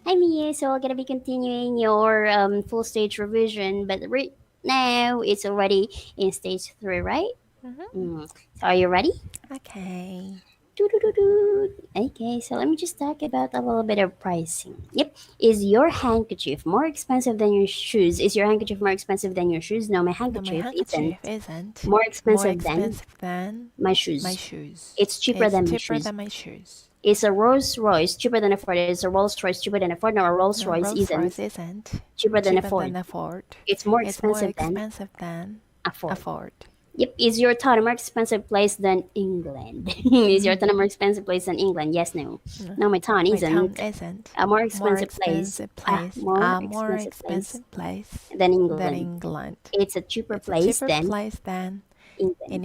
Hi Mia, so we're gonna be continuing your full stage revision, but right now it's already in stage 3, right? Mm-hmm. So are you ready? Okay. Doo-doo-doo-doo. Okay, so let me just talk about a little bit of pricing. Yep. Is your handkerchief more expensive than your shoes? Is your handkerchief more expensive than your shoes? No, my No, my handkerchief handkerchief isn't isn't more more expensive than expensive than my my shoes. shoes. It's cheaper It's than my cheaper shoes. than my shoes. Is a Rolls Royce cheaper than a Ford? Is a Rolls Royce cheaper than a Ford? No, a Rolls No, Royce Rolls Royce isn't isn't cheaper than a cheaper Ford. than a Ford. It's more It's more expensive than expensive than a a Ford. Ford. Yep. Is your town a more expensive place than England? Is your town a more expensive place than England? Yes, no. No, No, my town my town isn't isn't a more more expensive place. expensive A place. more A more expensive place expensive place than than England. England. It's a cheaper It's a place cheaper than place than England. in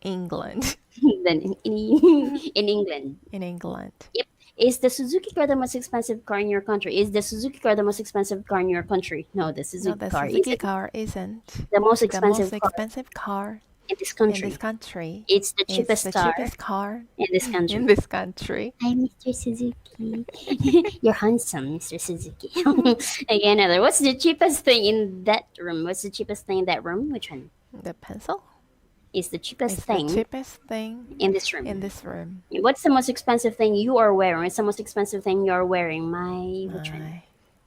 England. than in England. In England. Yep. Is the Suzuki car the most expensive car in your country? Is the Suzuki car the most expensive car in your country? No, the No, Suzuki the car Suzuki isn't car isn't the most the most expensive car expensive car in this in this country. country. It's the It's cheapest the car cheapest car in this in country. this country. Hi, Mr. Suzuki. You're handsome, Mr. Suzuki. Again, another. What's the cheapest thing in that room? What's the cheapest thing in that room? Which one The pencil is the cheapest is the thing cheapest thing in this in room? this room. What's the most expensive thing you are wearing? What's the most expensive thing you are wearing? My which one?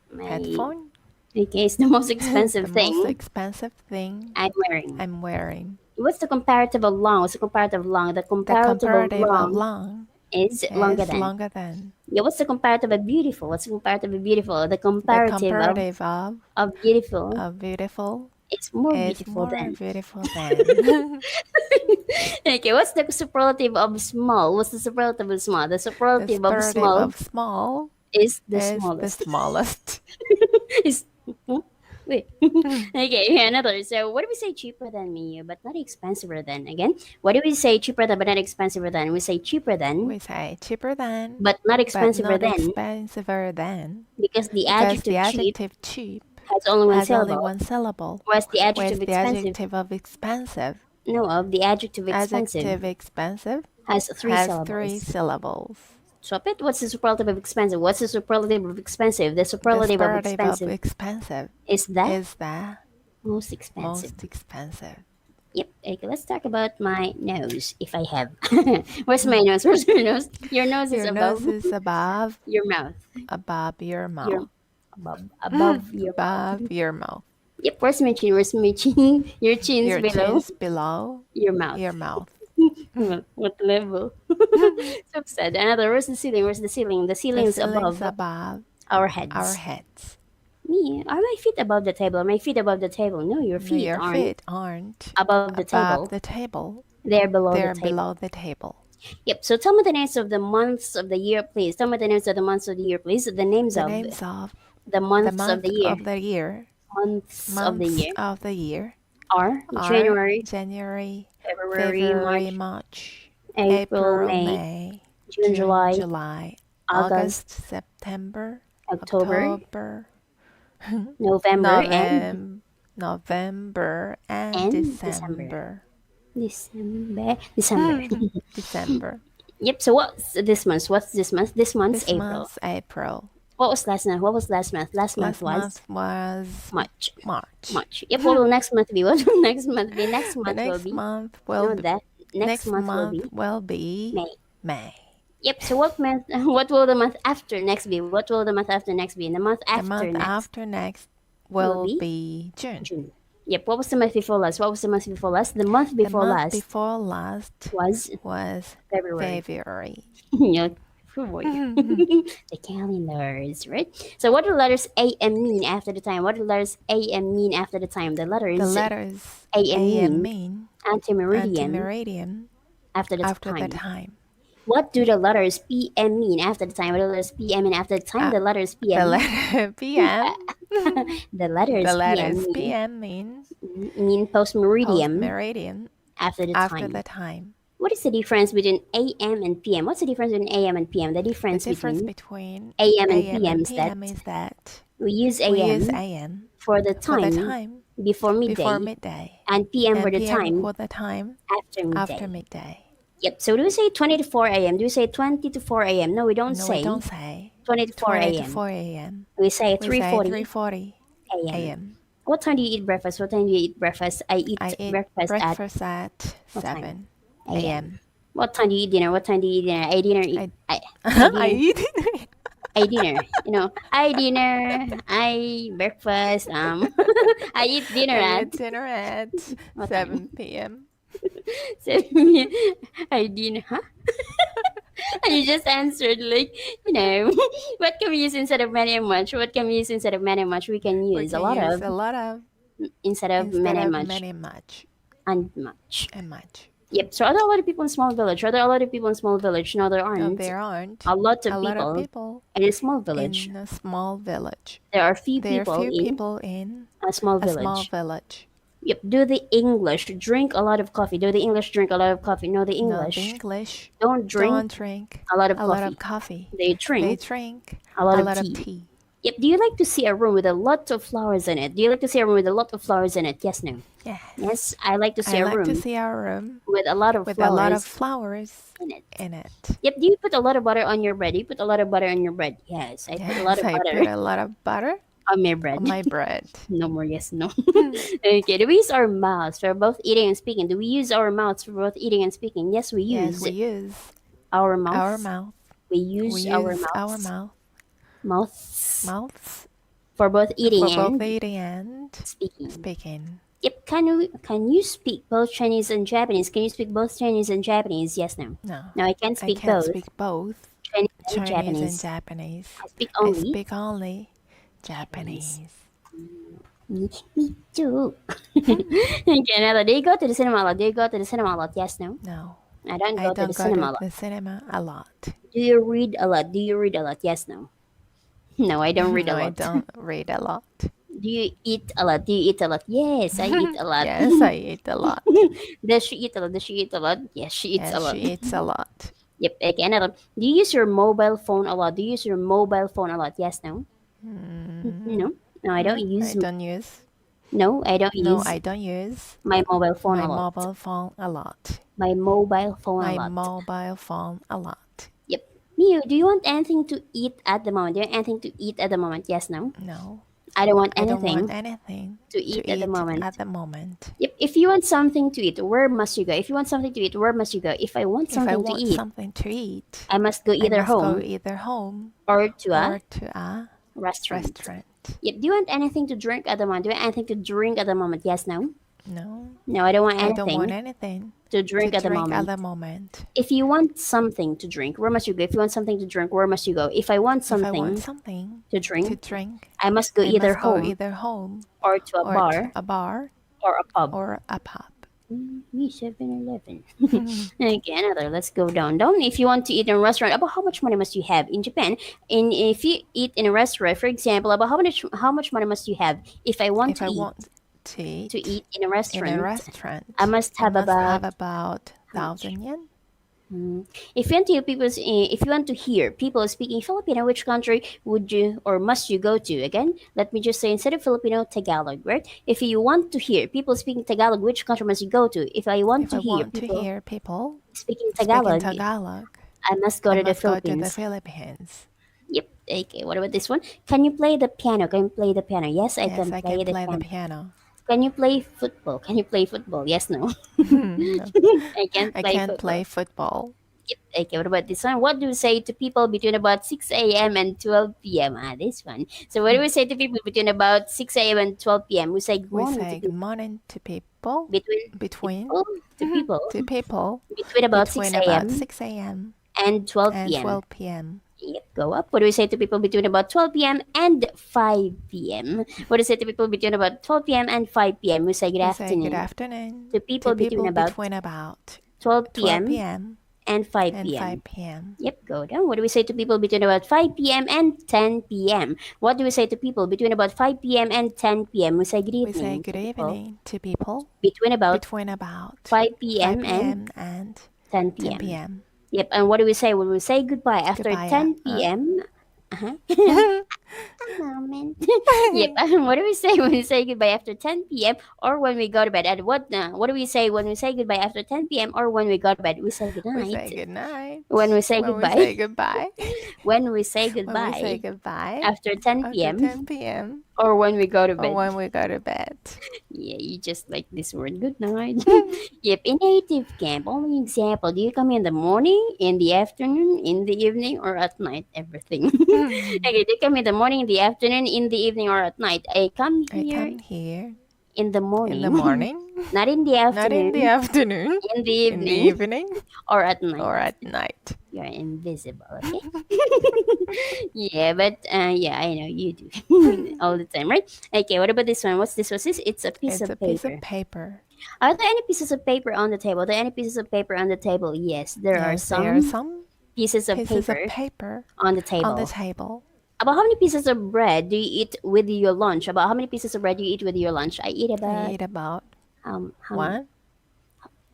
My My headphone, okay, it's the most the expensive most thing expensive thing I'm wearing. I'm wearing. What's the comparative of long? What's the comparative long? The The comparative of comparative of long long is longer is than. longer than. Yeah, what's the comparative of beautiful? What's the comparative of beautiful? The The comparative comparative of beautiful of beautiful is more is beautiful more than. beautiful than. Okay, what's the superlative of small? What's the superlative of small? The The superlative of superlative small of small is the is the smallest. smallest. is huh? Wait. Okay, yeah, another. So what do we say cheaper than me, but not expensiver than? Again, what do we say cheaper than but not expensiver than? We say cheaper than We say cheaper than, but not but expensiver not than expensiver than, because the because the adjective cheap adjective cheap has only one has only syllable, one syllable, whereas the whereas adjective the expensive, adjective of expensive, no, of the adjective expensive adjective expensive, has three has three syllables. syllables. Swap it. What's the superlative of expensive? What's the superlative of expensive? The The superlative of superlative of expensive expensive is the is the most expensive. most expensive. Yep. Okay, let's talk about my nose, if I have. Where's my nose? Where's your nose? Your nose is Your nose above is your mouth. above your Your mouth, above your mouth. above your mouth. Yep. Where's my chin? Where's my chin? Your chin's Your below chin's below your mouth. your mouth. What level? So sad. Another. Where's the ceiling? Where's the ceiling? The The ceiling is ceiling's above above our our heads. heads. Me? Are my feet above the table? Are my feet above the table? No, your No, feet your aren't feet aren't above the above table. the table. They're below the They're table. below the table. Yep. So tell me the names of the months of the year, please. Tell me the names of the months of the year, please. The names The of names of the the months of the month year. of the year, Months of the months year of the year are are January, January, February, February, March, March, April, April, May, May, June, June, July, July, August, August, September, October, October, November, and November, and December. December. December. December. Yep. So what's this month? What's this month? This month's This April. month's April. What was last month? What was last month? Last month Last was month was March. March. March. Yep. What will next month be? What will next month be? Next The month will next be month will no be, that next next month will month be will be May. May. Yep. So what month? What will the month after next be? What will the month after next be? And the month The after month next after next will will be be June. June. Yep. What was the month before last? What was the month before last? The month The before month last before last was was February. February. Yeah. Oh boy. The calendars, right? So what do letters A and mean after the time? What do letters A and mean after the time? The The letters letters A and A and mean mean anti-meridian anti-meridian after the after the time. time. What do the letters P M mean after the time? What do the letters P M mean after the time? Uh, The letters P the M. letter PM. The The letters P M letters PM mean post meridian post-meridian after the after time. the time. What is the difference between AM and PM? What's the difference between AM and PM? The The difference difference between between AM and AM PM and is that PM is that we use we use AM AM for the for the time time before before midday midday and PM for and the PM time for the time after after midday. midday. Yep. So do we say 20 to 4 a.m.? Do we say 20 to 4 a.m.? No, we don't No, say we don't say 20 to 4 20 to a.m. 4 a.m. We say We say 3:40 3:40 a.m. a.m. What time do you eat breakfast? What time do you eat breakfast? I eat I eat breakfast at what time? 7 a.m. What time do you eat dinner? What time do you eat dinner? I dinner. I I dinner. eat dinner. I dinner. I dinner. I breakfast. I eat dinner I at eat dinner at what 7 p.m. 7. I dinner. Huh? And you just answered like, what can we use instead of many and much? What can we use instead of many and much? We can We use can a lot use of a lot of instead of instead many and of much many much and much. and much. Yep. So are there a lot of people in small village? Are there a lot of people in small village? No, there No, aren't. there aren't A lot of a lot of people people in a small village. in a small village. There are few There are people few in people in a small a small village. village. Yep. Do the English drink a lot of coffee? Do the English drink a lot of coffee? No, the No, the English English don't don't drink drink a lot of a lot coffee. of coffee. They They drink drink a lot a of lot of tea. tea. Yep. Do you like to see a room with a lot of flowers in it? Do you like to see a room with a lot of flowers in it? Yes, no. Yes. Yes, I like to see I a like to room see our room with a lot of with a lot of flowers flowers in it. in it. Yep. Do you put a lot of butter on your bread? Do you put a lot of butter on your bread? Yes, I put a lot Yes, of I put butter a lot of butter on my bread. on my bread. No more yes, no. Okay. Do we use our mouths for both eating and speaking? Do we use our mouths for both eating and speaking? Yes, we use Yes, we use our mouth. our mouth. We We use our use our mouths. mouths Mouths for both for eating both and eating and speaking. speaking. Yep. Can you speak both Chinese and Japanese? Can you speak both Chinese and Japanese? Yes, no. No, No, I can't I speak can't both speak both Chinese and Chinese and Japanese. Japanese. I speak I only speak only Japanese. me too. Okay, now do you go to the cinema a lot? Do you go to the cinema a lot? Yes, no. No, I don't I go to don't the go cinema a to lot. the cinema a lot. Do you read a lot? Do you read a lot? Yes, no. No, I don't read a No, I lot. don't read a lot. Do you eat a lot? Do you eat a lot? Yes, I eat a lot. Yes, I eat a lot. Does she eat a lot? Does she eat a lot? Yes, she eats a Yes, lot. she eats a lot. Yep. Okay, another. Do you use your mobile phone a lot? Do you use your mobile phone a lot? Yes, no. No, no, I don't use. I don't use. No, I don't No, use I don't use my mobile phone my a lot. mobile phone a lot. My mobile phone a My lot. mobile phone a lot. Yep. Miu, do you want anything to eat at the moment? Do you want anything to eat at the moment? Yes, no. No, I don't want I don't anything want anything to eat at the moment. at the moment. Yep. If you want something to eat, where must you go? If you want something to eat, where must you go? If I want If I something to want eat, something to eat, I must go I either must go home either home or to a or to a restaurant. restaurant. Yep. Do you want anything to drink at the moment? Do you want anything to drink at the moment? Yes, no. No, No, I don't want I don't want anything anything to to drink at the drink moment. at the moment. If you want something to drink, where must you go? If you want something to drink, where must you go? If I want If I something want something to to drink, drink, I must go I either must go home either home or to a or bar to a bar or a pub. or a pub. Me 7-Eleven. Okay, another. Let's go down. If you want to eat in a restaurant, about how much money must you have in Japan? If you eat in a restaurant, for example, about how much money must you have? If I want If to I eat want to in a in restaurant, a restaurant, I must have about about how much? 1,000 yen. If you want to hear people speaking Filipino, which country would you or must you go to? Again, let me just say instead of Filipino, Tagalog, right? If you want to hear people speaking Tagalog, which country must you go to? If I want If to I hear want to people hear people speaking speaking Tagalog, Tagalog, I must go I to the must go to the Philippines. Philippines. Yep. Okay. What about this one? Can you play the piano? Can you play the piano? Yes, I Yes, can I play can the play the piano. piano. Can you play football? Can you play football? Yes, no. No, I can't I play can't football. play football. Yep. Okay, what about this one? What do you say to people between about 6 a.m. and 12 p.m.? This one. So what do we say to people between about 6 a.m. and 12 p.m.? We say good We morning to say good people. morning to people Between between people to people between about 6 between about a.m. 6 a.m. and 12 and p.m. 12 p.m. Yep, go up. What do we say to people between about 12 p.m. and 5 p.m.? What do we say to people between about 12 p.m. and 5 p.m.? We say good We say good afternoon afternoon to people between about about 12 12 p.m. p.m. and 5 and p.m. 5 p.m. Yep, go down. What do we say to people between about 5 p.m. and 10 p.m.? What do we say to people between about 5 p.m. and 10 p.m.? We say good We say evening good to people evening to people between about between about 5 5 p.m. and p.m. and 10 10 p.m. p.m. Yep, and what do we say when we say goodbye after Goodbye. 10 p.m.? Uh-huh. A moment. Yep. What do we say when we say goodbye after 10 p.m. or when we go to bed? And what do we say when we say goodbye after 10 p.m. or when we go to bed? We say good night. We say good night. When we say When goodbye. we say goodbye. When we say When we say goodbye goodbye. after 10 After p.m. 10 p.m. or when we go to Or bed. when we go to bed. Yeah, you just like this word, good night. Yep, in native camp, only example, do you come in the morning, in the afternoon, in the evening, or at night? Everything. Okay, do you come in the morning, in the afternoon, in the evening, or at night? I come I here come here in the morning. in the morning. Not in the Not afternoon, in the afternoon. in the In the evening, evening. or at night. Or at night. You're invisible, okay? Yeah, but yeah, I know you do all the time, right? Okay, what about this one? What's this? What's this? It's a piece It's of a paper. piece of paper. Are there any pieces of paper on the table? Are there any pieces of paper on the table? Yes, there are Yes, there are some pieces of pieces paper of paper on the table. on the table. About how many pieces of bread do you eat with your lunch? About how many pieces of bread do you eat with your lunch? I eat I about eat about how one.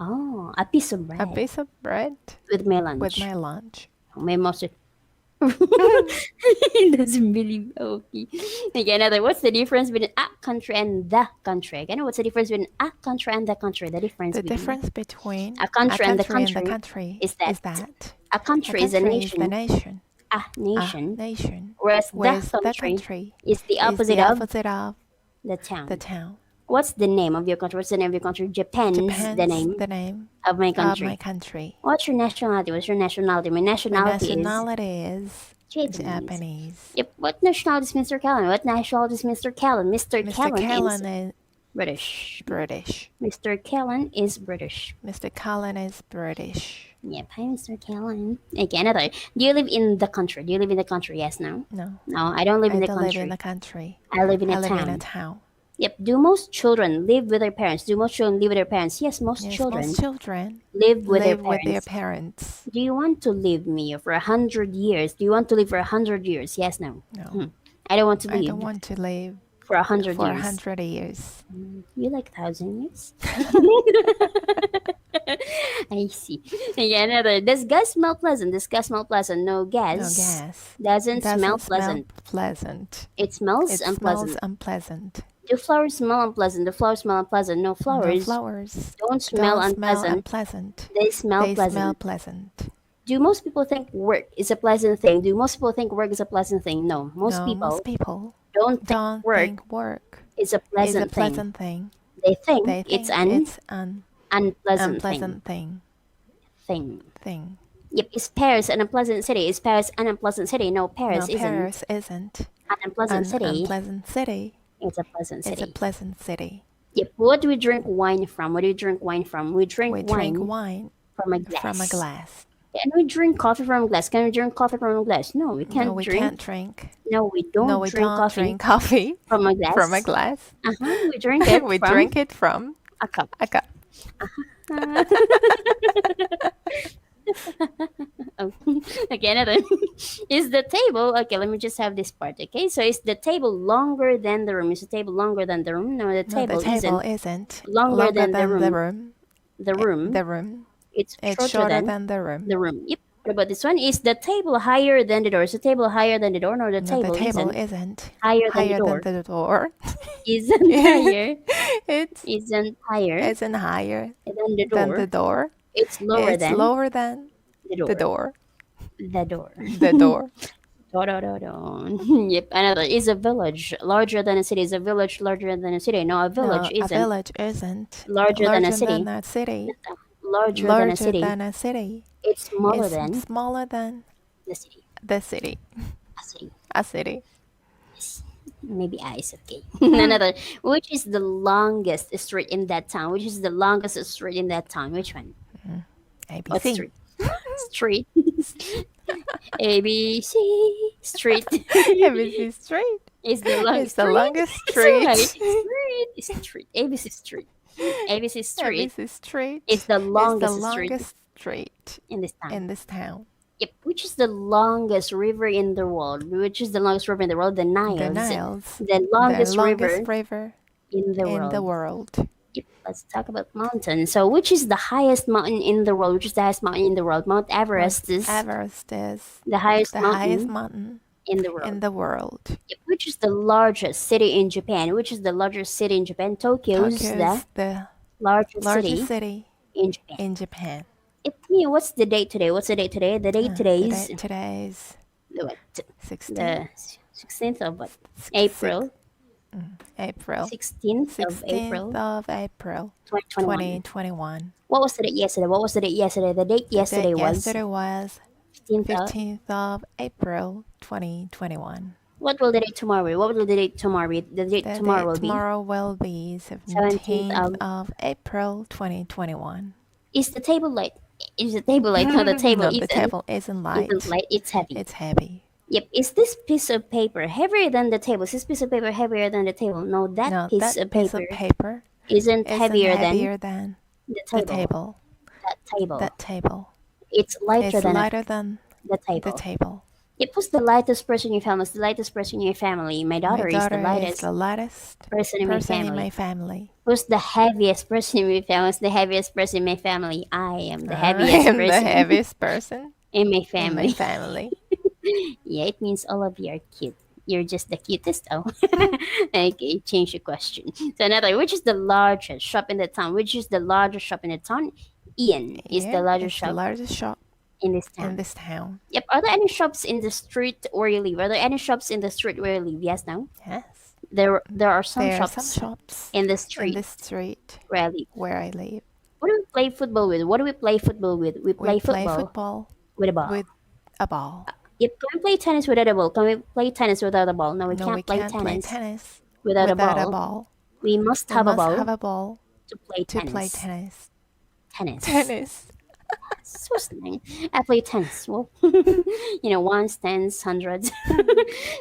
Oh, a piece of bread A piece of bread with my lunch. with my lunch. My mustard. He doesn't believe. Okay. Okay, another. What's the difference between a country and the country? Again, what's the difference between a country and the country? The difference The between difference between a country and the and the country country is that a a country is a country is the nation. nation. A nation. Nation. Whereas Whereas the the country country is the is opposite the of opposite of the town. the town. What's the name of your country? What's the name of your country? Japan's the name the name of my of country. my country. What's your nationality? What's your nationality? My My nationality nationality is is Japanese. Yep. What nationality is Mr. Callan? What nationality is Mr. Callan? Mr. Mr. Callan Callan is is British. British. Mr. Callan is British. Mr. Callan is British. Yep. Hi, Mr. Callan. Okay, another. Do you live in the country? Do you live in the country? Yes, no? No, No, I don't live I in the don't country. live in the country. I live in I a live town. in a town. Yep. Do most children live with their parents? Do most children live with their parents? Yes, most Yes, children most children live with their live with their parents. parents. Do you want to live me for 100 years? Do you want to live for 100 years? Yes, no. No, I don't want to I live don't want to live for 100 for years. 100 years. You like 1,000 years? I see. Yeah, another. Does gas smell pleasant? Does gas smell pleasant? No, gas. No gas. Doesn't smell Doesn't pleasant. pleasant. It smells It unpleasant. smells unpleasant. Do flowers smell unpleasant? Do flowers smell unpleasant? No, No flowers flowers don't smell don't smell unpleasant. unpleasant. They smell They pleasant. smell pleasant. Do most people think work is a pleasant thing? Do most people think work is a pleasant thing? No, most No, people most people don't think don't work think work is a is a pleasant thing. pleasant thing. They think They think it's an it's an unpleasant unpleasant thing. thing. Yep, is Paris an unpleasant city? Is Paris an unpleasant city? No, Paris No, isn't Paris isn't an unpleasant an city. unpleasant city. It's a pleasant It's city. a pleasant city. Yep. What do we drink wine from? What do we drink wine from? We drink We wine drink wine from a glass. from a glass. Can we drink coffee from a glass? Can we drink coffee from a glass? No, we can't No, we drink. can't drink. No, we don't No, we drink don't coffee drink coffee from a glass. from a glass. We drink it We from drink it from a cup. a cup. Oh. Okay, another. Is the table okay? Let me just have this part. Okay, so is the table longer than the room? Is the table longer than the room? No, the No, table, the table isn't isn't longer than the room. the room. The room, The room. it's It's shorter than the room. the room. Yep. What about this one? Is the table higher than the door? Is the table higher than the door? No, the No, table, the table isn't isn't higher than the higher door. than the door. Isn't higher. It's Isn't higher isn't higher than the than door. the door. It's lower It's than lower than the door. the door. The door. The door. Yep. Another is a village larger than a city. Is a village larger than a city? No, a No, village a isn't village isn't larger than a city. than a city. Larger than a Larger city. than a city. It's smaller It's than smaller than the city. the city. A city. A city. Maybe I is okay. Another. Which is the longest street in that town? Which is the longest street in that town? Which one? What ABC. street? Street. ABC Street ABC Street is the longest is the street. longest It's street. alright. Street. ABC Street. ABC Street ABC Street is the is the longest street longest street in this town. in this town. Yep. Which is the longest river in the world? Which is the longest river in the world? The Nile. The Niles. The longest, The longest river river in the in world. the world. Yep. Let's talk about mountains. So, which is the highest mountain in the world? Which is the highest mountain in the world? Mount Everest is Everest is the highest the mountain highest mountain in the world. in the world. Yep. Which is the largest city in Japan? Which is the largest city in Japan? Tokyo's Tokyo's the the largest largest city city in Japan. in Japan. What's the date today? What's the date today? The date today's Today's what? 16th, The 16th of what? Six- April. April. 16th of 16th April, of April 2021. 2021. What was the date yesterday? What was the date yesterday? The date yesterday was Yesterday was 15th of, 15th of April 2021. What will the date tomorrow be? What will the date tomorrow be? The date The tomorrow will date tomorrow will be 17th 17th of April 2021. be. Is the table light? Is the table light? No, the table No, isn't. the table isn't light. Isn't light. It's heavy. It's heavy. Yep. Is this piece of paper heavier than the table? Is this piece of paper heavier than the table? No, that No, piece that of piece paper of paper isn't isn't heavier heavier than than the the table. table. That table. That table It's lighter is than lighter than the table. the table. Yep. Who's the lightest person in your family? Who's the lightest person in your family? My daughter, My daughter is the lightest is the lightest person in my person in family. my family. Who's the heaviest person in my family? Who's the heaviest person in my family? I am the I heaviest am the person heaviest person in my in my family. family. Yeah, it means all of you are cute. You're just the cutest. Oh, okay. Change the question. So another, which is the largest shop in the town? Which is the largest shop in the town? Ian is the Here largest is the shop largest shop in this in town. this town. Yep. Are there any shops in the street where you live? Are there any shops in the street where you live? Yes, no. Yes. There are some There are shops some shops in the in street the street where I live. where I live. What do we play football with? What do we play football with? We play We play football football with a ball. with a ball. Yep. Can we play tennis without a ball? Can we play tennis without a ball? No, we No, can't we play can't play tennis tennis without a without ball. a ball. We must We have a must ball have a ball to play to tennis. play tennis. Tennis. Tennis. So slang. I play tennis. Well, ones, tens, hundreds.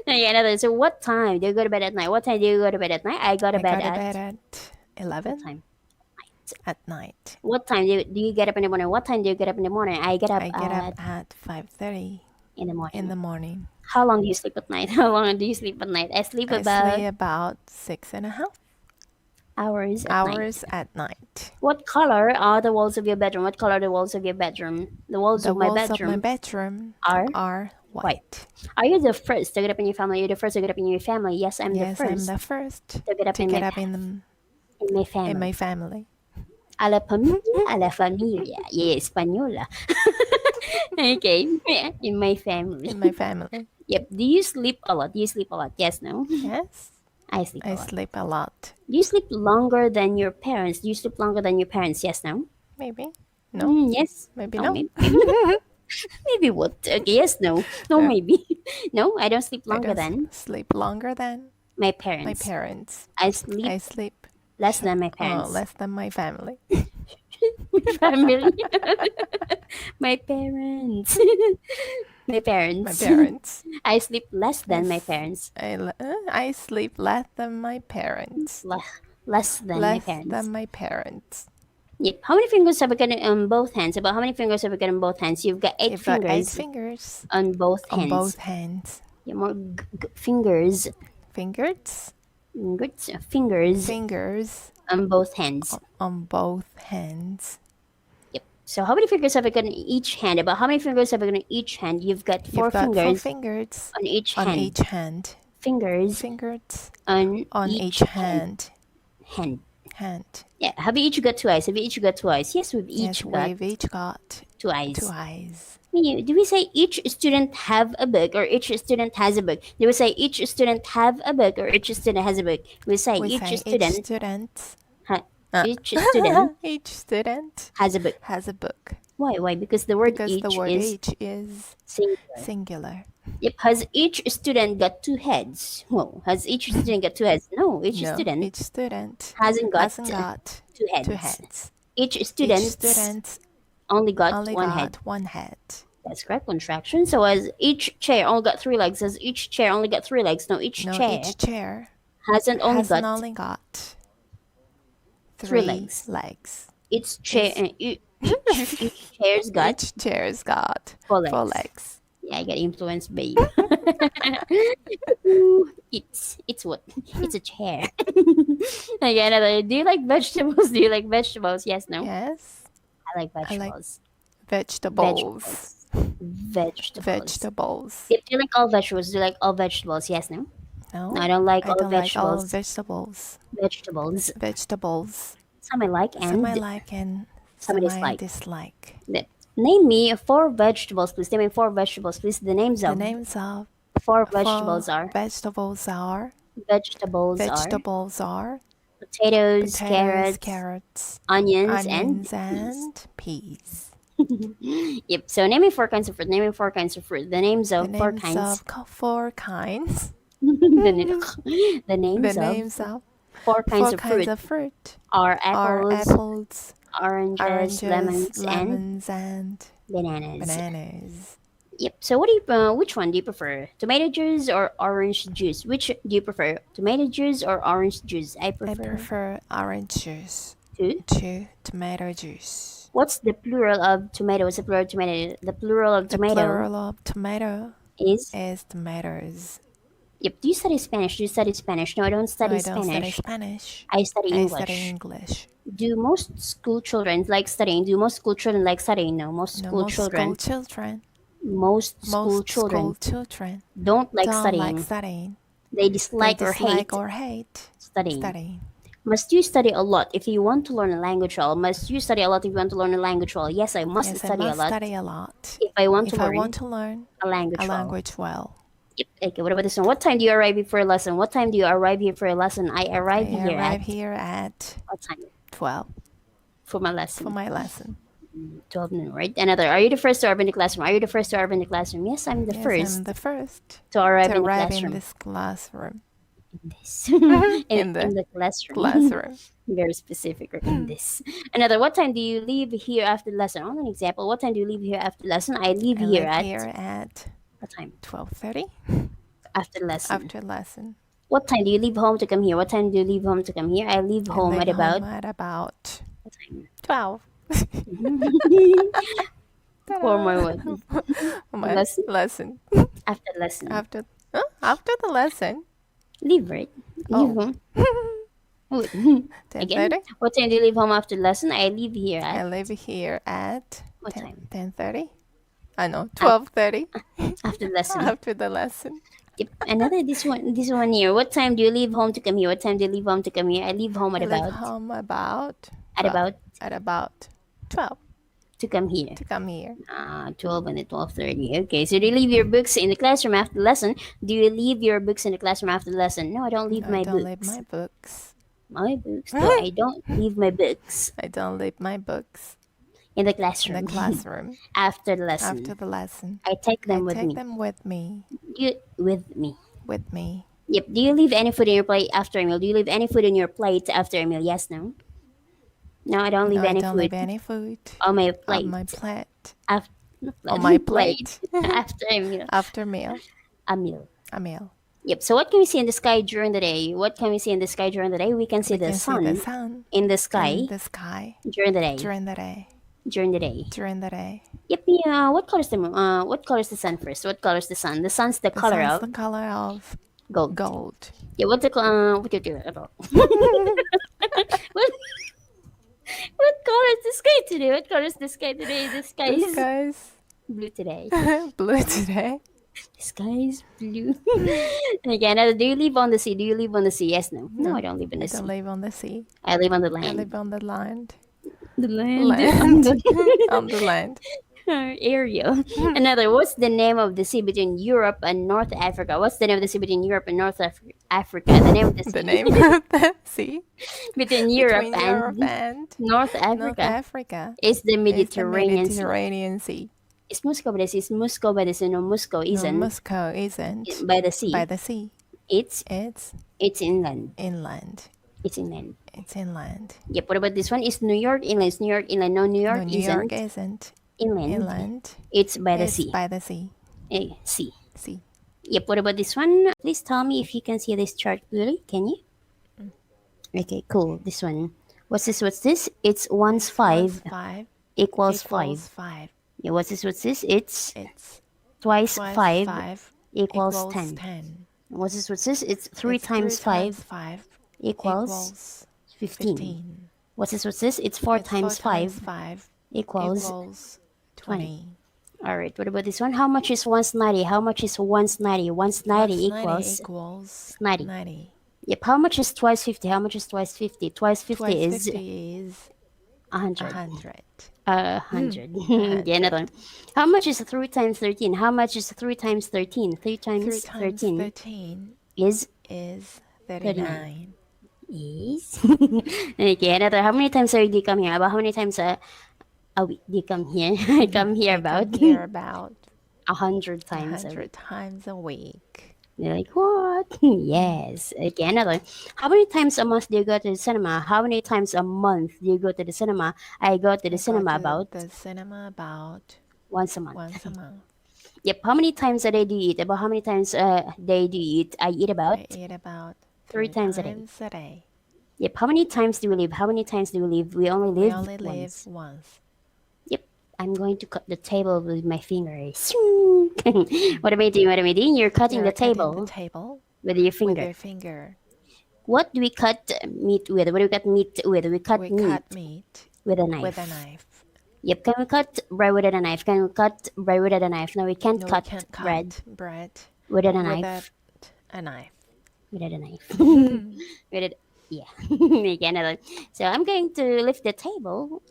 Yeah, another. So, what time do you go to bed at night? What time do you go to bed at night? I go to I bed go to at bed at what 11 time? at night. What time do you get up in the morning? What time do you get up in the morning? I get up, I get up at 5:30 in the morning. in the morning. How long do you sleep at night? How long do you sleep at night? I sleep I about sleep about 6.5 hours at night. hours at night. What color are the walls of your bedroom? What color are the walls of your bedroom? The walls The of my walls of my bedroom bedroom are are white. Are you the first to get up in your family? Are you the first to get up in your family? Yes, I'm Yes, the I'm first the first to get up to in get my up in family. my family. A la familia, a la familia. Yeah, española. Okay, yeah, in my family. In my family. Yep. Do you sleep a lot? Do you sleep a lot? Yes, no. Yes, I sleep a I lot. sleep a lot. Do you sleep longer than your parents? Do you sleep longer than your parents? Yes, no. Maybe. No. Yes. Maybe No. no. Maybe what? Okay, yes, no. No, Yeah. maybe. No, I don't sleep I longer don't than sleep longer than my my parents. parents. I sleep I sleep less than my parents. less than my family. Family. My parents. My parents. My parents. I sleep less than my Yes. parents. I sleep less than my parents. Less than my Less parents. than my parents. Yep. How many fingers have you got on both hands? About how many fingers have you got on both hands? You've got 8 You've got fingers 8 fingers on both on hands. both hands. Yeah, more fingers. Fingers? Fingers Fingers on both hands. on both hands. Yep. So how many fingers have you got on each hand? About how many fingers have you got on each hand? You've got 4 You've got fingers 4 fingers on each on hand. each hand. Fingers Fingers on each hand. hand. Yeah. Have you each got 2 eyes? Have you each got 2 eyes? Yes, we've each Yes, got we've each got 2 eyes. 2 eyes. Do we say each student have a book or each student has a book? Do we say each student have a book or each student has a book? We say We each say student each student each student each student has a book. has a book. Why? Because the word Because each the word is each is singular. singular. Yep. Has each student got 2 heads? Well, has each student got 2 heads? No, each No, student each student hasn't got, hasn't got 2 heads. 2 heads. Each student, Each student only got only 1 got head. 1 head. That's correct contraction. So as each chair only got 3 legs, as each chair only got 3 legs. No, each No, chair each chair hasn't only hasn't got only got 3 3 legs. legs. Each chair each chair's got Each chair's got 4 legs. 4 legs. Yeah, I got influenced by you. It's what? It's a chair. Okay, another. Do you like vegetables? Do you like vegetables? Yes, no. Yes, I like vegetables. vegetables. Vegetables. Vegetables. Yep, do you like all vegetables? Do you like all vegetables? Yes, no? No, No, I don't like I all don't like all vegetables. vegetables. Vegetables. Vegetables. Some I like Some I and like and some I some I dislike. dislike. Name me 4 vegetables, please. Name me 4 vegetables, please. The names The of names of 4 vegetables are vegetables are potatoes, potatoes, carrots, carrots, onions, and peas. Yep. So name me 4 kinds of fruit. Name me 4 kinds of fruit. The names The of 4 names kinds. of 4 kinds. The names The of names of 4 kinds 4 of kinds fruit of fruit are are apples, apples, oranges, lemons, and and bananas. bananas. Yep. So which one do you prefer? Tomato juice or orange juice? Which do you prefer? Tomato juice or orange juice? I I prefer prefer orange juice to. to tomato juice. What's the plural of tomato? What's the plural of tomato? The plural of The tomato plural of tomato is. is tomatoes. Yep. Do you study Spanish? Do you study Spanish? No, I don't No, study I don't study Spanish. Spanish. I study I English. study English. Do most school children like studying? Do most school children like studying? No, most No, school most children. Most School children children don't like don't studying. like studying. They dislike, They or hate dislike or hate studying. studying. Must you study a lot if you want to learn a language well? Must you study a lot if you want to learn a language well? Yes, I must Yes, I study a must lot study a lot if I want if to I learn want to learn a language a well. language well. Yep. Okay, what about this one? What time do you arrive here for a lesson? What time do you arrive here for a lesson? I arrive I here arrive at here at what time 12 for my lesson? for my lesson. 12 noon, right? Another. Are you the first to arrive in the classroom? Are you the first to arrive in the classroom? Yes, I'm the Yes, first I'm the first to arrive to in the arrive classroom. in this classroom. in the classroom. Classroom. Very specific in this. Another. What time do you leave here after lesson? On an example. What time do you leave here after lesson? I leave I here live at here at what time? 12:30 After lesson. after lesson. What time do you leave home to come here? What time do you leave home to come here? I leave home I at leave about home at about what time? 12. For my what? My lesson. After lesson. After the lesson. Leave, right? Leave home. Oh, again. 10:30. What time do you leave home after lesson? I leave here I at live here at what time? 10:30. I know 12:30 After lesson. after the lesson. Yep. Another this one here. What time do you leave home to come here? What time do you leave home to come here? I leave home at I leave about home about at about at about 12 to come here. to come here. 12 and 12:30. Okay, so do you leave your books in the classroom after the lesson? Do you leave your books in the classroom after the lesson? No, I don't leave No, my I don't books. leave my books. My books? No, I don't leave my books I don't leave my books in the in classroom. the classroom After the lesson. after the lesson. I take them I with take me. them with me. With me. With me. Yep. Do you leave any food in your plate after a meal? Do you leave any food in your plate after a meal? Yes, no? No, I don't leave No, I any don't food leave any food on my plate. on my plate. After, On my plate. after a meal. After meal. A meal. A meal. Yep. So what can we see in the sky during the day? What can we see in the sky during the day? We can see We the can sun see the sun in the sky in the sky during the day. during the day. During the day. During the day. Yep. Yeah. What color is the moon? What color is the sun first? What color is the sun? The sun's the The color sun's of the color of gold. gold. Yeah. What's the what do you do? What color is the sky today? What color is the sky today? The sky The is sky's blue today. blue today. The sky is blue. Again, do you live on the sea? Do you live on the sea? Yes, no. No, I don't live on I the sea. don't live on the sea. I live on the I land. live on the land. The land. Land. On the land. Area. Another. What's the name of the sea between Europe and North Africa? What's the name of the sea between Europe and North Africa? The name of the sea The name of the sea between Europe between Europe and and North North Africa Africa is the is the Mediterranean Sea. Mediterranean Sea. It's Moscow by the sea. It's Moscow by the sea. No, Moscow No, isn't Moscow isn't by the sea. by the sea. It's It's inland. inland. It's inland. It's inland. Yep. What about this one? Is New York inland? It's New York inland. No, New York No, New isn't York isn't inland. inland. It's by the It's sea. by the sea. Sea. Sea. Yep. What about this one? Please tell me if you can see this chart clearly. Can you? Okay. Cool. This one. What's this? What's this? It's one's five Five equals equals five. 5. Yeah. What's this? What's this? It's It's twice twice five 5 equals equals 10. 10. What's this? What's this? It's three It's times 3 five 5 equals 15. 15. What's this? What's this? It's four It's times 4 times five 5 equals equals 20. All right, what about this one? How much is 190? How much is 190? 190 equals equals 90. 90. Yep, how much is twice 50? How much is twice 50? Twice 50 Twice is 50 is 100. 100. 100. Yeah, another one. How much is 3 times 13? How much is 3 times 13? 3 3 times times 13 13 is is 39. 39. Is okay, another. How many times do you come here? About how many times a week do you come here? I come here about Come here about 100 times a 100 week. times a week. You're like, what? Yes. Okay, another. How many times a month do you go to the cinema? How many times a month do you go to the cinema? I go to the cinema about the cinema about once a month. once a month. Yep. How many times a day do you eat? About how many times a day do you eat? I eat about I eat about 3 times a day. times a day. Yep. How many times do we live? How many times do we live? We only We live only live once. once. Yep. I'm going to cut the table with my fingers. What am I doing? What am I doing? You're cutting You're the table the table with your with finger. your finger. What do we cut meat with? What do we cut meat with? We cut We meat cut meat with a knife. with a knife. Yep. Can we cut bread with a knife? Can we cut bread with a knife? No, we can't No, we cut can't bread cut bread with a with knife. a knife. Without a knife. With it, yeah. Okay, another. So I'm going to lift the table.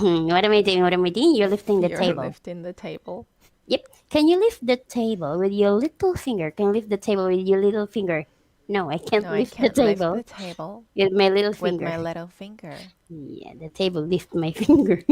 What am I doing? What am I doing? You're lifting the You're table. lifting the table. Yep. Can you lift the table with your little finger? Can you lift the table with your little finger? No, I can't No, I lift can't the lift table the table with my little with finger. my little finger. Yeah, the table lift my finger.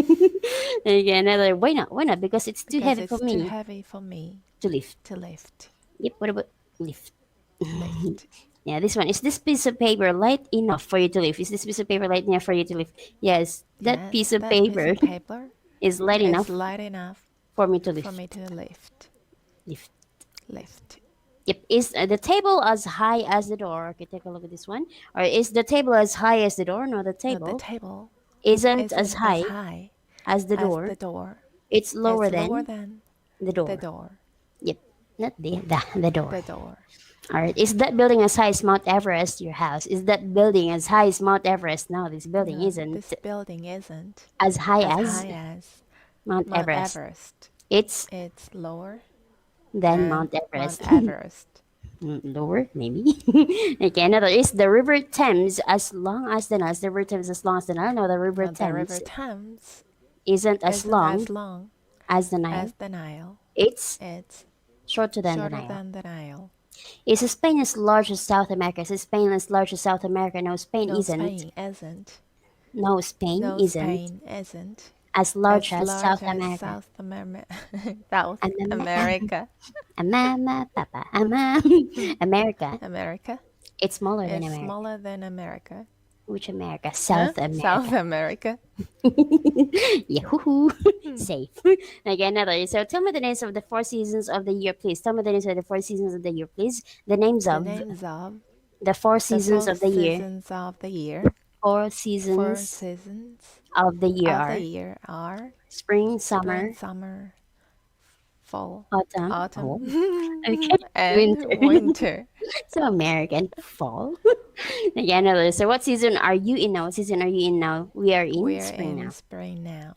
Okay, another. Why not? Why not? Because it's too heavy for Too me heavy for me to lift. to lift. Yep. What about lift? Lift. Yeah, this one. Is this piece of paper light enough for you to lift? Is this piece of paper light enough for you to lift? Yes, that Yes, piece of that paper piece of paper is light is enough light enough for me to lift. for me to lift. Lift. Lift. Yep. Is the table as high as the door? Okay, take a look at this one. Or is the table as high as the door? No, the No, table the table isn't isn't as high as the as door. the door. It's lower It's lower than than the door. the door. Yep. Not the door. The door. All right. Is that building as high as Mount Everest? Your house. Is that building as high as Mount Everest? No, this building No, isn't this building isn't as high as as high as Mount Mount Everest. Everest. It's It's lower than than Mount Everest. Mount Everest. Lower, maybe. Okay, another is the River Thames as long as the Nile. Is the River Thames as long as the Nile? No, the River No, the River Thames Thames isn't as isn't long as long as the Nile. as the Nile. It's It's shorter than the shorter Nile. than the Nile. Is Spain as large as South America? Is Spain as large as South America? No, Spain No, isn't. Spain isn't. No, Spain No, isn't Spain isn't as large as as large South as America. South South Am- America. Mama, Papa, America. America It's smaller than is America. smaller than America. Which America? Huh? South America. South America. Yahoo! Safe. Okay, another. So tell me the names of the 4 seasons of the year, please. Tell me the names of the 4 seasons of the year, please. The names The of names of the four the seasons 4 of the year. seasons of the year. 4 4 seasons seasons of the year of the are year are spring, summer, spring, summer, fall, autumn, autumn, okay, and winter. winter. So American fall. Okay, another. So what season are you in now? What season are you in now? We are in We're spring in now. spring now.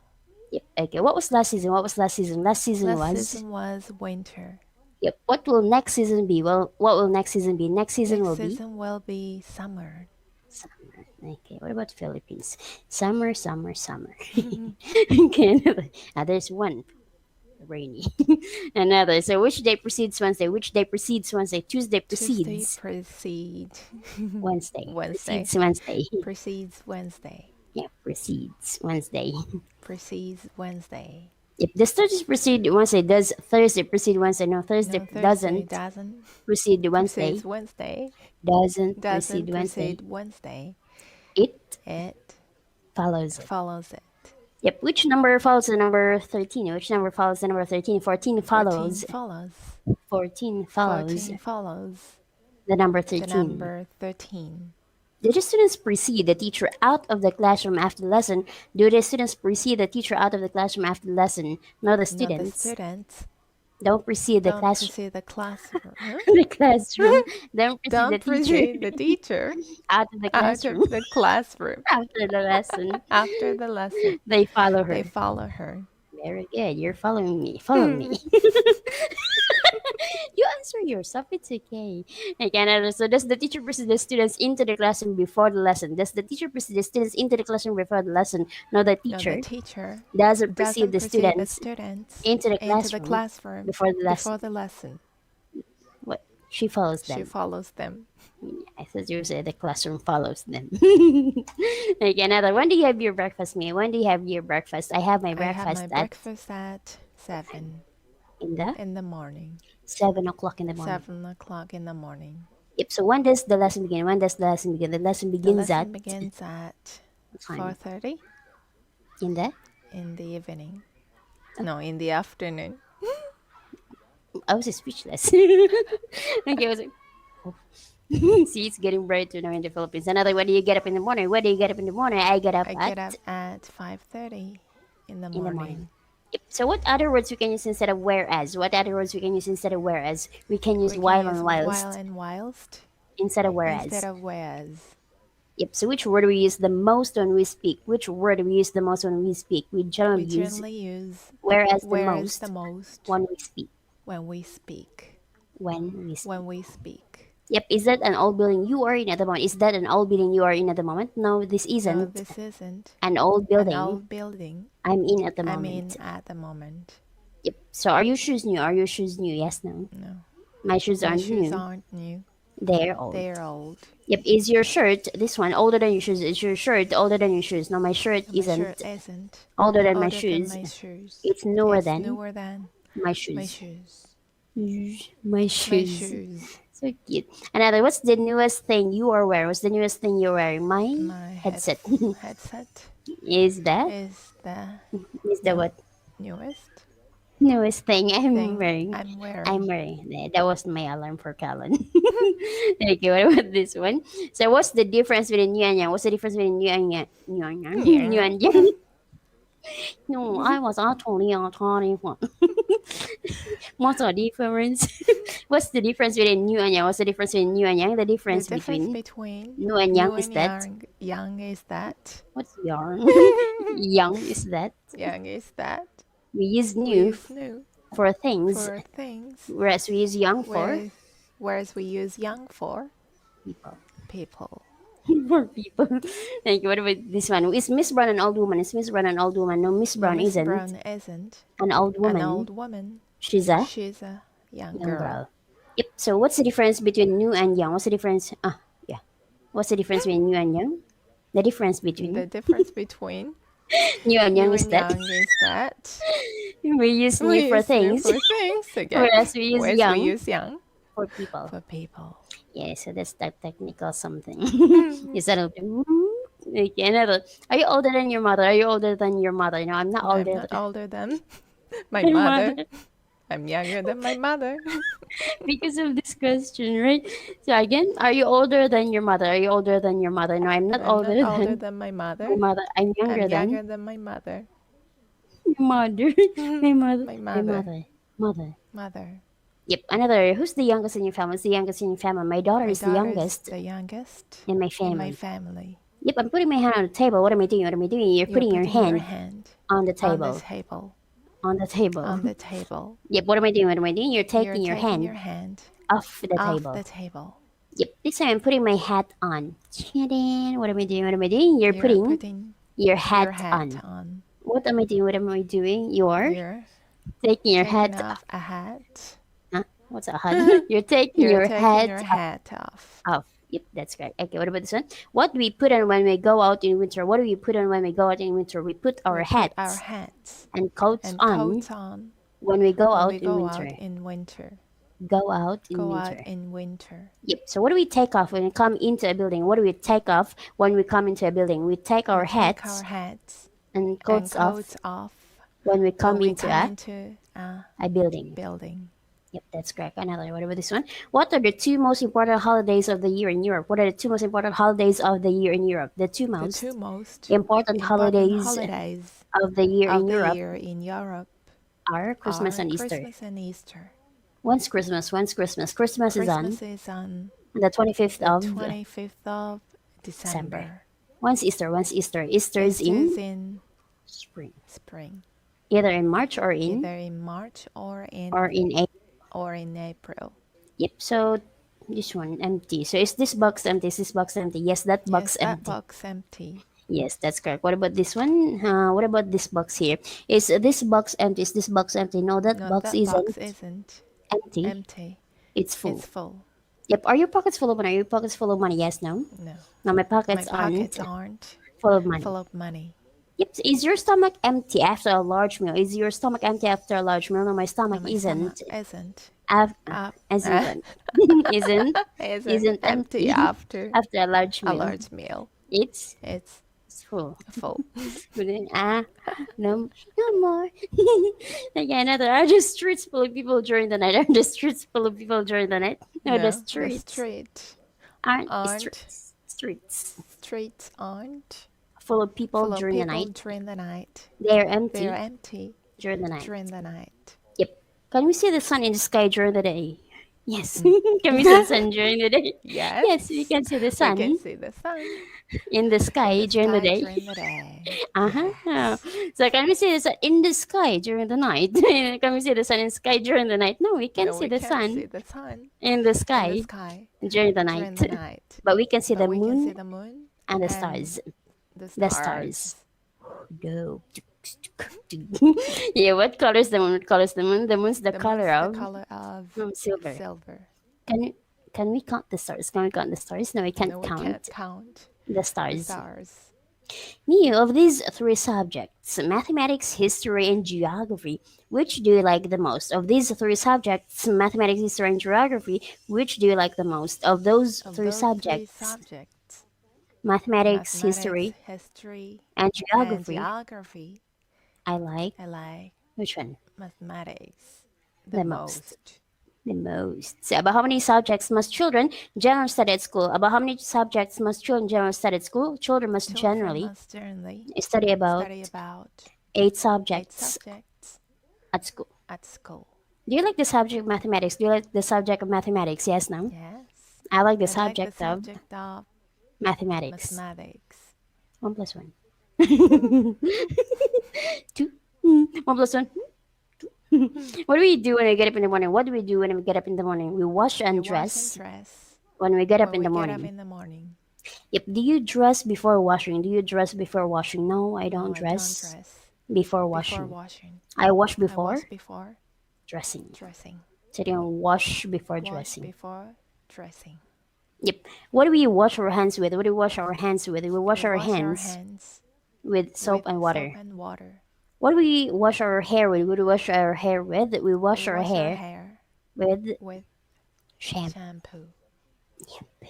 Yep. Okay. What was last season? What was last season? Last season Last was. season was winter. Yep. What will next season be? Well, what will next season be? Next season Next will be season will be summer. summer. Okay. What about Philippines? Summer, summer, summer. Okay. Another. There's one. Rainy. Another. So which day precedes Wednesday? Which day precedes Wednesday? Tuesday Tuesday precedes precedes Wednesday. Wednesday. Precedes Wednesday. Precedes Wednesday. Yeah. Precedes Wednesday. Precedes Wednesday. If the studies precede Wednesday, does Thursday precede Wednesday? No, Thursday No, Thursday doesn't doesn't precede Wednesday. precedes Wednesday. Doesn't Doesn't precede Wednesday. precede Wednesday. It It follows it. follows it. Yep. Which number follows the number 13? Which number follows the number 13? 14 follows. 14 follows. 14 follows 14 follows the number the 13. number 13. Do the students precede the teacher out of the classroom after the lesson? Do the students precede the teacher out of the classroom after the lesson? No, the No, the students students don't precede the don't classroom. precede the classroom. Huh? The classroom. Don't precede the Don't teacher precede the teacher out of the out classroom of the classroom. after the lesson. After the lesson, They follow her. they follow her. Very good. You're following me. Follow me. You answer yourself. It's okay. Again, so does the teacher proceed the students into the classroom before the lesson? Does the teacher proceed the students into the classroom before the lesson? No, the No, teacher the teacher doesn't proceed doesn't the proceed the students students into the into the classroom classroom before the lesson. before the lesson. What? She follows She them. follows them. I thought you said the classroom follows them. Okay, another. When do you have your breakfast, Mia? When do you have your breakfast? I have my I breakfast have my breakfast at 7 in the morning. 7 o'clock in the morning. 7 o'clock in the morning. Yep. So when does the lesson begin? When does the lesson begin? The lesson The begins lesson at begins at time? 4:30 in the. in the evening. No, in the afternoon. I was speechless. Okay, I was like, oh. See, it's getting brighter now in the Philippines. Another. When do you get up in the morning? When do you get up in the morning? I get up I at get up at 5:30 in the in the morning. morning. Yep. So what other words we can use instead of whereas? What other words we can use instead of whereas? We can use We while can and use whilst while and whilst instead of whereas. instead of whereas. Yep. So which word we use the most when we speak? Which word we use the most when we speak? We generally We use generally use whereas the whereas most the most when we speak. when we speak. When we speak. When we speak. Yep. Is that an old building you are in at the moment? Is that an old building you are in at the moment? No, this No, isn't this isn't an old an building old building. I'm in at the I'm moment. in at the moment. Yep. So are your shoes new? Are your shoes new? Yes, no. No, My shoes my aren't shoes new. aren't new. They're old. They're old. Yep. Is your shirt this one older than your shoes? Is your shirt older than your shoes? No, my shirt My isn't shirt isn't older than my older than shoes. my shoes. It's newer It's than newer than my my shoes. shoes. My My shoes. shoes. So cute. Another. What's the newest thing you are wearing? What's the newest thing you're wearing? My My headset. headset Is that? is the Is that what? newest Newest thing I'm thing wearing. I'm wearing. I'm wearing. That was my alarm for Callan. Okay, what about this one? So what's the difference between you and yang? What's the difference between you and yang? You and yang? You and yang? No, I was actually on 21. What's the difference? What's the difference between you and yang? What's the difference between you and yang? The The difference difference between between you and yang is that. young is that What's yarn? Young is that. young is that We use we new use new for things, for things, whereas we use young for whereas we use young for people. people. For people. Thank you. What about this one? Is Miss Brown an old woman? Is Miss Brown an old woman? No, Miss No, Brown Miss isn't Brown isn't an old an woman. old woman. She's a She's a young young girl. girl. Yep. So what's the difference between new and young? What's the difference? Yeah. What's the difference between new and young? The difference between The difference between new and young new is and that young is that we use new we for use new things, for things again, whereas we use whereas young we use young for people. for people. Yeah. So that's that technical something. Is that okay? Okay, another. Are you older than your mother? Are you older than your mother? No, I'm not I'm older not older than my than mother. mother. I'm younger than my mother. Because of this question, right? So again, are you older than your mother? Are you older than your mother? No, I'm not I'm older not older than than my my mother. mother. I'm younger I'm than younger than my mother. your mother. My mother. My My mother. mother. Mother. Mother. Yep. Another. Who's the youngest in your family? Who's the youngest in your family? My daughter My is the daughter youngest is the youngest in my in family. my family. Yep. I'm putting my hand on the table. What am I doing? What am I doing? You're putting your hand hand on the on the table. table. On the table. On the table. Yep. What am I doing? What am I doing? You're You're taking your taking hand your hand off the off table. the table. Yep. This time I'm putting my hat on. Tadam. What am I doing? What am I doing? You're You're putting putting your your hat hat on. on. What am I doing? What am I doing? You're You're taking your taking hat off a hat. Huh? What's a hat? You're taking You're your taking your hat hat off. off. Yep, that's correct. Okay, what about this one? What do we put on when we go out in winter? What do we put on when we go out in winter? We put our We put our hats hats and coats and on coats on when we go when out we in go winter. out in winter. Go out in Go winter. out in winter. Yep. So what do we take off when we come into a building? What do we take off when we come into a building? We take our We take hats our hats and and coats off coats off when we when come we into come a into a building. building. Yep, that's correct. Another. What about this one? What are the two most important holidays of the year in Europe? What are the two most important holidays of the year in Europe? The two The most two most important holidays holidays of the year of in the Europe year in Europe are Christmas are and Easter. Christmas and Easter. When's Christmas? When's Christmas? Christmas is on Christmas is on the 25th the of 25th of December. When's Easter? When's Easter? Easter is Easter is in in spring. spring. Either in March or in March or in April. Yep. So this one empty. So is this box empty? Is this box empty? Yes, that box Yes, that empty. box empty. Yes, that's correct. What about this one? What about this box here? Is this box empty? Is this box empty? No, that No, box that box isn't isn't empty. empty. It's full. It's full. Yep. Are your pockets full of money? Are your pockets full of money? Yes, no. No. No, my pockets, My pockets aren't aren't full of money. full of money. Yep. Is your stomach empty after a large meal? Is your stomach empty after a large meal? No, my stomach No, my isn't. stomach isn't. Isn't empty after a large a meal. large meal. It's It's full. full. No more. Again, are the streets full of people during the night? Are the streets full of people during the night? No, the streets aren't streets. Streets aren't Full of people full of during the people night. during the night. They are empty They are empty during the night. during the night. Yep. Can we see the sun in the sky during the day? Yes. Can we see the sun during the day? Yes. Yes, we can see the We sun can see the sun in the sky during the day. During the day. Uh-huh. So can we see the sun in the sky during the night? Can we see the sun in the sky during the night? No, we can No, see we the can't sun see the sun in the in sky the sky during the during night. the night. But we can see But the we can see moon the moon and the and stars. the The stars. stars. No. Yeah, what color is the moon? What color is the moon? The moon's the color of silver. silver. Can we count the stars? Can we count the stars? No, we can't No, we count can't count the the stars. stars. Me, of these three subjects, mathematics, history, and geography, which do you like the most? Of these three subjects, mathematics, history, and geography, which do you like the most? Of those Of three those three subjects, subjects, mathematics, history, history, and and geography, geography, I like I like which one? mathematics The the most. most. The most. So about how many subjects must children generally study at school? About how many subjects must children generally study at school? Children must generally must generally study about study about 8 8 subjects subjects at school. at school. Do you like the subject of mathematics? Do you like the subject of mathematics? Yes, no? Yes. I like the I like the subject of subject of mathematics. mathematics. 1 plus 1. 2. 1 plus 1. What do we do when we get up in the morning? What do we do when we get up in the morning? We wash and We wash dress and dress when we get up when in we the get morning. up in the morning. Yep. Do you dress before washing? Do you dress before washing? No, I don't No, I dress don't dress before before washing. washing. I wash I before wash before dressing. dressing. So you don't wash before Wash dressing. before dressing. Yep. What do we wash our hands with? What do we wash our hands with? We wash We our wash hands our hands with soap with and water. soap and water. What do we wash our hair with? What do we wash our hair with? We wash We our wash hair our hair with with shampoo. shampoo.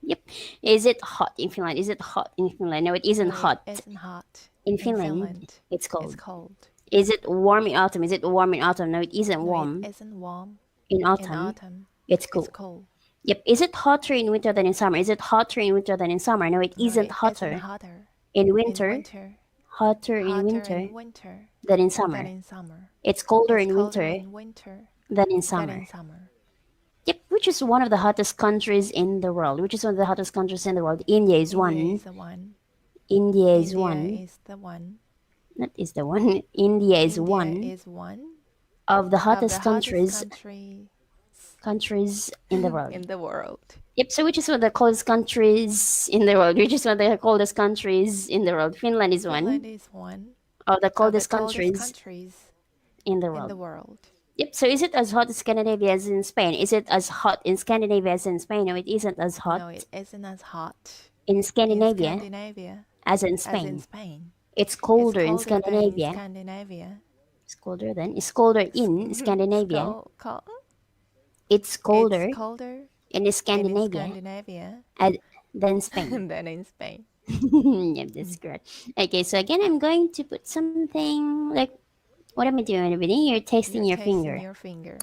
Yep. Is it hot in Finland? Is it hot in Finland? No, it isn't No, hot. It isn't hot. In Finland, it's It's cold. cold. Is it warm in autumn? Is it warm in autumn? No, it isn't No, warm. it isn't warm. In In autumn, autumn, it's cool. it's cold. Yep. Is it hotter in winter than in summer? Is it hotter in winter than in summer? No, it No, isn't it hotter isn't hotter. in In winter. winter, Hotter in hotter winter in winter than in than summer. in summer. It's colder It's in colder winter in winter than in than summer. in summer. Yep. Which is one of the hottest countries in the world? Which is one of the hottest countries in the world? India is India one. is the one. India is India one. is the one. That is the one. India is India one is one of the of hottest the countries countries in the world. in the world. Yep. So which is one of the coldest countries in the world? Which is one of the coldest countries in the world? Finland is Finland one is one of the of the coldest coldest countries countries in the in world. the world. Yep. So is it as hot in Scandinavia as in Spain? Is it as hot in Scandinavia as in Spain? No, it isn't as hot No, it isn't as hot in in Scandinavia Scandinavia as in as in Spain. Spain. It's It's colder in colder than in Scandinavia. Scandinavia. It's colder than. It's colder in Scandinavia. It's colder It's colder in in Scandinavia Scandinavia than Spain. than in Spain. Yep, that's correct. Okay, so again, I'm going to put something like, what am I doing, everybody? You're tasting your tasting finger. your finger.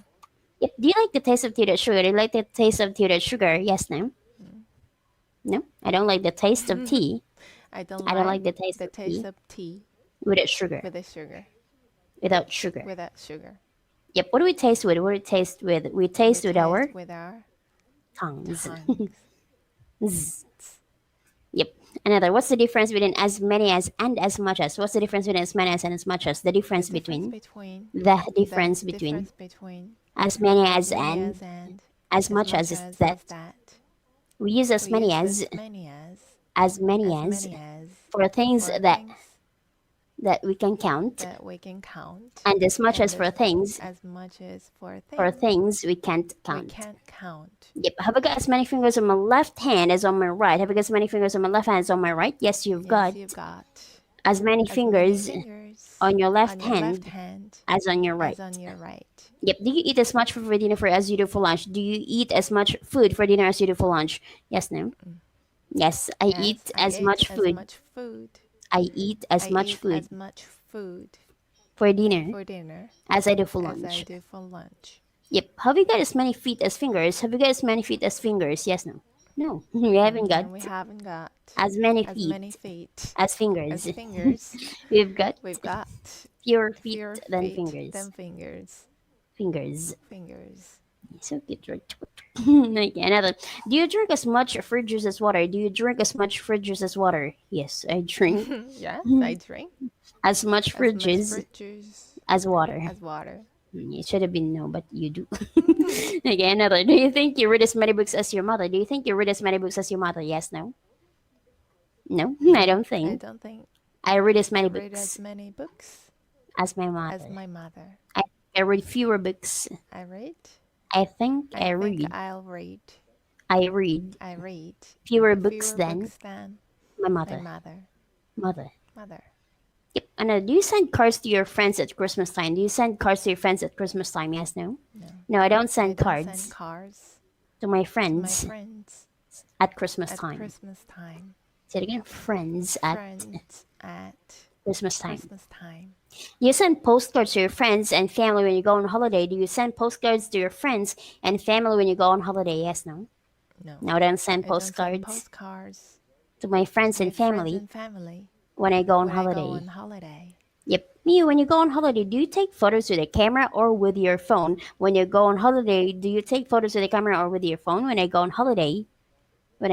Yep. Do you like the taste of tea sugar? Do you like the taste of tea sugar? Yes, no? No, I don't like the taste of tea I don't like the taste of tea of tea without sugar. without Sugar. sugar. Yep. What do we taste with? What do we taste with? We taste with our with our tongues. tongues. Zzz. Yep. Another. What's the difference between as many as and as much as? What's the difference between as many as and as much as? The difference between. The difference between. As many as and as much as is that. We use as many as for things that we can count, and as much as for things we can't count. Yep. Have I got as many fingers on my left hand as on my right? Have I got as many fingers on my left hand as on my right? Yes, you've got as many fingers on your left hand as on your right. Yep. Do you eat as much food for dinner as you do for lunch? Do you eat as much food for dinner as you do for lunch? Yes, no? Yes, I eat as much food. I eat as much food for dinner as I do for lunch. Yep. Have you got as many feet as fingers? Have you got as many feet as fingers? Yes, no? No, we haven't got as many feet as fingers. We've got fewer feet than fingers. Fingers. So good, right? Okay, another. Do you drink as much fruit juice as water? Do you drink as much fruit juice as water? Yes, I drink Yes, I drink as much fruit juice as water. It should have been no, but you do. Okay, another. Do you think you read as many books as your mother? Do you think you read as many books as your mother? Yes, no? No, I don't think. I read as many books as my mother. I read fewer books. I think I read fewer books than my mother. Yep. And do you send cards to your friends at Christmas time? Do you send cards to your friends at Christmas time? Yes, no? No, I don't send cards to my friends at Christmas time. Say it again. Friends at Christmas time. You send postcards to your friends and family when you go on holiday. Do you send postcards to your friends and family when you go on holiday? Yes, no? No, I don't send postcards to my friends and family when I go on holiday. Yep. Me, when you go on holiday, do you take photos with a camera or with your phone? When you go on holiday, do you take photos with a camera or with your phone? When I go on holiday, I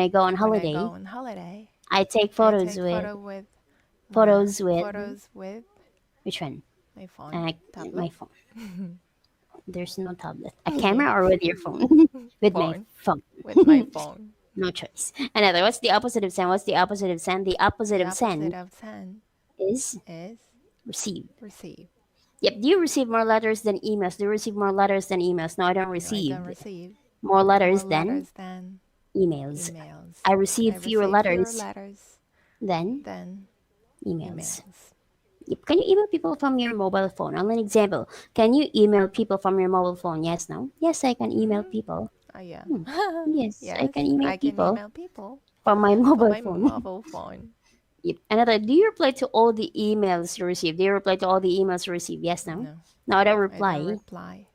take photos with which one? my phone. My phone. There's no tablet. A camera or with your phone? With my phone. With my phone. No choice. Another. What's the opposite of send? What's the opposite of send? The opposite of send is receive. Yep. Do you receive more letters than emails? Do you receive more letters than emails? No, I don't receive more letters than emails. I receive fewer letters than emails. Yep. Can you email people from your mobile phone? Online example. Can you email people from your mobile phone? Yes, no? Yes, I can email people. Yeah. Yes, I can email people from my mobile phone. Yep. Another. Do you reply to all the emails you receive? Do you reply to all the emails you receive? Yes, no? No, I don't reply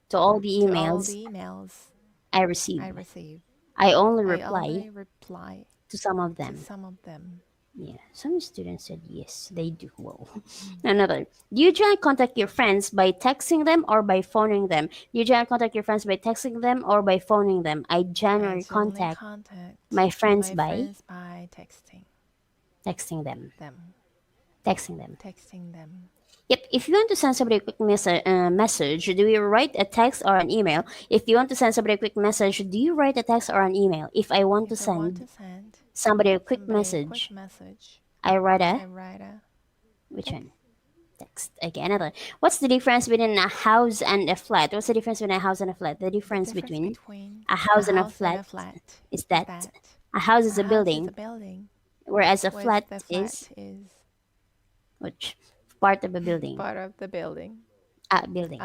to all the emails I receive. I only reply to some of them. Yeah, some students said yes, they do. Whoa. Another. Do you try and contact your friends by texting them or by phoning them? Do you try and contact your friends by texting them or by phoning them? I generally contact my friends by texting them. Yep. If you want to send somebody a quick message, do you write a text or an email? If you want to send somebody a quick message, do you write a text or an email? If I want to send somebody a quick message, I write a which one? Text. Okay, another. What's the difference between a house and a flat? What's the difference between a house and a flat? The difference between a house and a flat is that a house is a building, whereas a flat is which part of a building? A building.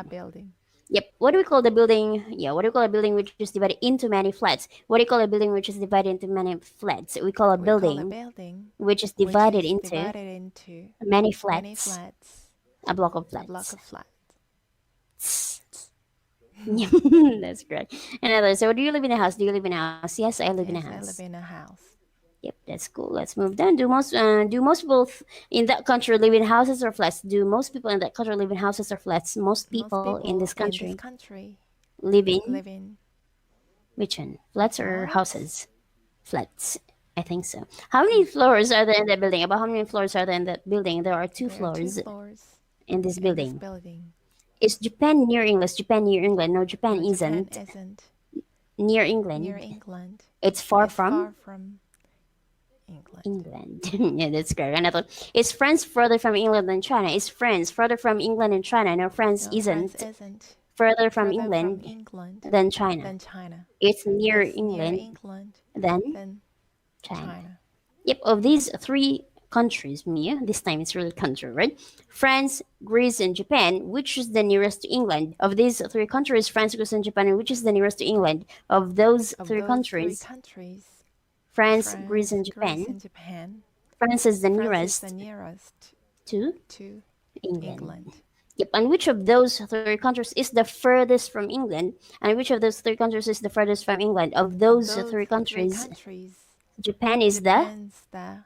Yep. What do we call the building? Yeah, what do we call a building which is divided into many flats? What do you call a building which is divided into many flats? We call a building which is divided into many flats. A block of flats. That's correct. Another. So, do you live in a house? Do you live in a house? Yes, I live in a house. Yep, that's cool. Let's move down. Do most people in that country live in houses or flats? Do most people in that country live in houses or flats? Most people in this country live in which one? Flats or houses? Flats. I think so. How many floors are there in the building? About how many floors are there in the building? There are two There are two floors floors in this in this building. building. Is Japan near England? Japan near England? No, Japan No, Japan isn't isn't near England. near England. It's far It's from far from England. England. Yeah, that's correct. Another. Is France further from England than China? Is France further from England than China? No, France No, France isn't isn't further from further from England England than China. than China. It's near It's near England England than than China. China. Yep, of these three countries, Mia, this time it's really country, right? France, Greece, and Japan, which is the nearest to England? Of these three countries, France, Greece, and Japan, which is the nearest to England? Of those Of three those countries, three countries, France, Greece, and Greece, Japan, and Japan, France is the France nearest is the nearest to to England. England. Yep, and which of those three countries is the furthest from England? And which of those three countries is the furthest from England? Of those three countries, Japan is Japan's the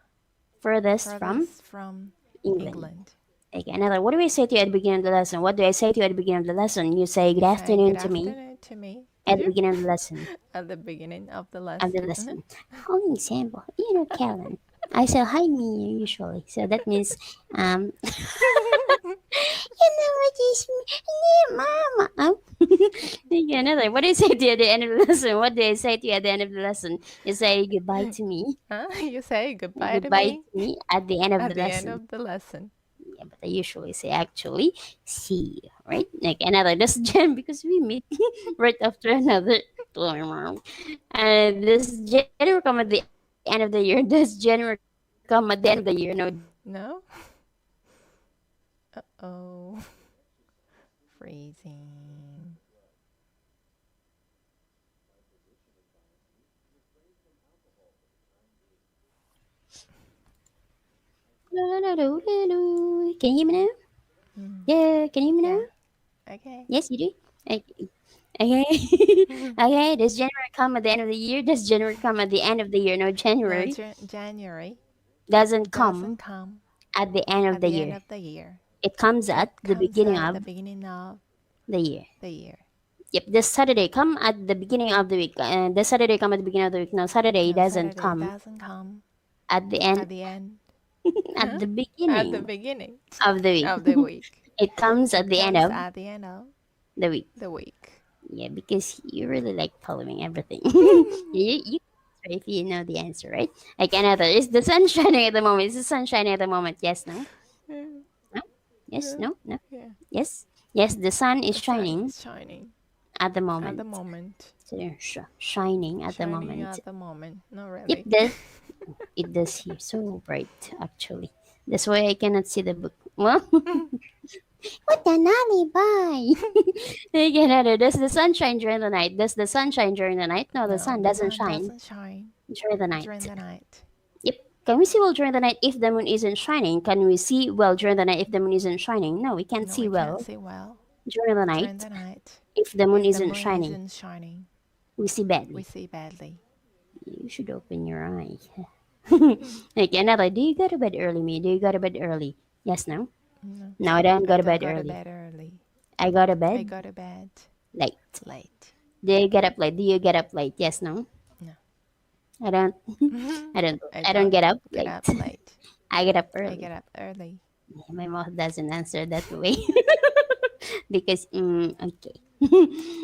furthest furthest from England. England. Okay, another. What do I say to you at the beginning of the lesson? What do I say to you at the beginning of the lesson? You say good Say afternoon good to me afternoon to me. at the beginning of the lesson. At the beginning of the Of the lesson. Only example. You know, Callan. I say hi me usually. So that means you know what is me, mama. Oh. Okay, another. What do I say to you at the end of the lesson? What do I say to you at the end of the lesson? You say goodbye to me. You say goodbye Goodbye to to me at the end of at the the lesson. end of the lesson. Yeah, but I usually say actually see you, right? Like another this Jan because we meet right after another and this January come at the end of the year. This January come at the end of the year. No, No? Uh-oh. Freezing. can you hear me now? Yeah, can you hear me now? Okay. Yes, you do. Okay. Okay. Okay. Does January come at the end of the year? Does January come at the end of the year? No, No, January January doesn't doesn't come come at the end of at the the end year. of the year. It comes at It the comes beginning at of the beginning of the year. the year. Yep, this Saturday come at the beginning of the week. This Saturday come at the beginning of the week. No, Saturday No, doesn't Saturday come doesn't come at the end at the end. at the At the beginning beginning of the week. of the week. It comes at It the end comes of at the end of the week. the week. Yeah, because you really like following everything. you if you know the answer, right? Like another, is the sun shining at the moment? Is the sun shining at the moment? Yes, no, no, yes, no, no, Yeah. yes, yes. The sun is The sun shining is shining at the at moment. the moment. So shining at the Shining moment. at the moment. Not Yep, really. it does here so bright actually. That's why I cannot see the book. Well, what an alibi! Again, does the sun shine during the night? Does the sun shine during the night? No, the No, sun the doesn't sun shine doesn't shine during the night. during the night. Yep. Can we see well during the night if the moon isn't shining? Can we see well during the night if the moon isn't shining? No, we can't No, see we well can't see well during the during night the night. if the moon If the isn't moon shining. isn't shining, We see we badly. see badly. You should open your eye. Okay, another. Do you go to bed early, me? Do you go to bed early? Yes, no? No, No, I don't go I to don't bed go to early. bed early. I go to I bed go to bed late. late. Do you get up late? Do you get up late? Yes, no? No. I don't. I don't. I I don't get up get late. up late. I get up I early. get up early. My mouth doesn't answer that way because okay.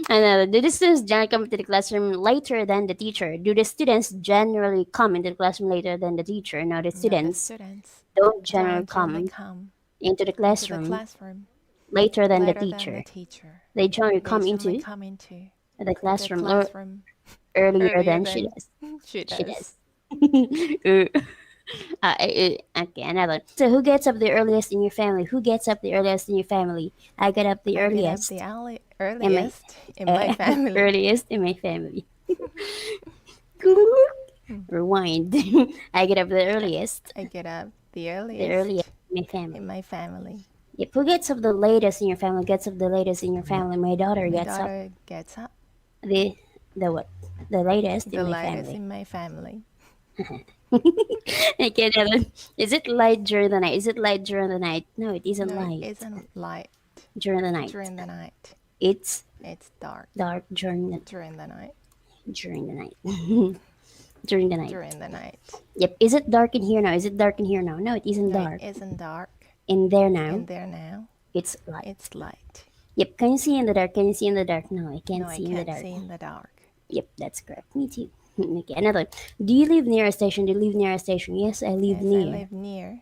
Another. Do the students generally come into the classroom later than the teacher? Do the students generally come into the classroom later than the teacher? No, the No, the students students don't generally don't generally come come into the into the classroom classroom later than the later than the teacher. teacher. They generally They come generally into come into the the classroom classroom earlier earlier than she than does. she She does. does. Okay, another. So, who gets up the earliest in your family? Who gets up the earliest in your family? I get up the I get up earliest the in my earliest in my family. earliest in my family. Rewind. I get up the earliest. I get up the The earliest earliest in my in family. my family. Yep. Who gets up the latest in your family? Gets up the latest in your family. My daughter My gets up daughter gets up the the what? The latest the in my latest family. in my family. Okay, Devin. Is it light during the night? Is it light during the night? No, it isn't No, it light isn't light during the night. during the night. It's It's dark dark during during the night. the night. During the night. During the night. Yep. Is it dark in here now? Is it dark in here now? No, it isn't No, dark. it isn't dark. In there now, In there now, it's light. it's light. Yep. Can you see in the dark? Can you see in the dark? No, I can't No, I see in the can't dark. see in the dark. Yep, that's correct. Me too. Okay, another. Do you live near a station? Do you live near a station? Yes, I live Yes, near I live near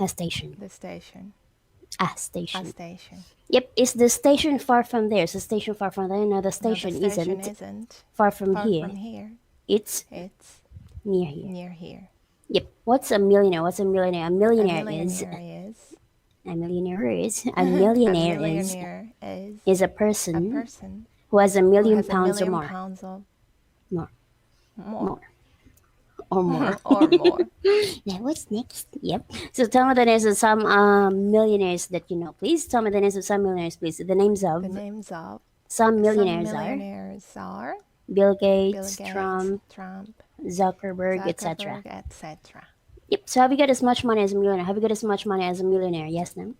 a station. the station. A A station. station. Yep. Is the station far from there? Is the station far from there? No, the No, the station station isn't isn't far from far here. from here. It's It's near here. near here. Yep. What's a millionaire? What's a millionaire? A A millionaire millionaire is is a millionaire is a a millionaire millionaire is a a person person who has a who million has a pounds or million more. pounds or More. more. Or more. Or more. Now what's next? Yep. So tell me the names of some millionaires that you know, please. Tell me the names of some millionaires, please. The names of The names of some some millionaires are Bill Bill Gates, Gates, Trump, Trump, Zuckerberg, etc. Zuckerberg, etc. Yep. So have you got as much money as a millionaire? Have you got as much money as a millionaire? Yes, no.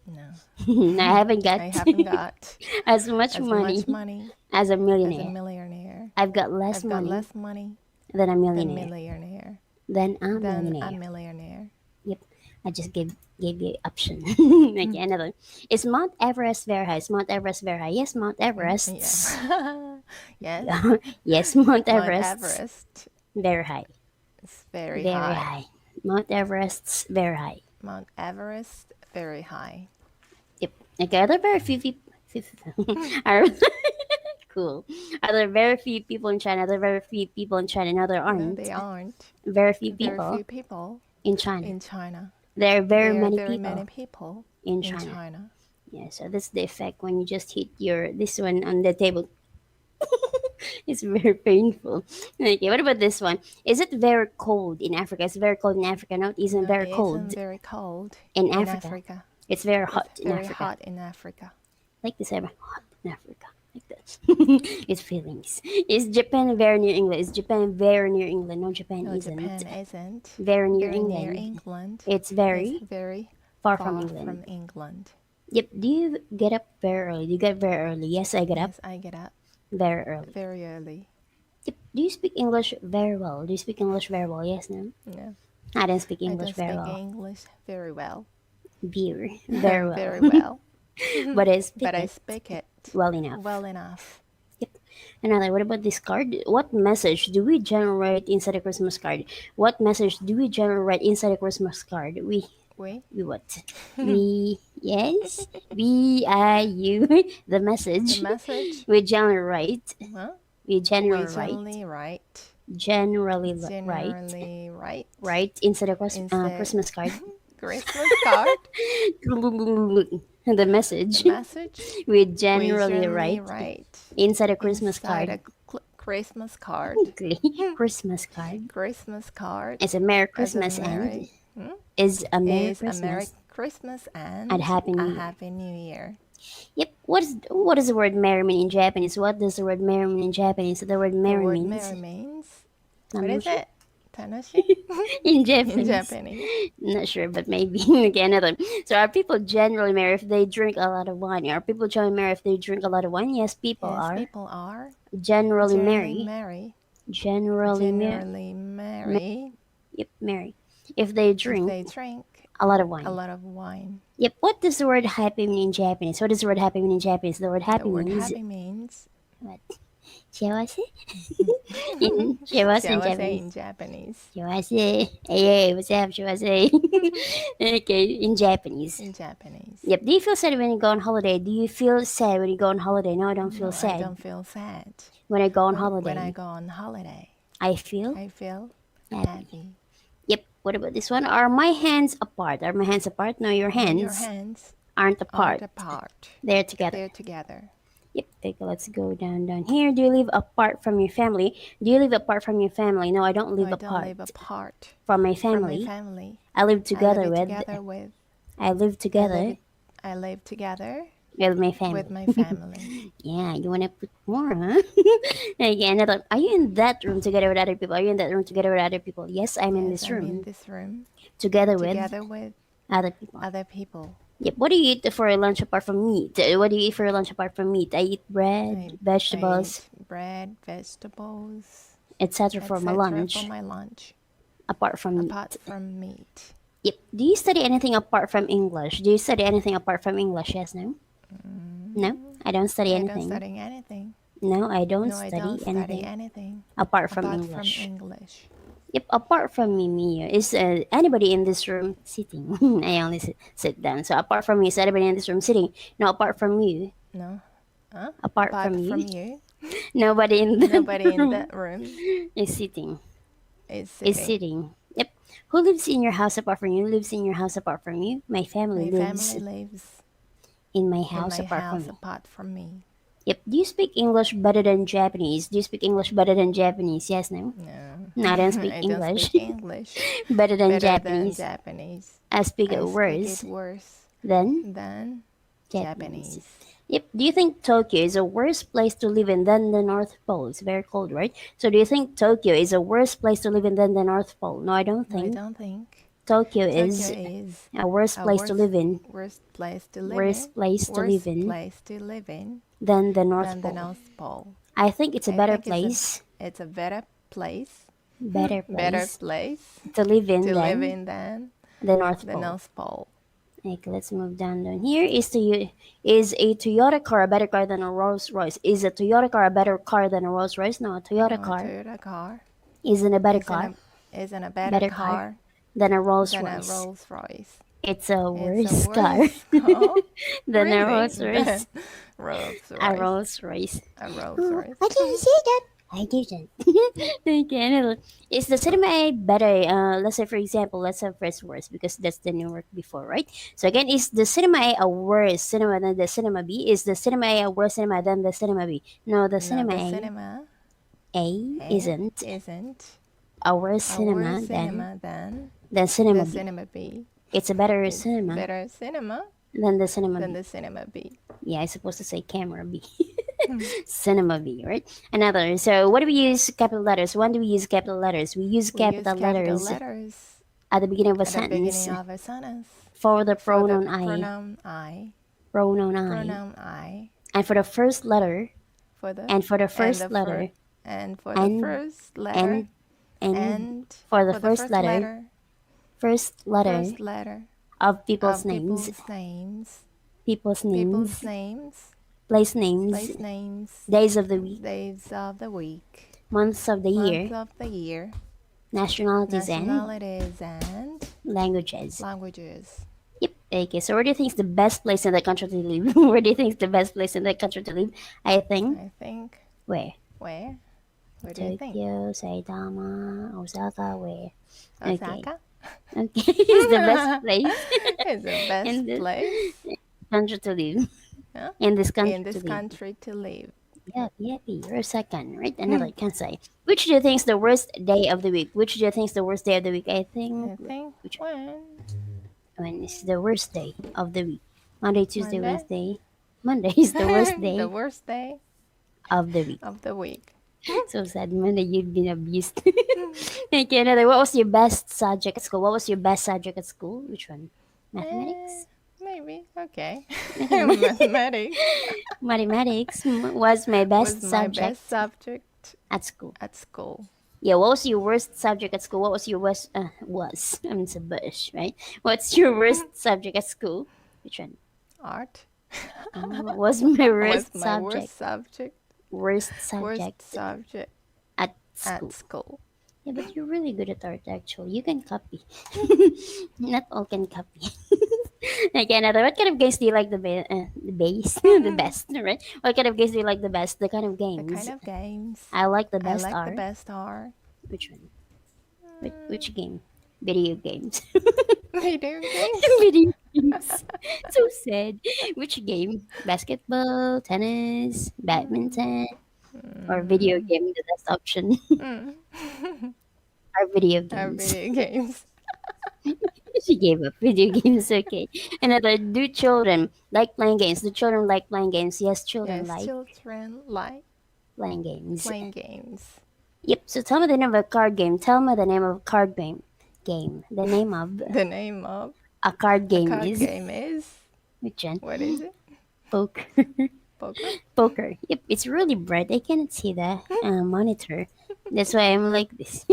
No, I haven't got I haven't got as much as money much money as a as a millionaire. millionaire. I've got less I've got money less money than a than millionaire. millionaire. Than a Than a millionaire. millionaire. Yep. I just gave you option. Okay, another. Is Mount Everest very high? Is Mount Everest very high? Yes, Mount Everest. Yeah. Yes. Yes, Mount Mount Everest. Everest Very high. is very Very high. high. Mount Everest's very high. Mount Everest, very high. Yep. Okay, are there very few people? Are cool. Are there very few people in China? Are there very few people in China? No, there No, aren't. they aren't. Very few Very people few people in China. in China. There are very There are many very people many people in in China. China. Yeah, so that's the effect when you just hit this one on the table. It's very painful. Okay, what about this one? Is it very cold in Africa? It's very cold in Africa. No, it isn't No, very it cold isn't very cold in in Africa. Africa. It's very It's hot in very Africa. hot in Africa. Like this, ever hot in Africa. Like that. It's feelings. Is Japan very near England? Is Japan very near England? No, Japan No, isn't. Japan isn't Very near very near England. England. It's very It's very far far from England. from England. Yep. Do you get up very early? Do you get up very early? Yes, I get up Yes, I get up very early. very early. Yep. Do you speak English very well? Do you speak English very well? Yes, no. No, I don't speak I English don't very speak well. English very well. Beer very well. Very well. But I speak But I it speak it well enough. well enough. Another, what about this card? What message do we generate inside a Christmas card? What message do we generate inside a Christmas card? We We what? We yes. you the message. the message We generate. huh? We we generate. generally write Generally write. generally write Right inside a Inside- Christmas card. Christmas card. The message. Message We we generally generally write write inside a Christmas inside card. Christmas card. Christmas card. Christmas card. It's a Merry As a Christmas Merry- and is a Merry is a Merry Christmas. Christmas and And Happy New a Year. Happy New Year. Yep. What is the word merry mean in Japanese? What does the word merry mean in Japanese? The word The merry word means merry means what is Tanoshi? it? Tanoshi in in Japanese. Japanese. Not sure, but maybe. Okay, another. So are people generally merry if they drink a lot of wine? Are people generally merry if they drink a lot of wine? Yes, people Yes, are people are generally generally merry. merry. Generally merry. Generally merry Yep, merry. If they if drink they drink a lot of wine. a lot of wine. Yep. What does the word happy mean in Japanese? What does the word happy mean in Japanese? The word happy The word means happy means what? 幸せ in 幸せ in 幸せ Japanese. in Japanese. 幸せ Hey, what's up, 幸せ Okay, in Japanese. In Japanese. Yep. Do you feel sad when you go on holiday? Do you feel sad when you go on holiday? No, I don't feel No, sad. I don't feel sad. When I go on When holiday, I go on holiday, I feel I feel happy. happy. Yep. What about this one? Are my hands apart? Are my hands apart? No, your When hands your hands aren't apart. aren't apart. They're together. They're together. Yep. Okay, let's go down here. Do you live apart from your family? Do you live apart from your family? No, I don't No, live I don't apart live apart from my from my family. family. I live I together live with. together with I live together I live together with my family. with my family. Yeah, you wanna put more, huh? Okay, another. Are you in that room together with other people? Are you in that room together with other people? Yes, I'm in Yes, this I'm room in this room together with together with other people. other people. Yep. What do you eat for your lunch apart from meat? What do you eat for your lunch apart from meat? I eat bread, I vegetables, eat bread, vegetables, etc. for my lunch. For my lunch. Apart from Apart from meat. Yep. Do you study anything apart from English? Do you study anything apart from English? Yes, no? No, I don't study I anything. don't study anything. No, I don't No, I study don't study anything anything. apart from Apart English. from English. Yep, apart from me, Mia, is anybody in this room sitting? I only sit down. So apart from me, is anybody in this room sitting? No, apart from you. No. Huh? Apart from From you, you. nobody in the Nobody in that room is sitting. is Is sitting. sitting. Yep. Who lives in your house apart from you? Lives in your house apart from you? My family My lives family lives in my in house my apart house from me. apart from me. Yep. Do you speak English better than Japanese? Do you speak English better than Japanese? Yes, no? No. No, I don't speak I English. don't speak English better than better Japanese. than Japanese. I speak I it speak worse it worse than than Japanese. Japanese. Yep. Do you think Tokyo is a worse place to live in than the North Pole? It's very cold, right? So do you think Tokyo is a worse place to live in than the North Pole? No, I don't No, I think. don't think Tokyo Tokyo is is a worse a place to live in worst place to live Worst in. place to live Worst in place to live in than the North than the Pole. North Pole. I think it's a I better think place, it's a better place, better better place place to live in to than live in than the North the Pole. North Pole. Okay, let's move down here. Is a Toyota car a better car than a Rolls Royce? Is a Toyota car a better car than a Rolls Royce? No, a Toyota No, car Toyota car isn't a better isn't car, isn't a better better car car than a Rolls than a Royce. Rolls Royce. It's a It's a worse car worse car than a really Rolls Royce. than Rolls A Royce. Rolls Royce. A Rolls Royce. I didn't say that. I didn't. Okay, another. Is the cinema A better? Let's say, for example, let's have first worst because that's the new work before, right? So again, is the cinema A a worse cinema than the cinema B? Is the cinema A a worse cinema than the cinema B? No, the No, cinema the A cinema isn't isn't a worse a cinema worse than cinema than the cinema the B. cinema B. It's a better It's cinema better cinema than the cinema than B. the cinema B. Yeah, I supposed to say camera B. Cinema B, right? Another. So what do we use capital letters? When do we use capital letters? We use We use capital capital letters letters at the beginning of a at the sentence beginning of a sentence for the for the pronoun I. pronoun I. Pronoun I. Pronoun I. And for the first letter. For the And for the first letter. and for the first letter And for the first letter. First letter first letter of people's of names. people's names, People's names. people's names, Place names. place names, Days of the week. days of the week, Months of the year. months of the year, Nationalities and nationalities and languages. languages. Yep. Okay. So where do you think is the best place in the country to live? Where do you think is the best place in the country to live? I think. I think Where? where? Where do you think? Tokyo, Saitama, Osaka. Where? Osaka Okay. It's the best place is the best in this place country to live. Huh? In this country in this to live. country to live. Yep. You're second, right? Another Kansai. Which do you think is the worst day of the week? Which do you think is the worst day of the week? I I think. think Which when is the worst day of the week? Monday, Tuesday, Monday? Wednesday. Monday is the worst day the worst day of the week. of the week. So sad, Monday, you've been abused. Okay, another. What was your best subject at school? What was your best subject at school? Which one? Mathematics? Maybe okay. Mathematics Mathematics was my best was my subject best subject at school. at school. Yeah, what was your worst subject at school? What was your worst, I'm so bush, right? What's your worst subject at school? Which one? Art Was my worst was my subject. worst subject. Worst Worst subject subject at school. at school. Yeah, but you're really good at art, actually. You can copy. Not all can copy. Okay, another. What kind of games do you like the base? The best, right? What kind of games do you like the best? The kind of The games. kind of games I like the I best like are. the best are Which one? Which game? Video games. video games. Video games. So sad. Which game? Basketball, tennis, badminton, or video game? The best option. Mm. Or video Are games. video games. She gave up. Video games, okay. Another. Do children like playing games? Do children like playing games? Yes, children Yes, like children like playing games. playing games. Yep. So tell me the name of a card game. Tell me the name of a card game. The name of The name of a card the game card is game is which one? what is it? Poker. Poker. Poker. Yep. It's really bright. I cannot see the monitor. That's why I'm like this.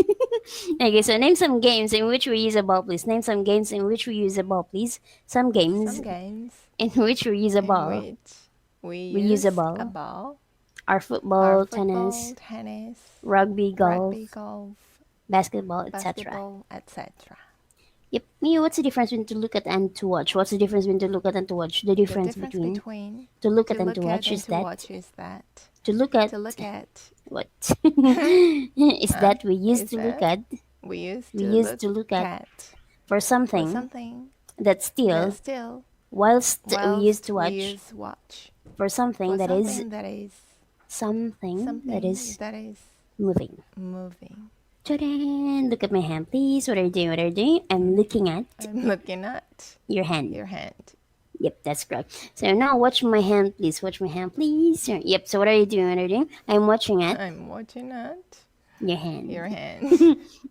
Okay, so name some games in which we use a ball, please. Name some games in which we use a ball, please. Some games Some games in which we use a in ball. which we We use use a ball. a ball. Our football, Our tennis, tennis, rugby, golf, golf, basketball, etc. basketball, etc. Yep. Mia, what's the difference between to look at and to watch? What's the difference between to look at and to watch? The difference, between to look at and to watch is that to look at what is that we used to look at we used to look at for something that still whilst we used to watch for something that is moving. Ta-da! Look at my hand, please. What are you doing? What are you doing? I'm looking at your hand. Yep, that's correct. So now watch my hand, please. Watch my hand, please. Yep. So what are you doing? What are you doing? I'm watching at your hand.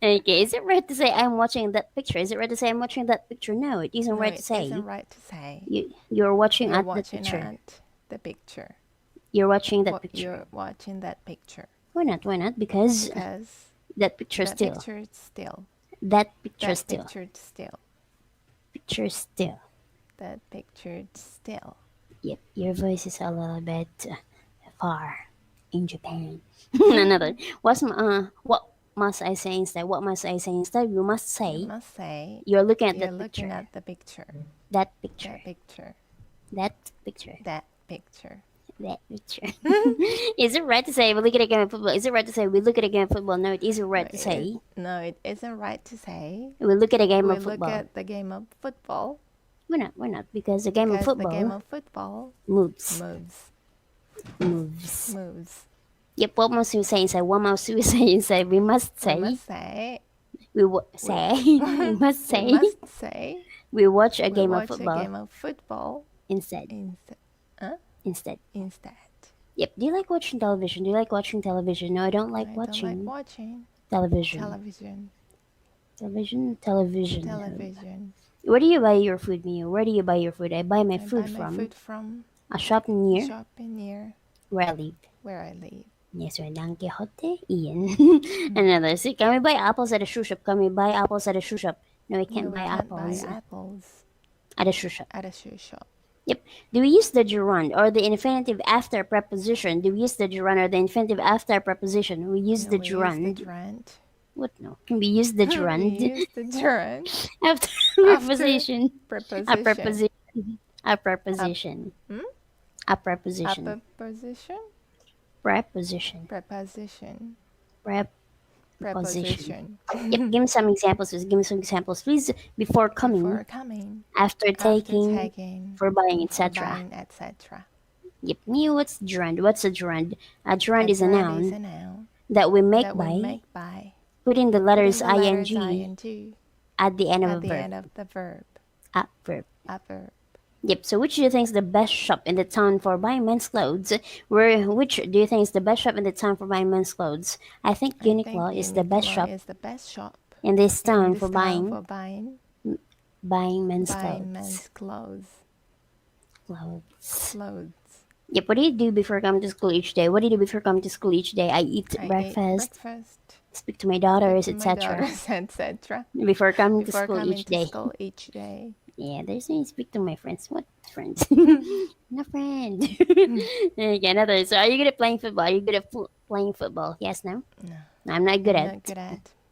Okay. Is it right to say I'm watching that picture? Is it right to say I'm watching that picture? No, it isn't right to say. You're watching at the picture. You're watching that picture. Why not? Why not? Because that picture still. That picture still. Picture still. That picture still. Yep, your voice is a little bit far in Japan. Another. What must I say instead? What must I say instead? You must say you're looking at that picture. That picture. That picture. That picture. That picture. Is it right to say we look at a game of football? Is it right to say we look at a game of football? No, it isn't right to say. No, it isn't right to say. We look at a game of football. We look at the game of football. Why not? Why not? Because the game of football moves. Yep, what must we say inside? What must we say inside? We must say. We must say. We watch a game of football. Instead. Yep. Do you like watching television? Do you like watching television? No, I don't like watching television. Television. Where do you buy your food, Mio? Where do you buy your food? I buy my food from a shop near where I live. Yes, we're Don Quixote, Ian. Another. See, can we buy apples at a shoe shop? Can we buy apples at a shoe shop? No, we can't buy apples at a shoe shop. Yep. Do we use the gerund or the infinitive after preposition? Do we use the gerund or the infinitive after preposition? We use the gerund. What? No. Can we use the gerund? After preposition. A preposition. A preposition. A preposition. Preposition. Yep. Give me some examples. Please. Give me some examples, please. Before coming. After taking. For buying, etc. Yep. Mio, what's gerund? What's a gerund? A gerund is a noun that we make by putting the letters ing at the end of a verb. A verb. Yep. So which do you think is the best shop in the town for buying men's clothes? Which do you think is the best shop in the town for buying men's clothes? I think Uniqlo is the best shop in this town for buying men's clothes. Yep. What do you do before coming to school each day? What do you do before coming to school each day? I eat breakfast. Speak to my daughters, etc. Before coming to school each day. Yeah, there's no speak to my friends. What friends? No friend. Okay, another. So, are you good at playing football? Are you good at playing football? Yes, no? No. I'm not good at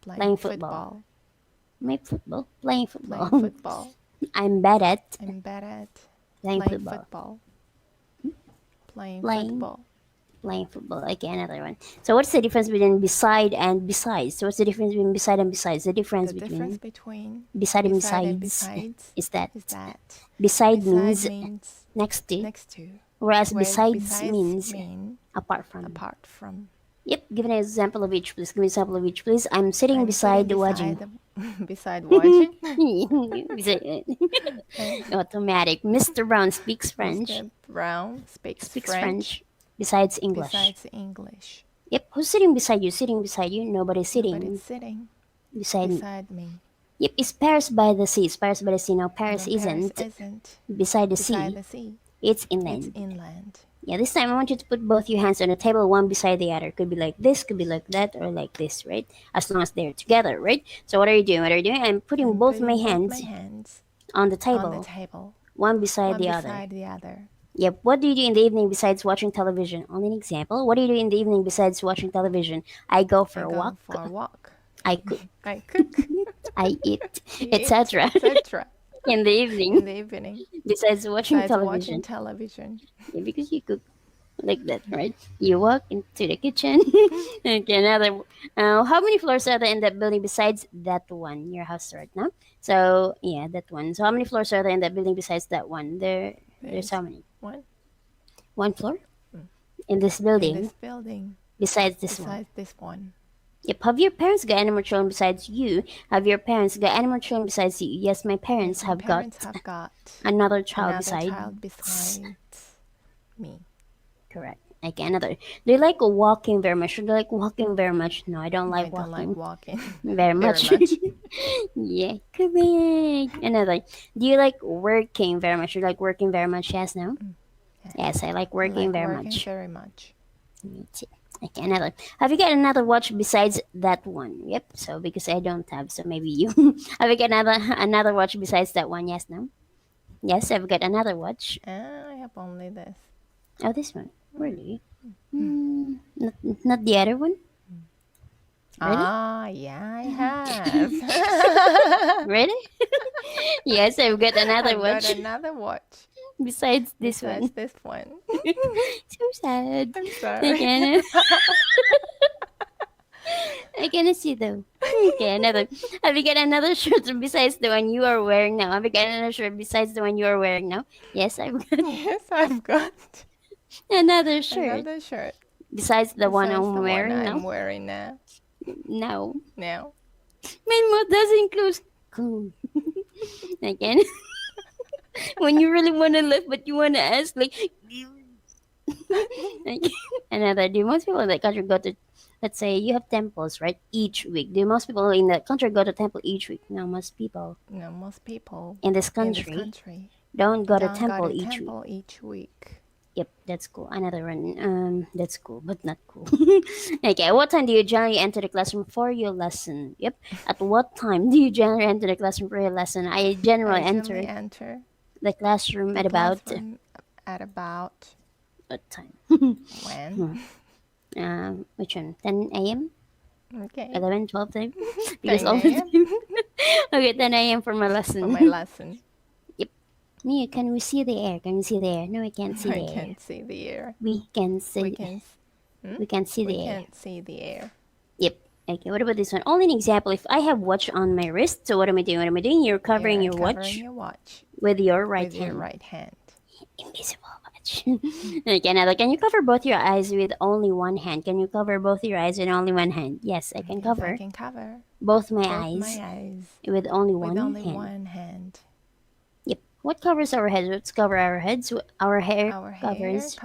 playing football. Playing football. I'm bad at playing football. Playing football. Okay, another one. So what's the difference between beside and besides? So what's the difference between beside and besides? The difference between beside and besides is that beside means next to, whereas besides means apart from. Yep, give an example of each, please. Give me an example of each, please. I'm sitting beside Huazheng. Beside Huazheng? Automatic. Mr. Brown speaks French. Mr. Brown speaks French. Besides English. Yep. Who's sitting beside you? Sitting beside you? Nobody's sitting. Beside me. Yep. Is Paris by the sea? Is Paris by the sea? No, Paris isn't. Beside the sea. It's inland. Yeah, this time I want you to put both your hands on the table, one beside the other. Could be like this, could be like that, or like this, right? As long as they're together, right? So what are you doing? What are you doing? I'm putting both my hands on the table, one beside the other. Yep. What do you do in the evening besides watching television? Only an example. What do you do in the evening besides watching television? I go for a walk. I cook. I cook. I eat, etc. In the evening. Besides watching television. Yeah, because you cook like that, right? You walk into the kitchen. Okay, another. How many floors are there in that building besides that one? Your house right now. So yeah, that one. So how many floors are there in that building besides that one? There's how many? One floor in this building. Besides this one. Yep. Have your parents got any more children besides you? Have your parents got any more children besides you? Yes, my parents have got another child besides me. Correct. Okay, another. Do you like walking very much? Do you like walking very much? No, I don't like walking. Very much. Yeah, correct. Another. Do you like working very much? Do you like working very much? Yes, no? Yes, I like working very much. Me too. Okay, another. Have you got another watch besides that one? Yep. So because I don't have, so maybe you. Have you got another watch besides that one? Yes, no? Yes, I've got another watch. I have only this. Oh, this one. Really? Not the other one? Really? Yeah, I have. Really? Yes, I've got another watch. Got another watch. Besides this one. This one. So sad. I'm sorry. I cannot see though. Okay, another. Have you got another shirt besides the one you are wearing now? Have you got another shirt besides the one you are wearing now? Yes, I've got. Yes, I've got another shirt. Besides the one I'm wearing now. No. No. My mouth doesn't close. Cool. Again. When you really want to laugh, but you want to ask, like, another. Do most people in that country go to, let's say, you have temples, right? Each week. Do most people in that country go to temple each week? No, most people. In this country. Don't go to temple each week. Yep, that's cool. Another one. That's cool, but not cool. Okay, at what time do you generally enter the classroom for your lesson? Yep. At what time do you generally enter the classroom for your lesson? I generally enter the classroom at about what time? When? Which one? 10 a.m.? Okay. 11, 12 time? Because all the time. Okay, 10 a.m. for my lesson. For my lesson. Yep. Mia, can we see the air? Can we see the air? No, I can't see the air. I can't see the air. We can see. We can see the air. We can't see the air. Yep. Okay, what about this one? Only an example. If I have watch on my wrist, so what am I doing? What am I doing? You're covering your watch with your right hand. Invisible watch. Okay, now can you cover both your eyes with only one hand? Can you cover both your eyes with only one hand? Yes, I can cover. I can cover both my eyes with only one hand. Yep. What covers our heads? What's cover our heads? Our hair covers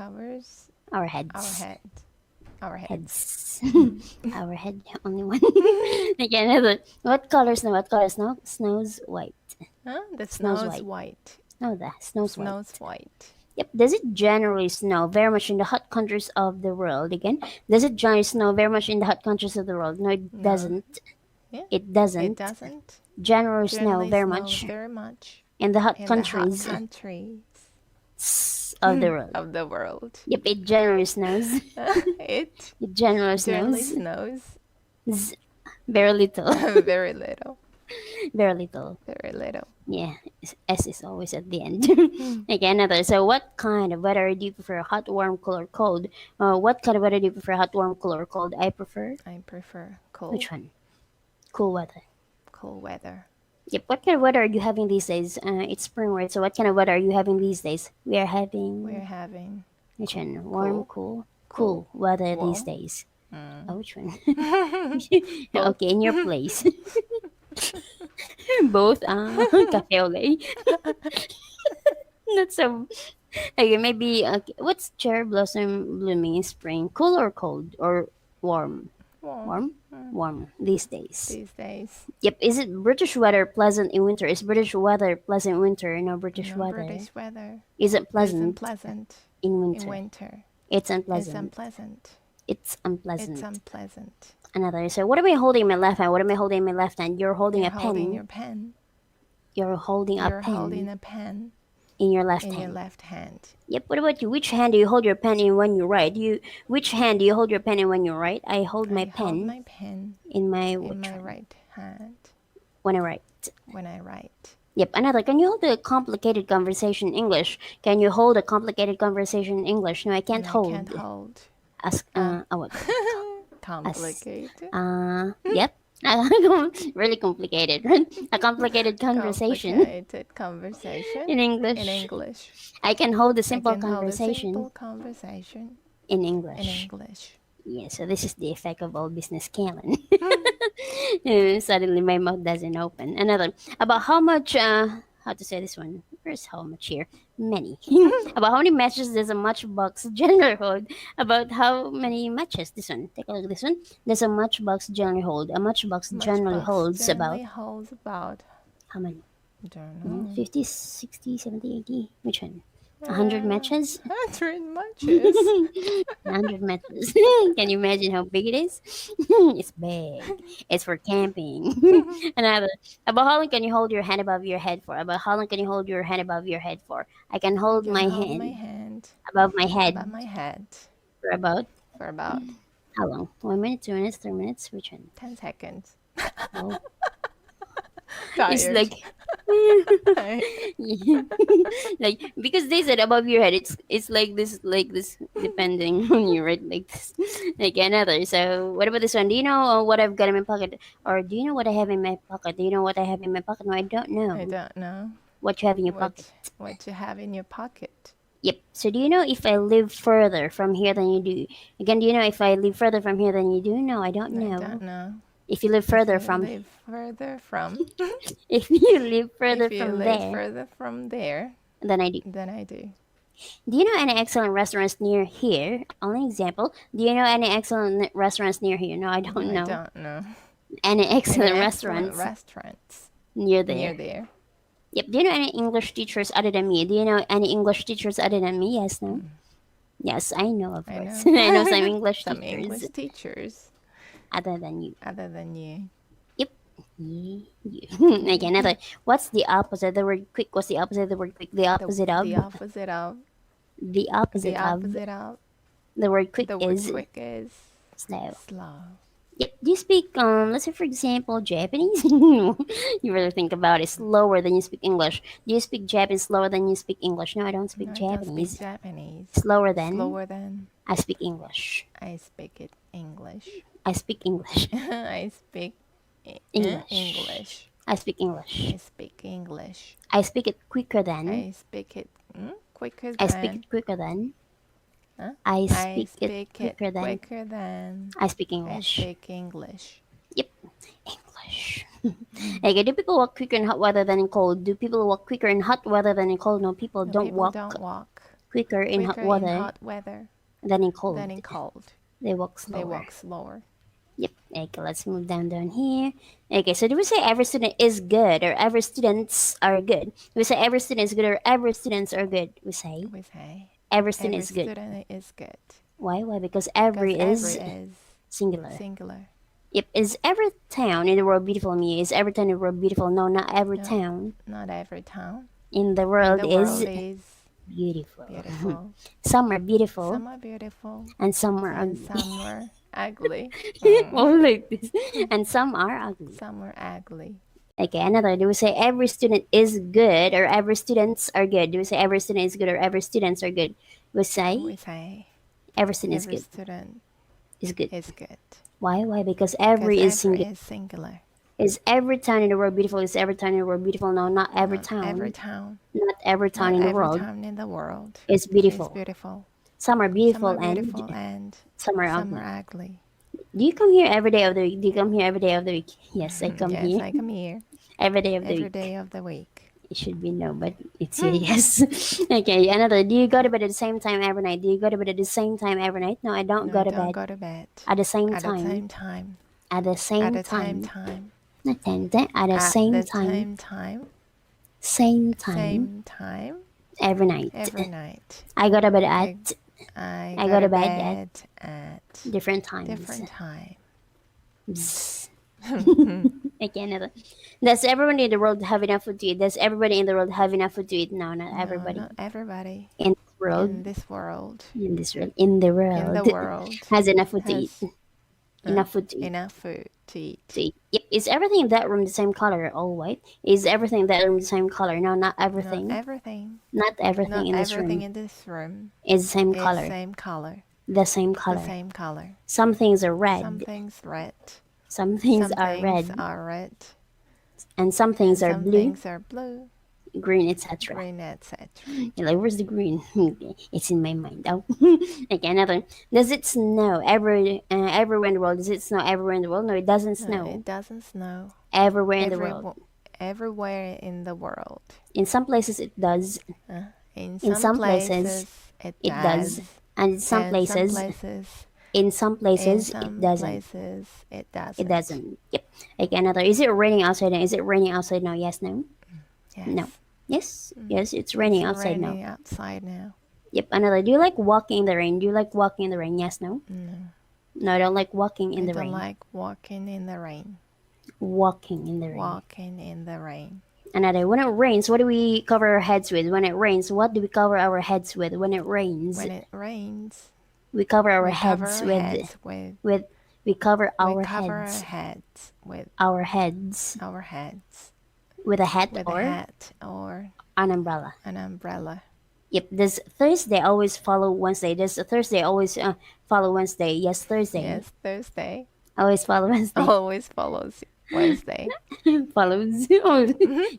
our heads. Our heads. Our head, only one. Again, what colors now? What colors now? Snow's white. Huh? The snow's white. No, the snow's white. Yep. Does it generally snow very much in the hot countries of the world? Again, does it generally snow very much in the hot countries of the world? No, it doesn't. Yeah. It doesn't. Generally snow very much in the hot countries. Of the world. Yep, it generally snows. It generally snows. Very little. Very little. Very little. Very little. Yeah, S is always at the end. Okay, another. So what kind of weather do you prefer? Hot, warm, cool, or cold? What kind of weather do you prefer? Hot, warm, cool, or cold? I prefer cold. Which one? Cool weather. Cool weather. Yep. What kind of weather are you having these days? It's spring, right? So what kind of weather are you having these days? We're having which one? Warm, cool weather these days. Oh, which one? Okay, in your place. Both. Cafe au lait. Not so. Okay, maybe. Okay. What's cherry blossom blooming in spring? Cool or cold or warm? Warm these days. Yep. Is it British weather pleasant in winter? Is British weather pleasant in winter? No, British weather. British weather. Is it pleasant? In In winter. winter. It's It's unpleasant. unpleasant. It's unpleasant. It's unpleasant. Another. So what am I holding in my left hand? What am I holding in my left hand? You're holding You're a holding pen. your pen. You're holding a You're pen holding a pen in your left in your hand. left hand. Yep. What about you? Which hand do you hold your pen in when you write? Which hand do you hold your pen in when you write? I hold my I hold pen my pen in my in which my one? right hand When I write. when I write. Yep. Another. Can you hold a complicated conversation in English? Can you hold a complicated conversation in English? No, I can't And hold. I can't hold. As what? Complicated. Yep. Really complicated. A complicated conversation Complicated conversation in English. in English. I can hold a I simple can hold a conversation simple conversation in in English. English. Yeah, so this is the effect of all business Callan. Suddenly my mouth doesn't open. Another. About how much, how to say this one? Where's how much here? Many. About how many matches does a matchbox generally hold? About how many matches? This one. Take a look at this one. Does a matchbox generally hold? A matchbox generally holds generally about holds about, how many? I don't know, 50, 60, 70, 80? Which one? 100 matches? 100 matches. 100 matches. Can you imagine how big it is? It's big. It's for camping. Another. About how long can you hold your hand above your head for? About how long can you hold your hand above your head for? I can hold my hand above my head above my head for about for about how long? 1 minute, 2 minutes, 3 minutes? Which one? 10 seconds. Oh, Tired. it's like like because they said above your head it's like this depending on you, right? Like this. Like another. So what about this one? Do you know what I've got in my pocket, or do you know what I have in my pocket? Do you know what I have in my pocket? No, I don't know. I don't know What you have in your pocket? what you have in your pocket. Yep. So do you know if I live further from here than you do? Again, do you know if I live further from here than you do? No, I don't know. I don't know. If you live further If you from live further from if you live further if you from live there further from there than I do. than I do. Do you know any excellent restaurants near here? Only example. Do you know any excellent restaurants near here? No, I don't know. I don't know. Any Any excellent excellent restaurants restaurants near there? near there. Yep. Do you know any English teachers other than me? Do you know any English teachers other than me? Yes, no? Yes, I know, of I course. know. I know some English Some teachers English teachers other than you. other than you. Yep. You. Okay, another. What's the opposite of the word quick? What's the opposite of the word quick? The opposite of. The opposite of The opposite the of. opposite of The word quick the word is quick is slow. slow. Yep. Do you speak, let's say, for example, Japanese? You really think about it. Slower than you speak English. Do you speak Japanese slower than you speak English? No, I don't speak No, I don't Japanese. speak Japanese. Slower than Slower than I speak English. I speak it English. I speak English. I speak English. English. I speak English. I speak English. I speak it quicker than. I speak it quicker I than. speak it quicker than. Huh? I I speak it quicker than. quicker than. I speak I English. speak English. Yep. English. Okay, do people walk quicker in hot weather than in cold? Do people walk quicker in hot weather than in cold? No, people No, don't people walk don't walk quicker in hot quicker weather in hot weather than in cold. than in cold. They walk slower. They walk slower. Yep. Okay, let's move down here. Okay, so do we say every student is good or every students are good? Do we say every student is good or every students are good? We say We say every student every is good. student is good. Why? Why? Because every Because is every is singular. singular. Yep. Is every town in the world beautiful, me? Is every town in the world beautiful? No, not every No. town Not every town in the in world the is world is beautiful. beautiful. Some are beautiful Some are beautiful and some are and ugly. some are ugly. Oh, like this. And some are ugly. Some are ugly. Okay, another. Do we say every student is good or every students are good? Do we say every student is good or every students are good? We say We say every student is every good. student Is good. is good. Why? Why? Because Because every is every singular. is singular. Is every town in the world beautiful? Is every town in the world beautiful? No, not every Not town. every town. Not every town Not in the every world town in the world is beautiful. is beautiful. Some are Some beautiful, are beautiful and some are some ugly. are ugly. Do you come here every day of the week? Do you come here every day of the week? Yes, I come Yes, here I come here every day of the every week. day of the week. It should be no, but it's a yes. Okay, another. Do you go to bed at the same time every night? Do you go to bed at the same time every night? No, I don't No, go I to don't bed go to bed at the same at the time. same time. At the At same the same time. time. Not time. At the At same the time. same time. Same time. Same time. Every night. Every night. I go to bed at I go to bed at different times. different time. Okay, another. Does everyone in the world have enough food to eat? Does everybody in the world have enough food to eat? No, not everybody. No, not everybody In this world. in this world. In this world. In the world. In the world. Has enough food to eat. has Enough food to eat. enough food to eat. Yep. Is everything in that room the same color? All white. Is everything in that room the same color? No, not everything. Not everything. Not everything Not in this everything room in this room is the same is color. same color. The same color. The same color. Some things are red. Some things red. Some things Some are things red. are red. And some things are Some blue, things are blue, green, etc. green, etc. You're like, where's the green? It's in my mind. Oh. Okay, another. Does it snow everywhere in the world? Does it snow everywhere in the world? No, it doesn't snow No, it doesn't snow everywhere in the world. everywhere in the world. In some places it does. In some places, places, it It does. And in some And places, in it doesn't. places, it doesn't. It doesn't. Yep. Okay, another. Is it raining outside now? Is it raining outside now? Yes, no? Yes. No. Yes. Yes, it's raining It's outside now. raining outside now. Yep, another. Do you like walking in the rain? Do you like walking in the rain? Yes, no? No. No, I don't like walking in I the don't rain. like walking in the rain. Walking in the rain. Walking in the rain. Another. When it rains, what do we cover our heads with? When it rains, what do we cover our heads with? When it rains, When it rains, we cover our we cover heads our with heads with we cover our we cover our heads heads with our heads our heads with a hat with or a hat or an umbrella. an umbrella. Yep. Does Thursday always follow Wednesday? Does Thursday always follow Wednesday? Yes, Thursday. Yes, Thursday Always follow Wednesday. always follows Wednesday. Follows. Oh,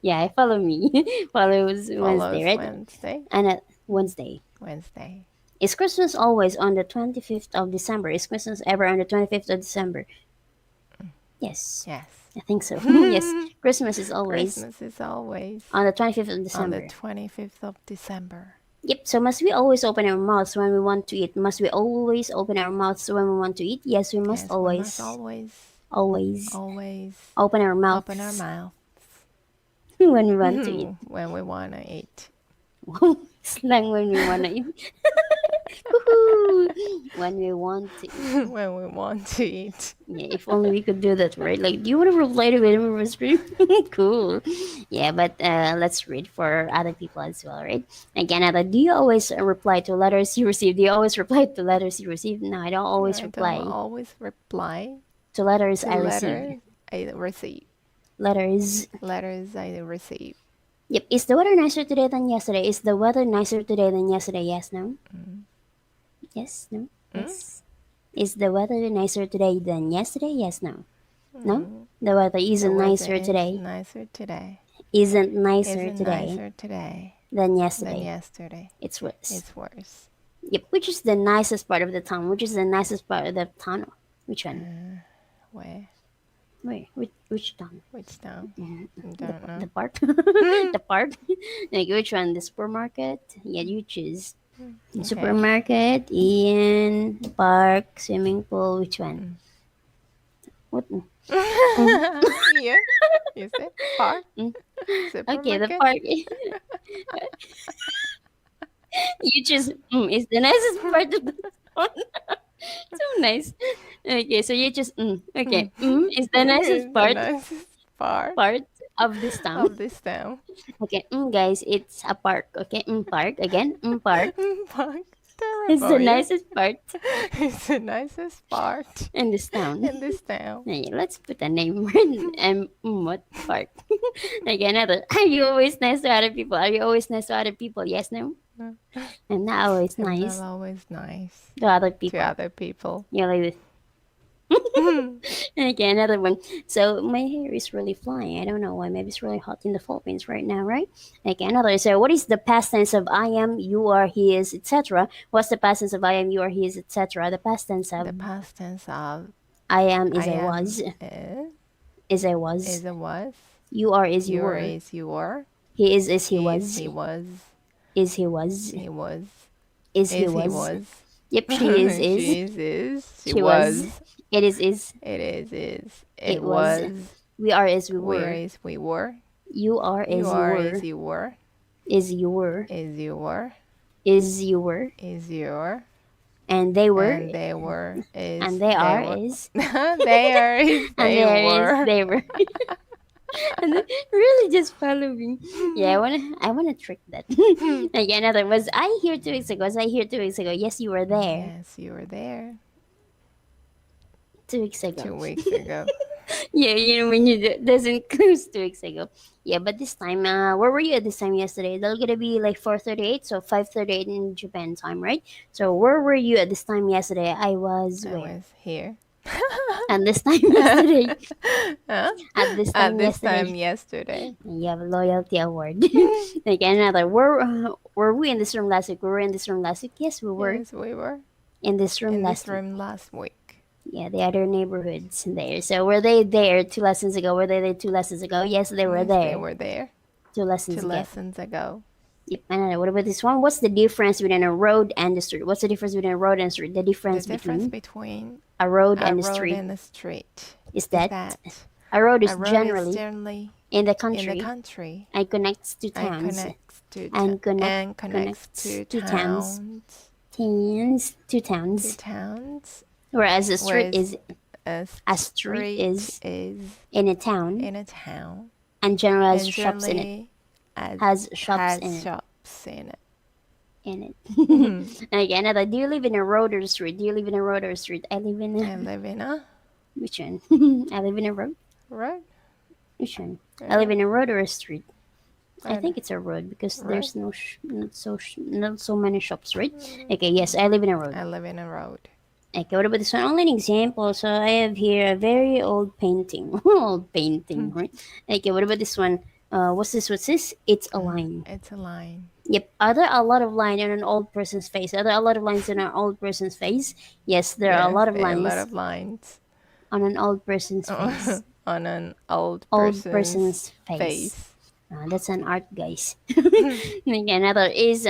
yeah, follow me. Follows Wednesday, Follows right? Wednesday. And Wednesday. Wednesday. Is Christmas always on the 25th of December? Is Christmas ever on the 25th of December? Yes, Yes. I think so. Yes, Christmas is always Christmas is always on the 25th of on December. the 25th of December. Yep, so must we always open our mouths when we want to eat? Must we always open our mouths when we want to eat? Yes, we must Yes, we always, must always always open our mouths open our mouth when we want to eat. when we want to eat. Slang when we want to eat. Woohoo! When we want to eat. When we want to eat. Yeah, if only we could do that, right? Like, do you want to reply to it when we stream? Cool. Yeah, but let's read for other people as well, right? Again, do you always reply to letters you receive? Do you always reply to letters you receive? No, I don't always I reply don't always reply to letters to I letters receive. I receive. Letters. Letters I receive. Yep. Is the weather nicer today than yesterday? Is the weather nicer today than yesterday? Yes, no? Yes, no? Yes. Is the weather nicer today than yesterday? Yes, no? No? The weather isn't The weather nicer is today. Nicer today. Isn't nicer Isn't today nicer today than than yesterday. yesterday. It's worse. It's worse. Yep. Which is the nicest part of the town? Which is the nicest part of the town? Which one? Where? Where? Which town? Which town? Don't know. The park? The park? Like, which one? The supermarket? Yeah, you choose. Okay. Supermarket, Ian, park, swimming pool. Which one? What? Yeah. You said park? Okay, the Supermarket? park. You choose. It's the nicest part of the town. So nice. Okay, so you choose. Okay, is the nicest part The nicest part of this town. of this town. Okay, guys, it's a park. Okay, park again. Park. Park. It's the Terrible, yeah? nicest part It's the nicest part in this town. in this town. Hey, let's put a name. What park? Okay, another. Are you always nice to other people? Are you always nice to other people? Yes, no. I'm not always I'm nice not always nice to other to people. other people. Yeah, like this. Okay, another one. So my hair is really flying. I don't know why. Maybe it's really hot in the Philippines right now, right? Okay, another. So what is the past tense of I am, you are, he is, etc.? What's the past tense of I am, you are, he is, etc.? The past tense of The past tense of I am is I I am was. is I was. is a was. You are is you You are were. is you were. He is he He was. is he was. Is he was. He was. Is he Is he was. was. Yep, she is. She is. She She was. was. It is. It is. It It was. was. We are is we We are were. is we were. You are is You you are were. is you were. is your, is your, is your, is your, and they were, and they were, is and they are were. is, They are, is and they there were. is they were. And then really just follow me. Yeah, I wanna trick that. Again, another was I here 2 weeks ago? Was I here 2 weeks ago? Yes, you were there Yes, you were there 2 weeks ago. 2 weeks ago. Yeah, when you doesn't close 2 weeks ago. Yeah, but this time, where were you at this time yesterday? They're gonna be like 4:38, so 5:38 in Japan time, right? So where were you at this time yesterday? I was I where? was here. At this time yesterday. Huh? At this At time this yesterday. time yesterday. You have a loyalty award. Again, another. Were we in this room last week? We were in this room last week. Yes, we were Yes, we were in this room in last this week. room last week. Yeah, the other neighborhoods there. So were they there 2 lessons ago? Were they there 2 lessons ago? Yes, they were Yes, there they were there 2 lessons 2 ago. lessons ago. Yep. And what about this one? What's the difference between a road and a street? What's the difference between a road and a street? The The difference difference between between a road a and a road street and a street is is that that a road is a road generally is generally in the in country the country and connects to and towns connects to and connects to to towns. towns, To to towns. towns, Whereas a street whereas is a a street is is in a town in a town and generally has and shops in it. generally Has shops has in it. shops in it. In it. Mhm. And again, another. Do you live in a road or a street? Do you live in a road or a street? I live in I a live in a which one? I live in a road. road. Which one? I live in a road or a street. I Road. think it's a road because Road. there's not so many shops, right? Okay, yes, I live in a road. I live in a road. Okay, what about this one? Only an example. So I have here a very old painting. Old painting, right? Okay, what about this one? What's this? What's this? It's a line. It's a line. Yep. Are there a lot of lines on an old person's face? Are there a lot of lines on an old person's face? Yes, there are a Yes, lot of there are a lot lines of lines on an old person's face. on an old Old person's person's face. face. That's an art, guys. Okay, another is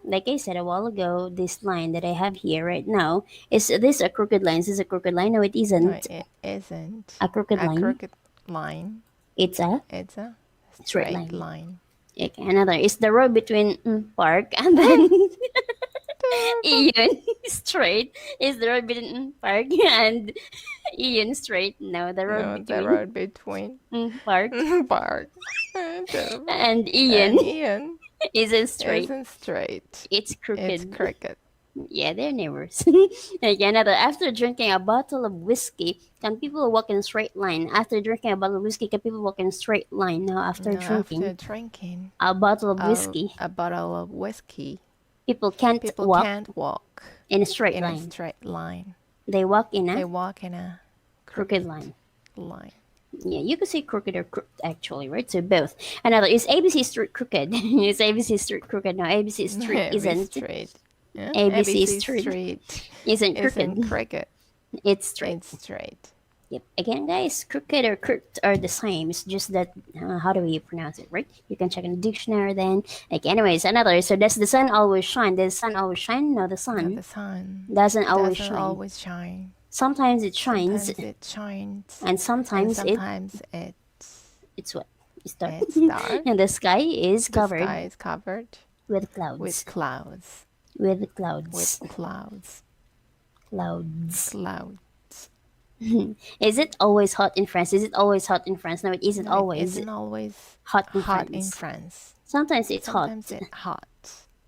like I said a while ago, this line that I have here right now is this a crooked line? Is this a crooked line? No, it No, isn't it isn't a crooked a line. crooked line. It's a It's a straight straight line. line. Okay, another is the road between Park and then Ian straight. Is the road between Park and Ian straight? No, the road No, the between road between Park Bart and and Ian Ian isn't straight. isn't straight. It's crooked. It's crooked. Yeah, they're neighbors. Okay, another. After drinking a bottle of whiskey, can people walk in a straight line? After drinking a bottle of whiskey, can people walk in a straight line? No, after No, drinking after drinking a bottle of whiskey, a bottle of whiskey, people can't people walk can't walk in a straight in a line. straight line. They walk in They a walk in a crooked line. line. Yeah, you could say crooked or crooked actually, right? So both. Another is ABC Street crooked. Is ABC Street crooked? No, ABC Street Every isn't. street. Yeah? ABC ABC Street isn't crooked. isn't crooked. It's straight. It's straight. Yep. Again, guys, crooked or crooked are the same. It's just that how do we pronounce it, right? You can check in the dictionary then. Like, anyways, another. So does the sun always shine? Does the sun always shine? No, the Now sun the sun doesn't always doesn't shine. always shine. Sometimes it shines, Sometimes it shines. and And sometimes sometimes it's what? It's dark. it's dark. And the sky is The covered sky is covered with clouds. with clouds. With clouds. With clouds. Clouds. Clouds. Is it always hot in France? Is it always hot in France? No, it isn't No, always it isn't always hot in hot France. in France. Sometimes it's Sometimes hot. it's hot.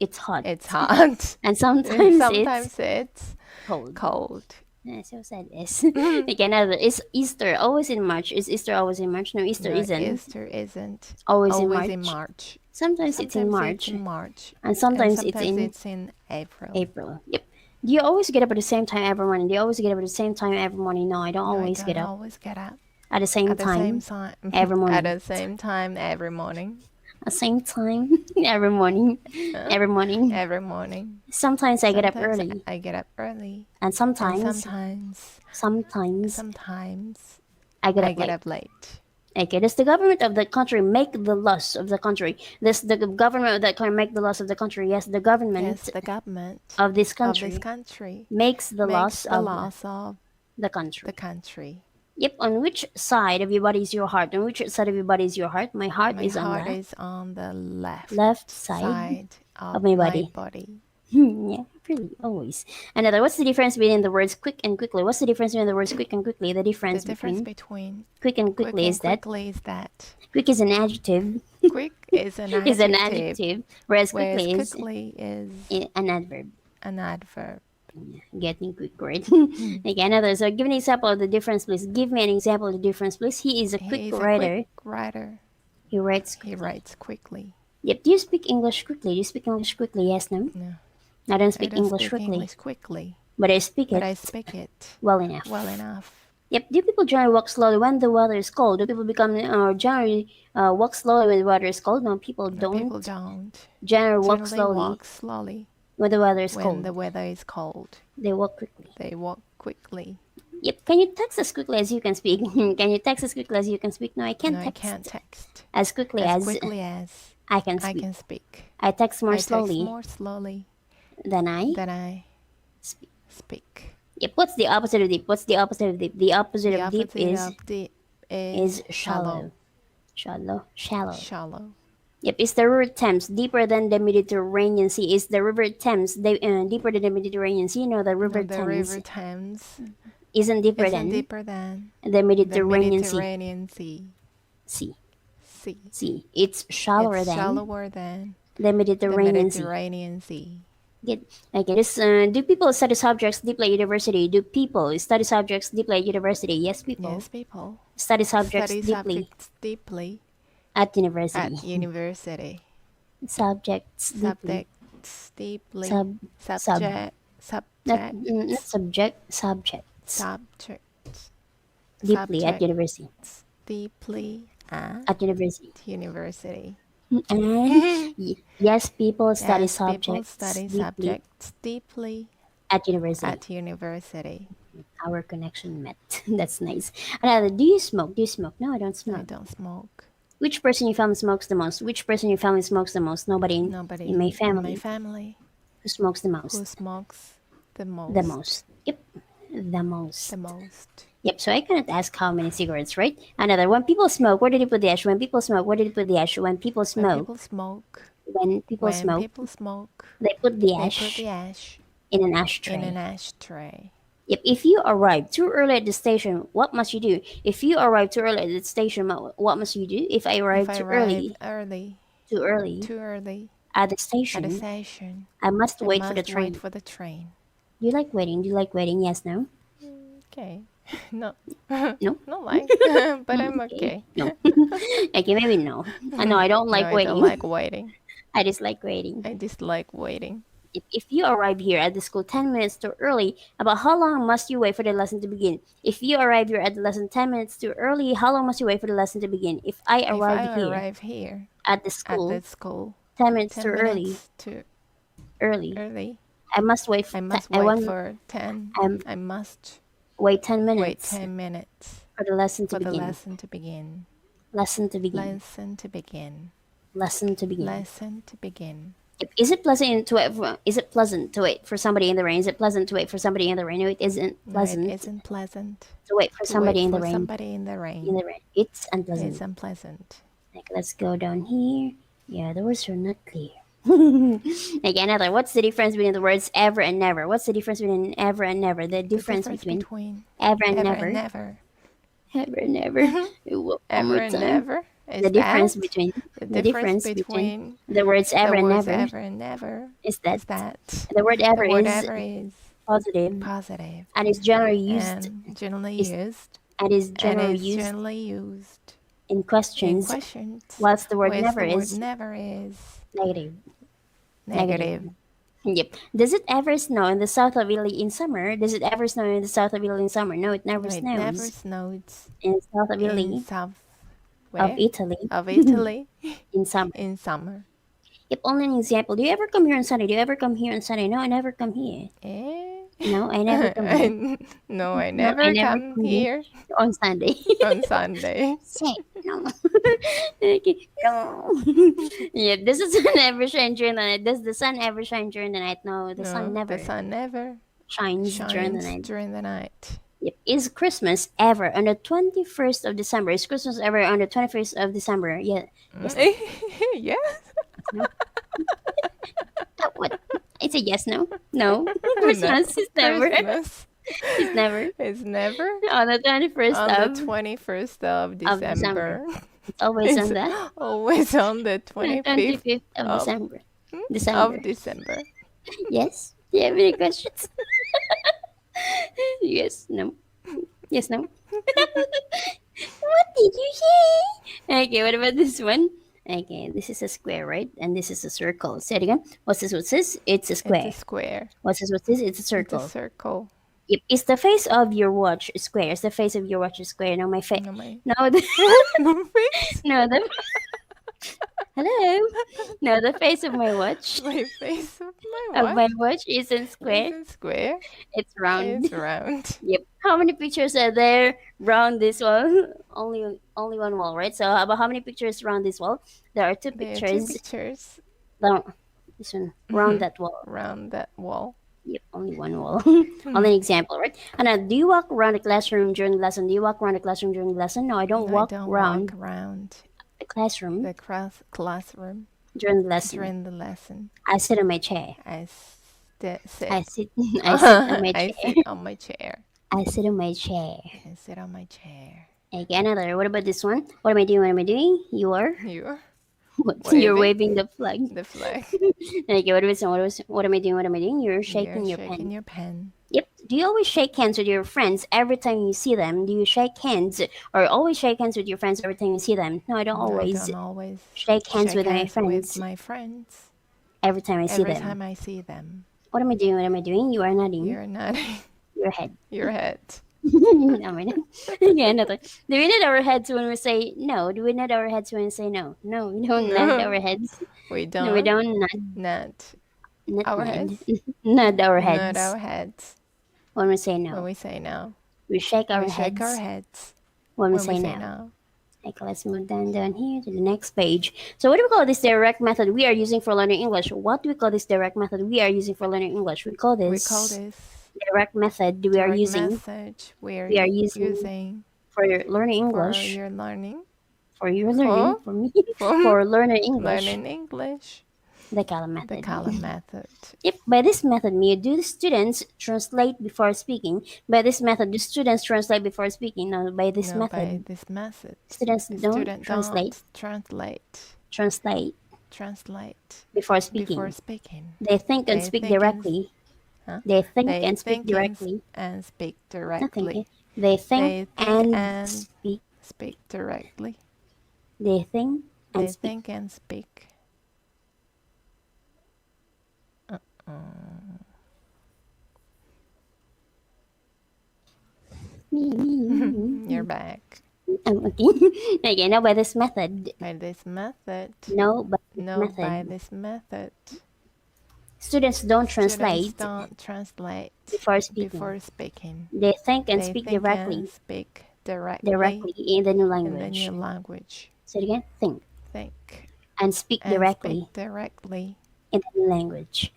It's hot. It's hot. And sometimes Sometimes it's it's cold. cold. Yeah, so sad is. Again, another is Easter always in March? Is Easter always in March? No, Easter No, isn't. Easter isn't Always always in March. in March. Sometimes it's in Sometimes March. it's in March. And sometimes, And sometimes it's in in April. April. Yep. Do you always get up at the same time every morning? Do you always get up at the same time every morning? No, I don't No, I always get don't up always get up at the same at the same time time every morning. At the same time every morning. At the same time every morning. Every morning. Every morning. Sometimes I get up Sometimes early. I get up early. And And sometimes sometimes I get I up get late. up late. Okay, does the government of the country make the laws of the country? Does the government of that country make the laws of the country? Yes, the government Yes, the government of this of country this country makes the makes laws the of laws of the country. the country. Yep, on which side of your body is your heart? On which side of your body is your heart? My heart My is on heart the is on the left side of my my body. body. Yeah, really, always. Another, what's the difference between the words quick and quickly? What's the difference between the words quick and quickly? The difference, The difference between between quick and quickly is that quickly is that quick is an adjective, quick is an is an adjective, adjective, whereas whereas quickly is quickly is an adverb. an adverb. Getting quick, right? Okay, another. So, give an example of the difference, please. Give me an example of the difference, please. He is a quick He is a writer. quick writer. He writes He quickly. writes quickly. Yep. Do you speak English quickly? Do you speak English quickly? Yes, no? No, I don't I speak don't English speak quickly, English quickly, but I speak but it I speak it well enough. well enough. Yep. Do people generally walk slowly when the weather is cold? Do people generally walk slowly when the weather is cold? No, people No, don't people don't generally walk generally slowly walk slowly when the weather is when cold. the weather is cold. They walk quickly. They walk quickly. Yep. Can you text as quickly as you can speak? Can you text as quickly as you can speak? No, I can't No, I text can't text as quickly as as quickly as I can I speak. can speak. I text more I text slowly more slowly than I than I speak. speak. Yep. What's the opposite of deep? What's the opposite of deep? The opposite The of deep opposite of deep is is shallow. shallow. Shallow. Shallow. Yep. Is the river Thames deeper than the Mediterranean Sea? Is the river Thames deeper than the Mediterranean Sea? No, the river No, the Thames river Thames isn't deeper isn't than deeper than the the Mediterranean Sea. Mediterranean Sea. Sea. It's shallower It's than shallower than the the Mediterranean Sea. Mediterranean Sea. Good. Okay. Do people study subjects deeply at university? Do people study subjects deeply at university? Yes, people Yes, people study subjects study deeply subjects deeply at university. at university. Subjects deeply. Subjects deeply. Sub. Subject. Not Subject. subject. Subjects. Deeply at university. Deeply At university. university. And yes, people study Yes, people subjects study deeply subjects deeply at university. at university. Our connection met. That's nice. Another, do you smoke? Do you smoke? No, I don't No, smoke. I don't smoke. Which person in your family smokes the most? Which person in your family smokes the most? Nobody in Nobody my family. in my family Who smokes the most? who smokes the most. The most. Yep. The most. The most. Yep. So I cannot ask how many cigarettes, right? Another. When people smoke, where did you put the ash? When people smoke, where did you put the ash? When people When smoke, people smoke, when people when smoke, people smoke, they put the they put ash the ash in an ashtray. in an ashtray. Yep. If you arrive too early at the station, what must you do? If you arrive too early at the station, what must you do? If I arrive If I too arrive early too at early the at the station, station, I must I wait for the must train. wait for the train. Do you like waiting? Do you like waiting? Yes, no? Okay. No. No? Not like, but I'm okay. No. Okay, maybe no. No, I don't like No, I waiting. don't like waiting. I dislike waiting. I dislike waiting. If you arrive here at the school 10 minutes too early, about how long must you wait for the lesson to begin? If you arrive here at the lesson 10 minutes too early, how long must you wait for the lesson to begin? If I If arrive I here arrive here at the at school the school 10 minutes 10 too minutes too early, early, I must wait for I must I wait want for 10. um, I must wait 10 wait minutes 10 minutes for the lesson to for the begin. lesson to begin. Lesson to begin. Lesson to begin. Lesson to begin. Lesson to begin. Is it pleasant to wait for, is it pleasant to wait for somebody in the rain? Is it pleasant to wait for somebody in the rain? No, it isn't No, pleasant it isn't pleasant to wait for to somebody wait in the for rain. somebody in the In rain. the rain. It's unpleasant. It's unpleasant. Like, let's go down here. Yeah, the words are not clear. Like another, what's the difference between the words ever and never? What's the difference between ever and never? The difference between ever and ever never. and never. Ever and never. One Ever more and time. never. Is The difference that between the difference between the words ever the and words never ever and never is that is that the word ever the word is ever is positive positive and is generally used and generally is- used and is and generally is used generally used in in questions, questions, whilst the word whereas never the word is never is negative. negative. Yep. Does it ever snow in the south of Italy in summer? Does it ever snow in the south of Italy in summer? No, it never No, it snows never snows in the south of in Italy south of where? Italy Of Italy in summer. in summer. Yep. Only an example. Do you ever come here on Sunday? Do you ever come here on Sunday? No, I never come here. Eh? No, I never come here. No, I No, never I never come come here on Sunday. on Sunday. Say no. Okay, no. Yeah, does the sun ever shine during the night? Does the sun ever shine during the night? No, the sun No, never the sun never shines during the shines night. during the night. Yep. Is Christmas ever on the 21st of December? Is Christmas ever on the 21st of December? Yeah. Yes. No. Yes. No. What? It's a yes, no. No. No. Christmas is never. Christmas It's never is never on the 21st on of the 21st of December. December. It's always It's on the always on the 25th 25th of of, December. of December. Yes. Do you have any questions? Yes. No. Yes. No. What did you say? Okay. What about this one? Okay. This is a square, right? And this is a circle. Say it again. What's this? What's this? It's a square. It's a square. What's this? What's this? It's a It's circle. a circle. Yep. Is the face of your watch square? Is the face of your watch square? No, my face. No, my No, no face. no, the hello. No, the face of my watch My face of my of watch. my watch isn't square. It's square. It's round. It's round. Yep. How many pictures are there round this wall? Only one wall, right? So about how many pictures round this wall? There are two There are two pictures. pictures Down this one round that wall. around that wall. Yep, only one wall. Only an example, right? And do you walk around the classroom during the lesson? Do you walk around the classroom during the lesson? No, I don't walk around around the classroom the classroom during the lesson. during the lesson. I sit on my chair. I sit. I sit. I sit on my I chair. sit on my chair. I sit on my chair. I sit on my chair. Okay, another. What about this one? What am I doing? What am I doing? You are. You're What? You're waving the flag. the flag. Okay, what am I doing? What am I doing? What am I doing? You're shaking your pen. your pen. Yep. Do you always shake hands with your friends every time you see them? Do you shake hands or always shake hands with your friends every time you see them? No, I don't always I don't always shake hands with my hands friends with my friends every time I see every them. time I see them. What am I doing? What am I doing? You are nodding. You're nodding Your head. your head. No, we're not. Okay, another. Do we nod our heads when we say no? Do we nod our heads when we say no? No, we don't nod our heads. We don't. No, we don't nod. Nod Not our nod. heads. Nod our Nod heads our heads when we say no. when we say no. We shake our We shake our heads heads when we when say we say no. no. Okay, let's move down here to the next page. So what do we call this direct method we are using for learning English? What do we call this direct method we are using for learning English? We call We this call this direct method we are direct using message we are using for learning for English. your learning. For your learning, for me, For for learning English. learning English. The Callan The Method. Callan Method. Yep, by this method, do the students translate before speaking? By this method, do students translate before speaking? No, by this No, by method, this method. students don't Student translate. Translate Before speaking. before speaking. They think and They speak think and directly. Huh? They think They and speak think directly. and speak Nothing. directly. They They think think and and speak. Speak directly. They think and They speak. think and speak. You're back. Okay. Okay, now by this method. By this method. No, by this No, method. by this method. Students don't translate Students don't translate before speaking. before speaking. They think and They speak think directly. and speak directly In the new in language. the new language. Say it again. Think Think and speak and directly speak directly in the new language.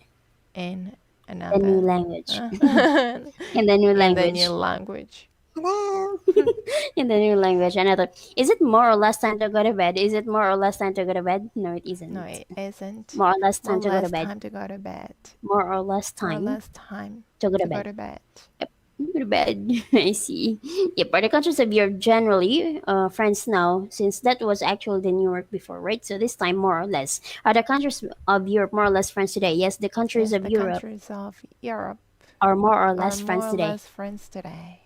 in The new another language. in In the new the language. new language. Hello. In the new language. Another. Is it more or less time to go to bed? Is it more or less time to go to bed? No, it isn't. No, it isn't. More or less More time to go to less bed. time to go to bed. More or less More time less time to go to to go bed. to bed. Go to bed. I see. Yep, are the countries of Europe generally France now, since that was actually the New York before, right? So this time, more or less. Are the countries of Europe more or less friends today? Yes, the countries Yes, of the Europe countries of Europe are more or are less friends more or today. less friends today.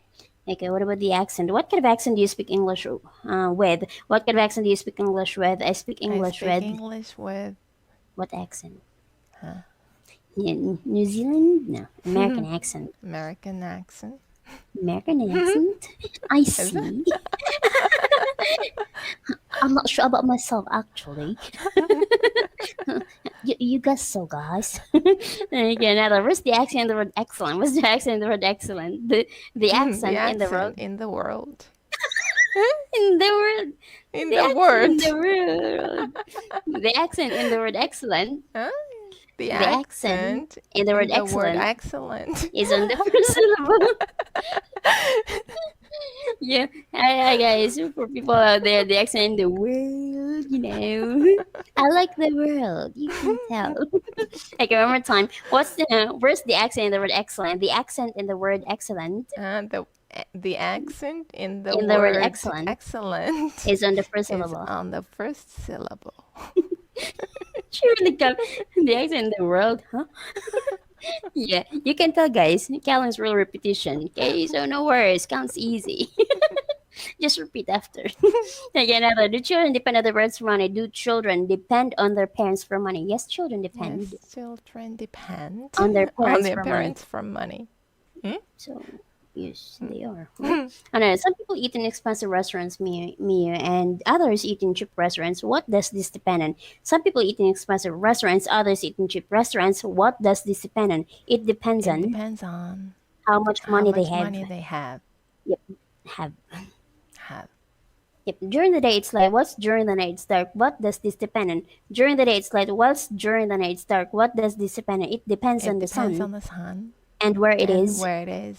Okay, what about the accent? What kind of accent do you speak English with? What kind of accent do you speak English with? I speak English I speak with English with what accent? Huh? Yeah, New Zealand? No, American accent. American accent. American accent? I see. I'm not sure about myself, actually. You guess so, guys. Okay, now where's the accent in the word excellent? What's the accent in the word excellent? The accent in the world. in the world. In the world. In The the accent word. in the world. The accent in the word excellent. Huh? The accent in the word excellent is on the first syllable. Yeah, hi guys. For people out there, the accent in the world, I like the world. You can tell. Okay, one more time. Where's the accent in the word excellent? The accent in the word excellent The accent in the word word excellent excellent is on the first is syllable. on the first syllable. She really got the accent in the world, huh? Yeah, you can tell, guys. Callan's real repetition. Okay, so no worries. Counts easy. Just repeat after. Again, do children depend on their parents for money? Do children depend on their parents for money? Yes, children depend Yes, children depend on their on parents their for parents for money. So, yes, they are. I know some people eat in expensive restaurants, me, and others eat in cheap restaurants. What does this depend on? Some people eat in expensive restaurants, others eat in cheap restaurants. What does this depend on? It depends It on depends on how much how money much they have. money they have. Yep, have. Have. Yep. During the day it's light. What's during the night it's dark? What does this depend on? During the day it's light. What's during the night it's dark? What does this depend on? It depends on the Depends sun on the sun and where it and is where it is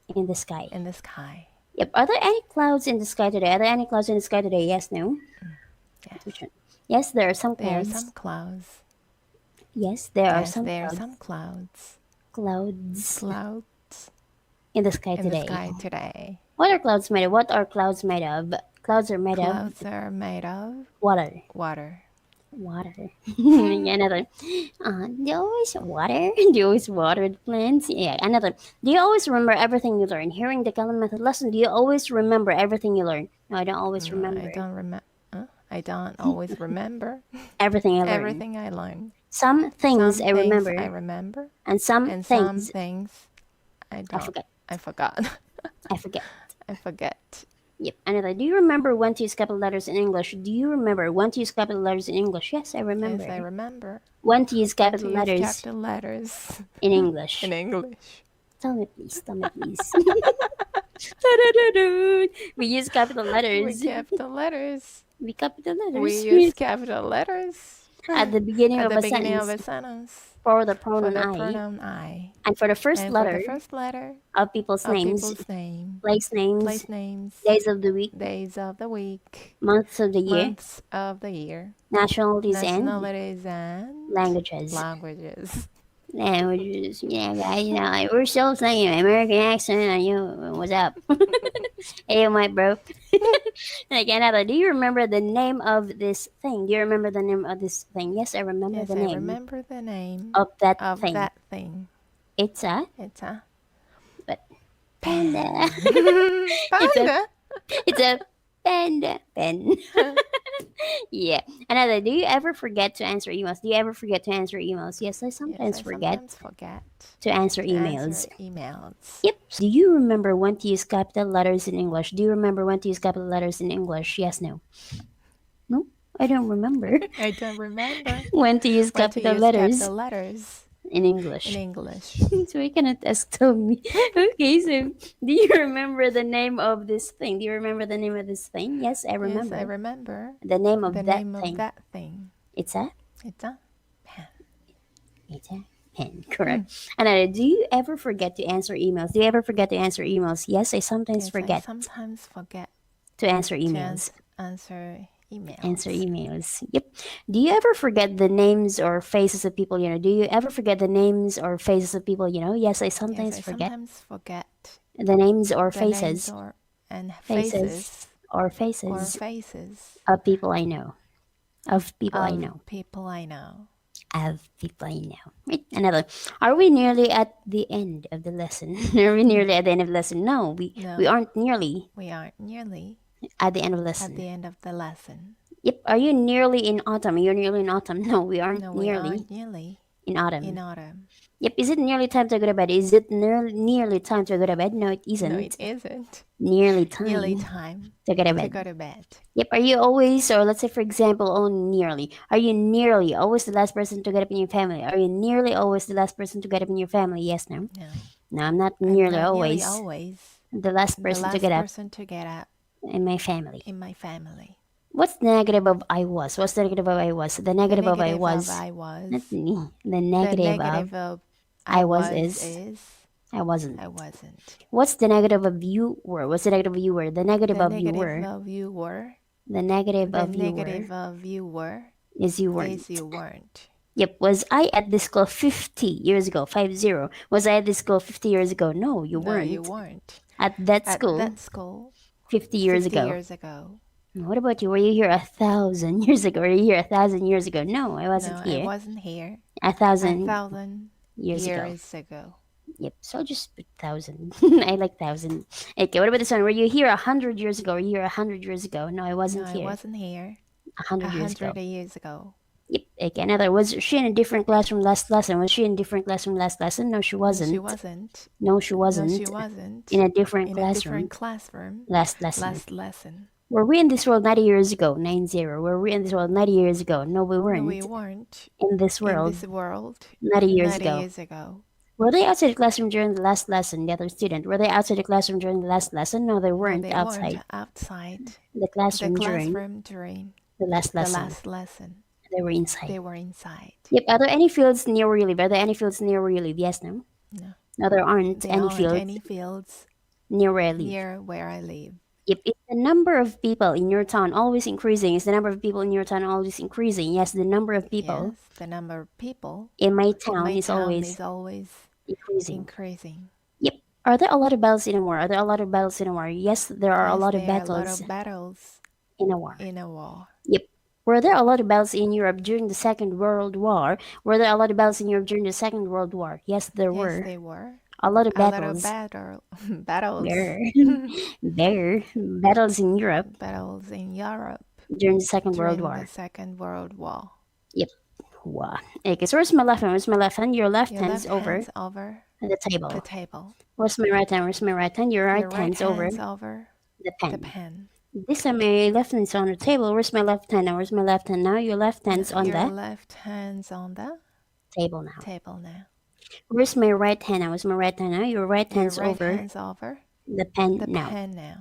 in the sky. in the sky. Yep. Are there any clouds in the sky today? Are there any clouds in the sky today? Yes, no? Yes. Which one? Yes, there are some There are clouds. some clouds. Yes, there are Yes, some there are clouds. some clouds. Clouds Clouds in the sky in today. the sky today. What are clouds made of? What are clouds made of? Clouds are made Clouds are made of of water. water. Water. Another. Do you always water? Do you always water the plants? Yeah. Another. Do you always remember everything you learn? Hearing the Callan Method lesson, do you always remember everything you learn? No, I don't always remember I don't always remember everything I learn. everything I learn. Some things Some I remember, things I remember, and some and some things things I don't. forget. I forgot. I forget. I forget. Yep. Another. Do you remember when to use capital letters in English? Do you remember when to use capital letters in English? Yes, I remember. Yes, I remember. When to use When capital to use letters capital letters in English. in English. Tell me, please. Tell me, please. Ta-da-da-da. We use capital We letters. capital letters. We capital letters. We use capital letters at the beginning at of the a beginning sentence of a sentence for the for pronoun the I, pronoun I. and for the first And letter for the first letter of people's of names, people's name, place names, place names, days of the week, days of the week, months of the year, months of the year, nationalities, and nationalities, and languages. languages. Languages. Yeah, guys, like, we're still saying American accent on you. What's up? Hey, my bro. Like another. Do you remember the name of this thing? Do you remember the name of this thing? Yes, I remember Yes, the I name remember the name of that of thing. that thing. It's a It's a panda. panda. It's a panda pen. Yeah. Another. Do you ever forget to answer emails? Do you ever forget to answer emails? Yes, I sometimes Yes, I forget sometimes forget to answer to emails. answer emails. Yep. Do you remember when to use capital letters in English? Do you remember when to use capital letters in English? Yes, no. No, I don't remember I don't remember when to use when to capital use letters capital letters in English. in English. So you cannot ask tell me. Okay, so do you remember the name of this thing? Do you remember the name of this thing? Yes, I remember. Yes, I remember The name of the that name thing. of that thing. It's a It's a pen. Correct. And do you ever forget to answer emails? Do you ever forget to answer emails? Yes, I sometimes yes, forget I sometimes forget to answer to emails. answer emails. Answer emails. Yep. Do you ever forget the names or faces of people you know? Do you ever forget the names or faces of people you know? Yes, I sometimes Yes, I forget sometimes forget the names or the names faces faces or or faces faces of people I know. Of people I of know. people I know. Of people I know. Right. Another. Are we nearly at the end of the lesson? Are we nearly at the end of the lesson? No, we aren't nearly We aren't nearly at the end of the at lesson. the end of the lesson. Yep. Are you nearly in autumn? You're nearly in autumn. No, we aren't No, we nearly aren't nearly in autumn. in autumn. Yep. Is it nearly time to go to bed? Is it nearly time to go to bed? No, it isn't. No, it isn't. Nearly time Nearly time to go to to bed. go to bed. Yep. Are you always, or let's say for example, only nearly? Are you nearly always the last person to get up in your family? Are you nearly always the last person to get up in your family? Yes, no. No, No, I'm not I'm nearly not always always the last the person to last get up person to get up in my family. in my family. What's the negative of I was? What's the negative of I was? The negative of I negative was. of I was. Not me. The The negative negative of of I was is I wasn't. I wasn't. What's the negative of you were? What's the negative of you were? The negative The of you negative were. of you were. The negative The of you negative were of you were is you weren't. is you weren't. Yep. Was I at this school 50 years ago? 50. Was I at this school 50 years ago? No, you No, weren't. you weren't. At that At school that school 50 years 50 ago. years ago. What about you? Were you here 1,000 years ago? Were you here 1,000 years ago? No, I wasn't No, here. I wasn't here. 1,000 1,000 years ago. years ago. Yep. So just put 1,000. I like 1,000. Okay. What about this one? Were you here 100 years ago? Were you here 100 years ago? No, I wasn't No, I here. wasn't here. 100 years ago. 100 years ago. Yep. Okay. Another. Was she in a different class from last lesson? Was she in a different class from last lesson? No, she wasn't. No, she wasn't. No, she wasn't. No, she wasn't. In a different In classroom. a different classroom. Last lesson. Last lesson. Were we in this world 90 years ago? 90. Were we in this world 90 years ago? No, we weren't. No, we weren't. In this In world this world. 90 years 90 ago. years ago. Were they outside the classroom during the last lesson? The other student. Were they outside the classroom during the last lesson? No, they weren't No, they outside. weren't outside The classroom, during the last the lesson. last lesson. They were inside. They were inside. Yep. Are there any fields near where you live? Are there any fields near where you live? Yes, no? No. No, there aren't There any aren't fields any fields near where I live. near where I live. Yep. Is the number of people in your town always increasing? Is the number of people in your town always increasing? Yes, the number of people Yes, the number of people in my in town my is town always is always increasing. increasing. Yep. Are there a lot of battles in a war? Are there a lot of battles in a war? Yes, there are a Yes, lot of there are a battles lot of battles in a war. in a war. Yep. Were there a lot of battles in Europe during the Second World War? Were there a lot of battles in Europe during the Second World War? Yes, there Yes, were. they were. A lot of A lot of battles. battles. Battles in Europe Battles in Europe during the Second World during the War. Second World War. Yep. Wow. Okay, so where's my left hand? Where's my left hand? Your left Your hand's left over hand's over the table. the table. Where's my right hand? Where's my right hand? Your Your right hand's over over the the pen. pen. This time my left hand's on the table. Where's my left hand now? Where's my left hand now? Your left hand's on Your the left hand's on the table now. table now. Where's my right hand now? Where's my right hand now? Your right Your hand's right over hand's over the pen the now. pen now.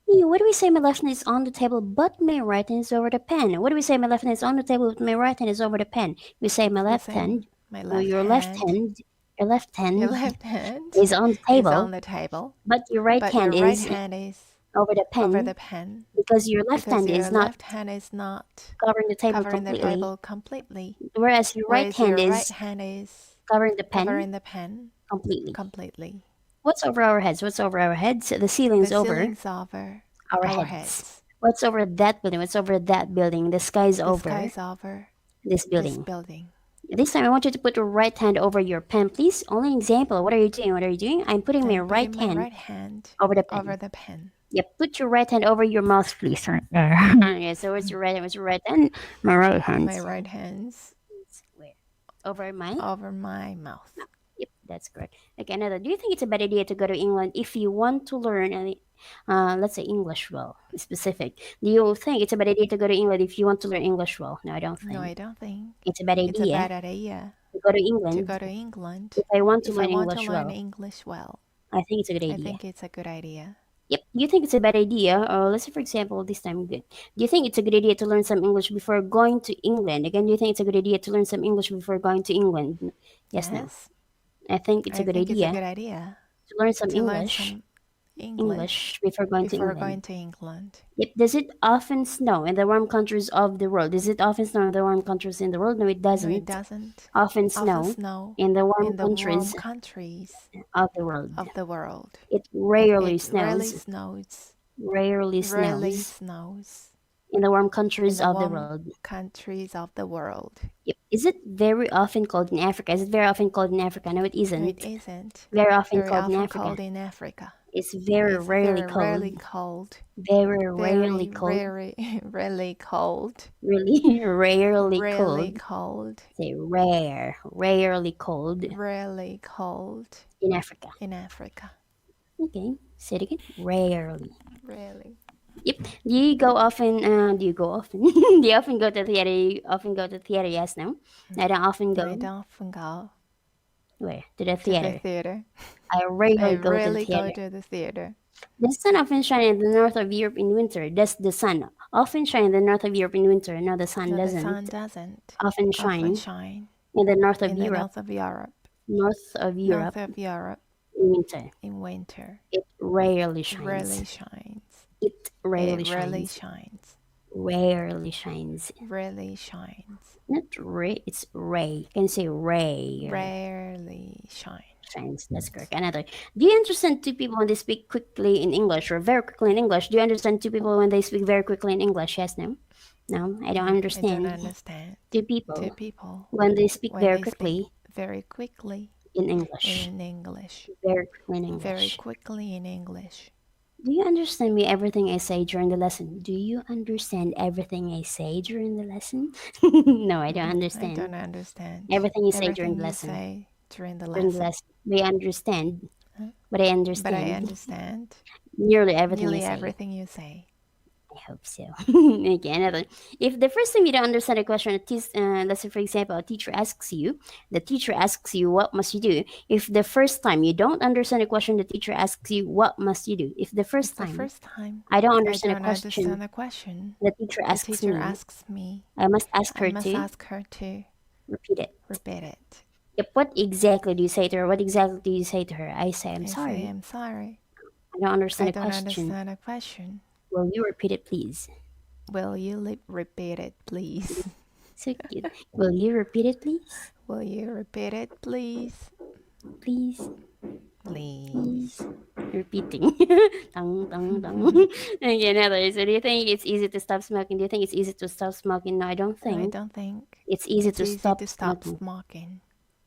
Hey, what do we say my left hand is on the table but my right hand is over the pen? What do we say my left hand is on the table but my right hand is over the pen? We say my left say hand. my No, left your hand. left hand. Your left hand Your left hand is on the is table, on the table, but your right but hand your right is hand is over the pen over the pen because your left because hand your is not left hand is not covering the table covering the completely, table completely, whereas your right whereas hand your is right hand is covering the pen covering the pen completely. completely. What's over our heads? What's over our heads? The The ceiling's over ceiling's over our our heads. heads. What's over that building? What's over that building? The sky's The over sky's over this this building. building. This time I want you to put your right hand over your pen, please. Only an example. What are you doing? What are you doing? I'm putting my I'm right putting my hand right hand over the pen. over the pen. Yep, put your right hand over your mouth, please. Yeah, so where's your right hand? Where's your right hand? My right hand. My right hand's Where? Over my? over my mouth. Yep, that's correct. Okay, another. Do you think it's a bad idea to go to England if you want to learn, let's say English well, specific? Do you think it's a bad idea to go to England if you want to learn English well? No, I don't think. No, I don't think It's a bad it's a idea bad idea to go to to England go to England if I want to if I learn want to English learn well. English well. I think it's a good I idea. think it's a good idea. Yep. Do you think it's a bad idea? Or let's say, for example, this time, good. Do you think it's a good idea to learn some English before going to England? Again, do you think it's a good idea to learn some English before going to England? Yes, no. I think it's a I good think it's a idea good idea to learn some to learn English, some English before going to before England. going to England. Yep. Does it often snow in the warm countries of the world? Does it often snow in the warm countries in the world? No, it No, doesn't. it doesn't Often often snow snow in the warm in the warm countries countries of the world. of the world. It rarely It rarely snows. snows. Rarely Rarely snows snows in the warm in countries the of the warm world. countries of the world. Yep. Is it very often cold in Africa? Is it very often cold in Africa? No, it No, isn't. it isn't. Very often Very cold in often Africa. cold in Africa. It's very It's rarely very cold. rarely cold. Very rarely Very, cold. rarely cold. Really rarely Rarely cold. cold. Say rarely cold Rarely cold in Africa. in Africa. Okay, say it again. Rarely. Rarely. Yep. Do you go often? Do you go often? Do you often go to theater? You often go to theater? Yes, no. I don't often I go. don't often go Where? To the to the theater. theater. I rarely I go to the rarely go theater. to the theater. The sun often shines in the north of Europe in winter. Does the sun Often shine in the north of Europe in winter. No, the sun No, the doesn't. sun doesn't. Often Often shine shine in the north of in the Europe. north of Europe. North of Europe North of Europe in winter. in winter. It rarely It shines. rarely shines. It rarely It rarely shines. shines. Rarely shines. Rarely shines. Not ray, it's ray. You can say ray. Rarely shines. Shines. That's correct. Another. Do you understand two people when they speak quickly in English or very quickly in English? Do you understand two people when they speak very quickly in English? Yes, no? No, I don't understand. I don't understand. Two people Two people when they speak when very they quickly speak very quickly in English. in English. Very quickly in Very English. quickly in English. Do you understand me everything I say during the lesson? Do you understand everything I say during the lesson? No, I don't I understand. don't understand. Everything you say during Everything the you lesson. say during the During the lesson. lesson. I understand. Huh? But I But understand. I understand Nearly everything nearly you say. everything you say. I hope so. Okay, another. If the first time you don't understand a question, let's say for example, the teacher asks you, what must you do? If the first time you don't understand a question, the teacher asks you, what must you do? If the first The time first time I don't I understand don't a question, understand a question, the teacher the asks teacher me, asks me, I must ask I her must to ask her to repeat it. repeat it. Yep, what exactly do you say to her? What exactly do you say to her? I say, I'm I sorry. say, I'm sorry. I don't understand I a don't question. understand a question. Will you repeat it, please? Will you repeat it, please? So cute. Will you repeat it, please? Will you repeat it, please? Please. Please. Repeating. Dang, dang, dang. Okay, another. So do you think it's easy to stop smoking? Do you think it's easy to stop smoking? No, I don't I think. don't think It's easy it's to easy stop to stop smoking.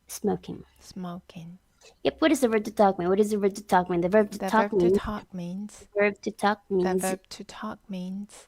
smoking. Smoking. Yep, what is the verb to talk mean? What does the verb to talk mean? The verb to The talk verb to means talk means verb to talk the means verb to talk means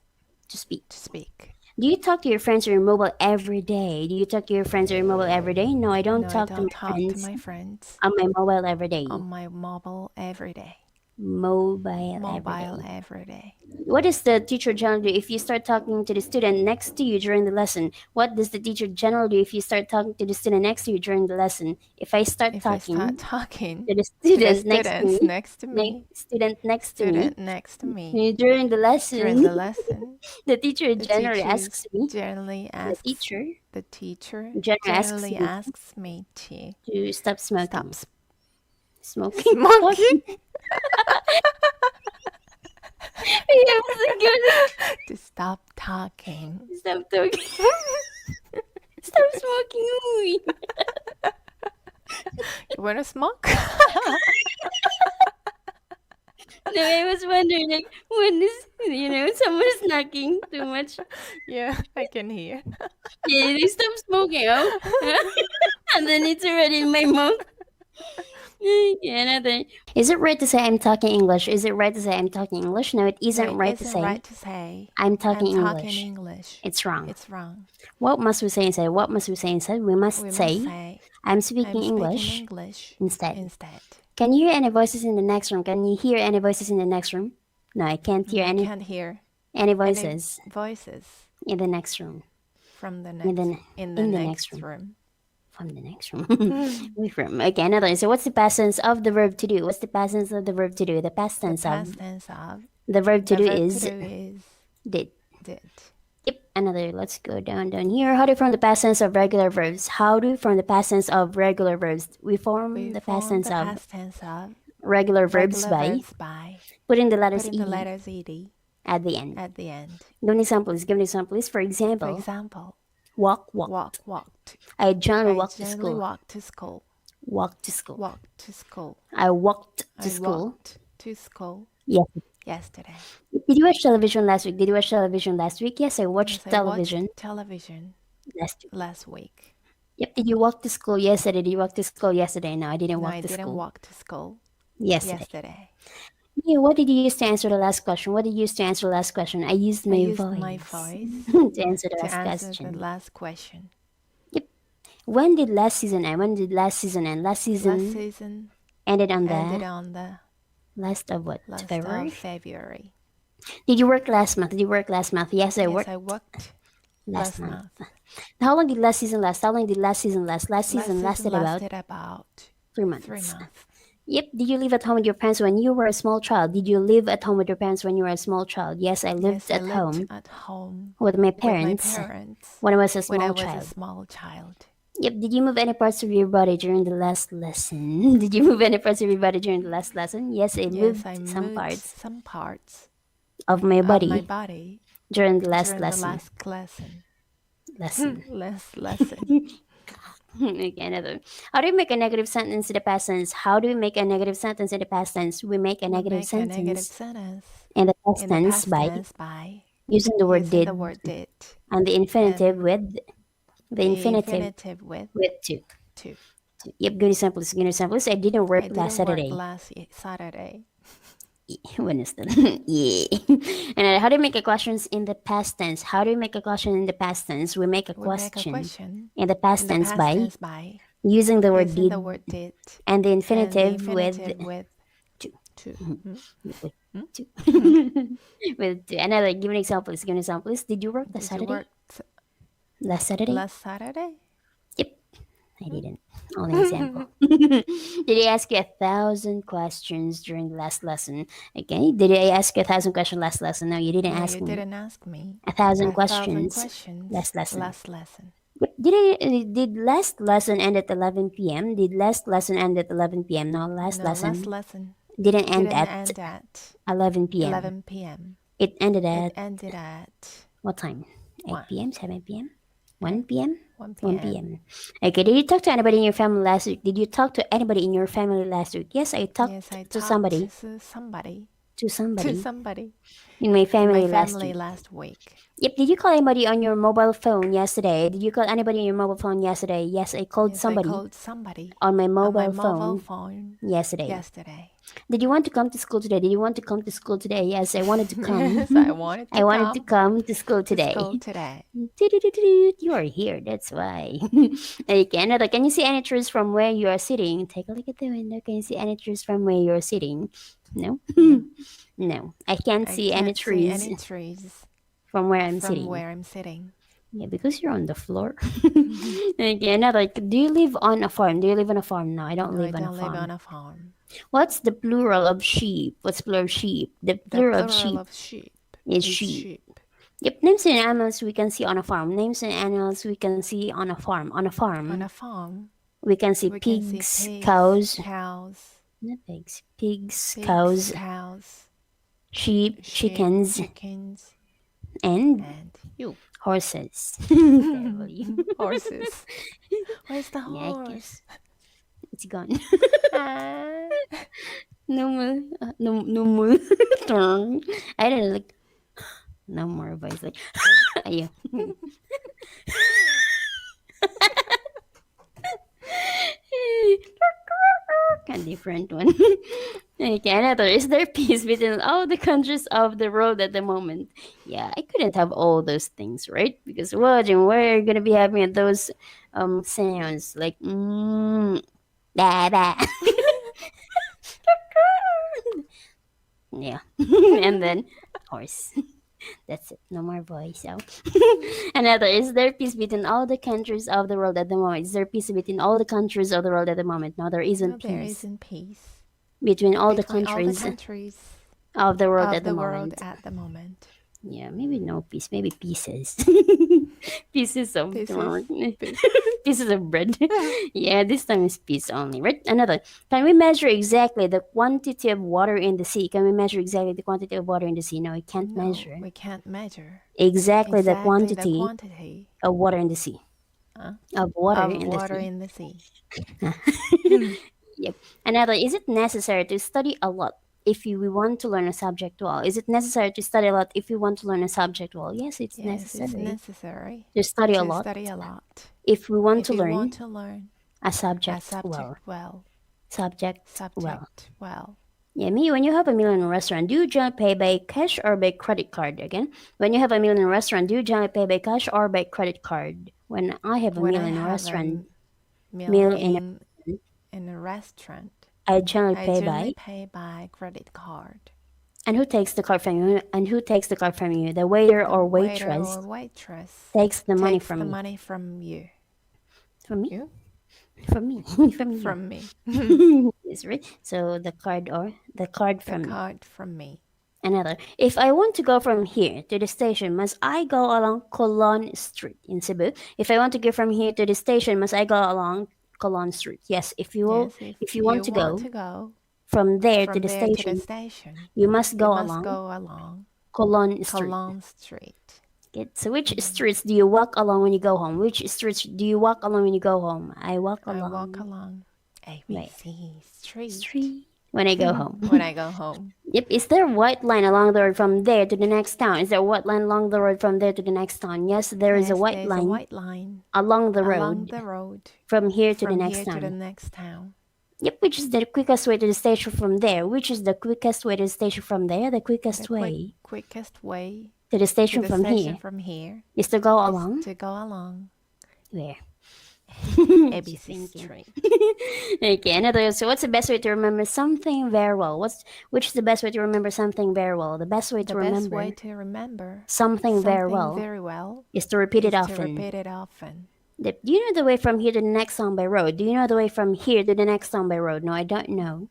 to speak. to speak. Do you talk to your friends or your mobile every day? Do you talk to your friends or your mobile every day? No, I don't No, I talk don't to talk my to friends my friends on my mobile every day. on my mobile every day. Mobile every day. Every day. What does the teacher generally do if you start talking to the student next to you during the lesson? What does the teacher generally do if you start talking to the student next to you during the lesson? If I start If I talking start talking to the to the student next to students me, next to me, student next to me student next to me during the during the lesson, lesson, the teacher the generally teacher asks me. generally The asks teacher generally asks me to stop smoking. stop Smoking. smoking. Yeah, was good. To stop talking. Stop talking. Stop smoking. Ooh. You wanna smoke? No, I was wondering, like, when is, someone's knocking too much. Yeah, I can hear. Yeah, they stop smoking, oh. And then it's already in my mouth. Yeah, another. Is it right to say I'm talking English? Is it right to say I'm talking English? No, it isn't right to say I'm talking English. English. It's wrong. It's wrong. What must we say instead? What must we say instead? We must say I'm speaking English instead. Can you hear any voices in the next room? Can you hear any voices in the next room? No, I can't hear any Can't hear voices voices in the next room. from the In next the next next room. From the next room. From okay, another. So what's the past tense of the verb to do? What's the past tense of the verb to do? The past tense of the verb to do is did. Did. Yep. Another. Let's go down here. How do you form the past tense of regular verbs? How do you form the past tense of regular verbs? We form the past tense of regular verbs by putting the letters ed at the end. at the end. Give an example. Give an example. For example, walk. Walked. I generally walk to generally school. walk to school. Walk to school. Walked to school. I walked to I school. walked to school Yes. yesterday. Did you watch television last week? Did you watch television last week? Yes, I watched Yes, I television watched television last week. last week. Yep. Did you walk to school yesterday? Did you walk to school yesterday? No, I didn't No, walk I to didn't school walk to school yesterday. Yeah, what did you use to answer the last question? What did you use to answer the last question? I used I my used voice my voice to answer the to last answer question. the last question. When did last season end? When did last season end? Last season Last season ended on ended the on the last of what? last February? of February. Did you work last month? Did you work last month? Yes, I Yes, worked I worked last last month. month. How long did last season last? How long did last season last? Last season lasted about about 3 months. 3 months. Yep. Did you live at home with your parents when you were a small child? Did you live at home with your parents when you were a small child? Yes, I lived at home at home with my with my parents parents when I was a when I small was a child. small child. Yep. Did you move any parts of your body during the last lesson? Did you move any parts of your body during the last lesson? Yes, I Yes, moved I some moved parts some parts of my of my body body during the last during the lesson. last lesson. Lesson. Last lesson. Okay, another. How do you make a negative sentence in the past tense? How do we make a negative sentence in the past tense? We make a We negative make a negative sentence sentence in the past in the tense past by tense by using the word using did the word did and the infinitive and with the the infinitive infinitive with with to. to. Yep, good examples. Good examples. I didn't work I last didn't work Saturday. last Saturday. When is that? Yeah. And how do you make a questions in the past tense? How do you make a question in the past tense? We make a We make a question question in the past in the tense past by tense by using the word using did the word did and the and the infinitive with infinitive with to. to. With Hmm? to. With to. Another, give an example. Give an example. Did you work last Did you Saturday? work Last Saturday? last Saturday? Yep. I didn't. Only example. Did I ask you 1,000 questions during the last lesson? Okay. Did I ask you 1,000 questions last lesson? No, you didn't No, ask you me. didn't ask me. 1,000 1,000 questions questions last lesson. last lesson. But did last lesson end at 11 p.m.? Did last lesson end at 11 p.m.? No, last No, last lesson lesson didn't end didn't at end at 11 p.m. 11 p.m. It ended It at ended at what time? 8 1, p.m., 7 p.m., 1 p.m.? 1 1 p.m. p.m. Okay, did you talk to anybody in your family last week? Did you talk to anybody in your family last week? Yes, I talked Yes, I to talked somebody. to somebody. To To somebody somebody in my in my family last family week. last week. Yep, did you call anybody on your mobile phone yesterday? Did you call anybody on your mobile phone yesterday? Yes, I called Yes, I somebody called somebody on my on my mobile mobile phone phone yesterday. yesterday. Did you want to come to school today? Did you want to come to school today? Yes, I wanted to come. Yes, I wanted to I wanted to come to school to today. school today. You are here, that's why. Okay, another. Can you see any trees from where you are sitting? Take a look at the window. Can you see any trees from where you are sitting? No? No, No, I can't I see any can't see trees any trees from where I'm from sitting. where I'm sitting. Yeah, because you're on the floor. Okay, another. Do you live on a farm? Do you live on a farm? No, I don't No, I live on a don't live farm. on a farm. What's the plural of sheep? What's plural of sheep? The The plural of plural sheep of sheep is is sheep. sheep. Yep, names and animals we can see on a farm. Names and animals we can see on a farm. On a On farm, a farm, we can see we can see pigs, pigs, cows, cows, not pigs, pigs, pigs, cows, cows, sheep, sheep, chickens, chickens, and and you. horses. Terribly. Horses. Where's the Yeah, horse? it's gone. Ah. No more. No more. I don't know, like no more voice. Like, yeah. A different one. Okay, another. Is there peace between all the countries of the world at the moment? Yeah, I couldn't have all those things, right? Because we're gonna be having those sounds like da da. Yeah, and then horse. That's it. No more voice. So another. Is there peace between all the countries of the world at the moment? Is there peace between all the countries of the world at the moment? No, there No, isn't there peace isn't peace between all the between all the countries countries of the world of at the the world moment. at the moment. Yeah, maybe no peace, maybe pieces. Pieces of Pieces. pieces of bread. Yeah, this time is peace only, right? Another. Can we measure exactly the quantity of water in the sea? Can we measure exactly the quantity of water in the sea? No, we can't No, measure we can't measure exactly the exactly the quantity quantity of water in the sea. uh, Of water of in the water sea. in the sea. Yep. Another. Is it necessary to study a lot if we want to learn a subject well? Is it necessary to study a lot if we want to learn a subject well? Yes, it's Yes, it's necessary necessary to study a to lot study a lot if we want if to you want learn to learn a a subject well. subject well. Subject well. Subject well. Yeah, me, when you have a meal in a restaurant, do you generally pay by cash or by credit card? Again, when you have a meal in a restaurant, do you generally pay by cash or by credit card? When I have a When meal I in a have a restaurant, meal meal in a in a restaurant, I generally I pay generally by. pay by credit card. And who takes the card from you? And who takes the card from you? The waiter The or waiter waitress or waitress takes the money takes from the me. money from you. From me? You? From me. From you. From me. Is right. So the card from The me. card from me. Another. If I want to go from here to the station, must I go along Colon Street in Cebu? If I want to go from here to the station, must I go along Colon Street? Yes. Yes, If you you want to want go to go from there to from the there to the station, station, you must you go must along go along Colon Street. Callan Street. Okay, so which streets do you walk along when you go home? Which streets do you walk along when you go home? I walk I along walk along right. ABC Street Street when I go home. when I go home. Yep. Is there a white line along the road from there to the next town? Is there a white line along the road from there to the next town? Yes, there is a Yes, white there's a line white line along the along road the road from here to the from next here to the town. next town. Yep, which is the quickest way to the station from there? Which is the quickest way to the station from there? The quickest The way quickest way to the to station the from station here from here is to go is along to go along where? ABC thinking. Street. Okay, another. So, what's the best way to remember something very well? Which is the best way to remember something very well? The best way The to best remember way to remember something very well very well is to repeat it is to often. repeat it often. Do you know the way from here to the next town by road? Do you know the way from here to the next town by road? No, I don't know.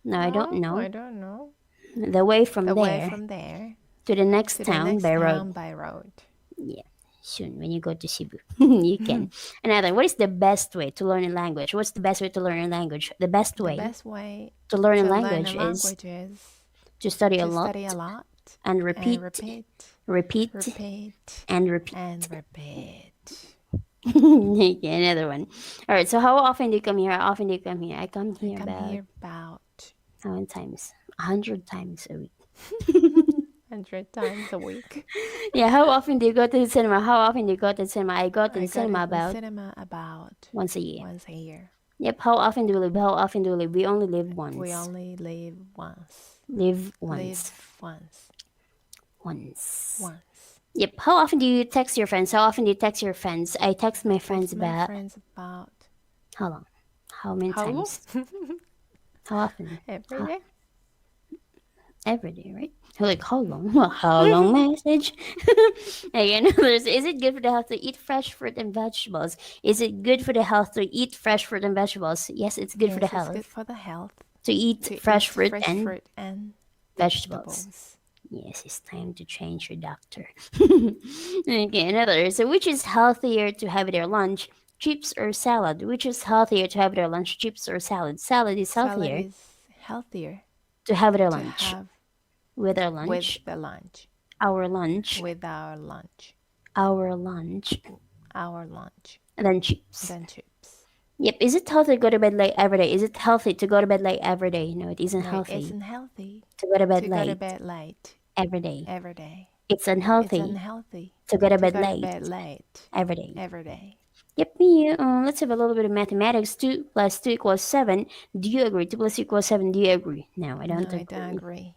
No, I don't know. I don't know. The way from The way there from there to the next to the town next by road. town by road. Yeah, soon when you go to Cebu, you can. Another. What is the best way to learn a language? What's the best way to learn a language? The best The way best way to learn a to learn language a is language is to study a to lot study a lot and and repeat, repeat, repeat, repeat, and repeat. and repeat. Okay, another one. All right. So how often do you come here? How often do you come here? I come I here come about here about how many times? 100 times a week. 100 times a week. Yeah. How often do you go to the cinema? How often do you go to the cinema? I go to I the go cinema to the about cinema about once a year. once a year. Yep. How often do we live? How often do we live? We only live once. We only live once. Live once. Live once. Once. Once. Yep. How often do you text your friends? How often do you text your friends? I text my friends Text my about friends about how long? How many how long? times? How often? Every How- day. Every day, right? Like how long? Well, how long message? Again, is it good for the health to eat fresh fruit and vegetables? Is it good for the health to eat fresh fruit and vegetables? Yes, it's good for the Yes, it's good health for the health to eat to fresh eat fruit fresh and fruit and vegetables. vegetables. Yes, it's time to change your doctor. Okay, another. So, which is healthier to have at your lunch, chips or salad? Which is healthier to have at your lunch, chips or salad? Salad is Salad healthier is healthier to have at our to lunch. have With our lunch, with the lunch. our lunch, With our lunch. our lunch, Our lunch. and then chips. Then chips. Yep. Is it healthy to go to bed late every day? Is it healthy to go to bed late every day? No, it isn't No, it healthy isn't healthy to go to bed to go to late bed late every day. every day. It's It's unhealthy unhealthy to go to to bed go to late bed late every day. every day. Yep, let's have a little bit of mathematics. 2 plus 2 equals 7. Do you agree? 2 plus 2 equals 7. Do you agree? No, I No, don't I agree. don't agree.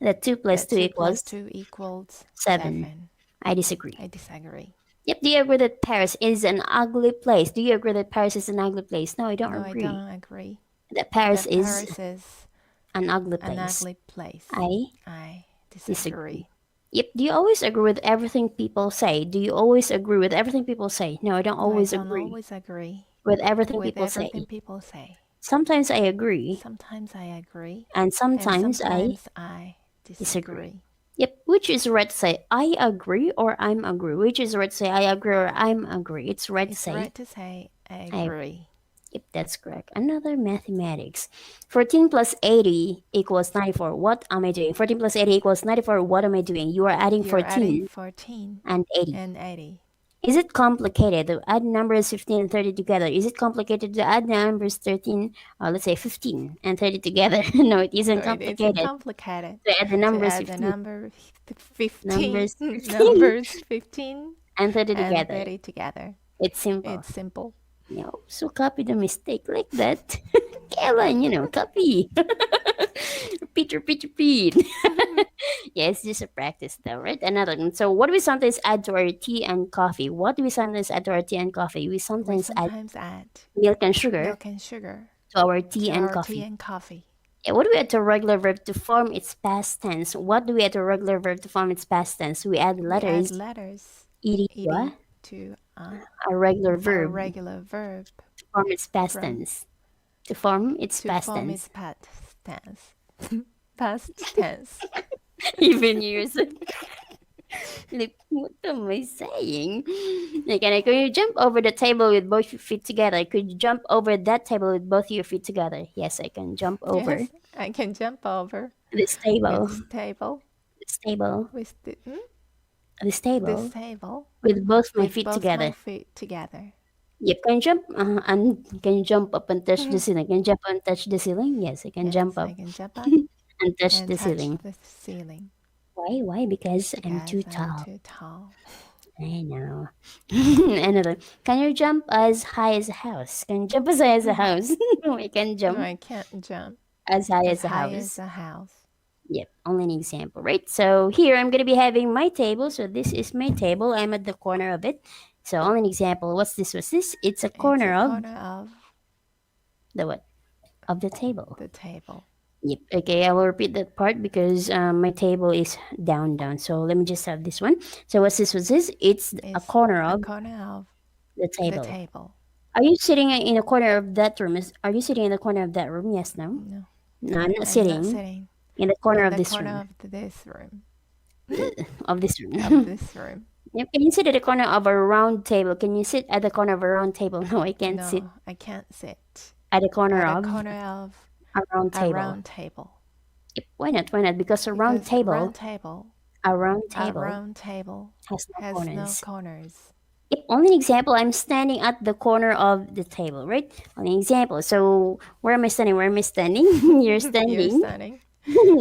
That 2 plus That 2 2 plus equals 2 equals 7. 7. I disagree. I disagree. Yep, do you agree that Paris is an ugly place? Do you agree that Paris is an ugly place? No, I don't No, I agree. don't agree. That Paris That is Paris is an ugly an place. ugly place. I disagree. disagree. Yep, do you always agree with everything people say? Do you always agree with everything people say? No, I don't No, always I don't agree always agree with everything with people everything say. people say. Sometimes I agree, Sometimes I agree, and and sometimes I sometimes I disagree. disagree. Yep, which is right to say I agree or I'm agree? Which is right to say I agree or I'm agree? It's right to It's say right to say I I agree. Yep, that's correct. Another mathematics. 14 plus 80 equals 94. What am I doing? 14 plus 80 equals 94. What am I doing? You are adding You're adding 14 14 and 80. and 80. Is it complicated to add numbers 15 and 30 together? Is it complicated to add numbers 13, or let's say 15 and 30 together? No, it isn't No, it isn't complicated complicated to add the to numbers add the 15, number 15, numbers 15 numbers 15 and 30 and together. 30 together. It's simple. It's simple. No, so copy the mistake like that. Callan, copy. Repeat. Yeah, it's just a practice though, right? Another one. So what do we sometimes add to our tea and coffee? What do we sometimes add to our tea and coffee? We We sometimes add sometimes add milk and sugar milk and sugar to our tea to and our tea coffee. and coffee. Yeah, what do we add to a regular verb to form its past tense? What do we add to a regular verb to form its past tense? We add We add letters letters ed ed to a regular a verb regular verb to form its past from tense. To form its To past form tense. its past tense. Past tense. Even years. What am I saying? Again, could you jump over the table with both your feet together? Could you jump over that table with both your feet together? Yes, I can jump over Yes, I can jump over this table. this table. This table. With This this table. table. With both my With feet both together. my feet together. Yep, can you jump and can you jump up and touch the ceiling? Can you jump and touch the ceiling? Yes, I can Yes, jump up I can jump up and touch and the touch ceiling. the ceiling. Why? Why? Because I'm Because too I'm tall. too tall. I know. Another. Can you jump as high as a house? Can you jump as high as a house? No, I can No, jump I can't jump as high as as a high house. as a house. Yep, only an example, right? So here I'm gonna be having my table. So this is my table. I'm at the corner of it. So only an example. What's this? What's this? It's a It's corner a of corner of the what? Of the table. the table. Yep. Okay, I will repeat that part because my table is down. So let me just have this one. So what's this? What's this? It's a It's corner a of corner of the the table. table. Are you sitting in a corner of that room? Are you sitting in the corner of that room? Yes, no? No, No, I'm not I'm sitting not sitting in the corner in of the this corner room. of this room. Of this room. Of this room. Yep. Can you sit at the corner of a round table? Can you sit at the corner of a round table? No, I can't sit No, I can't sit at the corner at a of corner of a round a table. round table. Yep. Why not? Why not? Because a round Because table, round table, a round a table round table has no has no corners. corners. Yep. Only an example. I'm standing at the corner of the table, right? Only an example. So where am I standing? Where am I standing? You're You're standing standing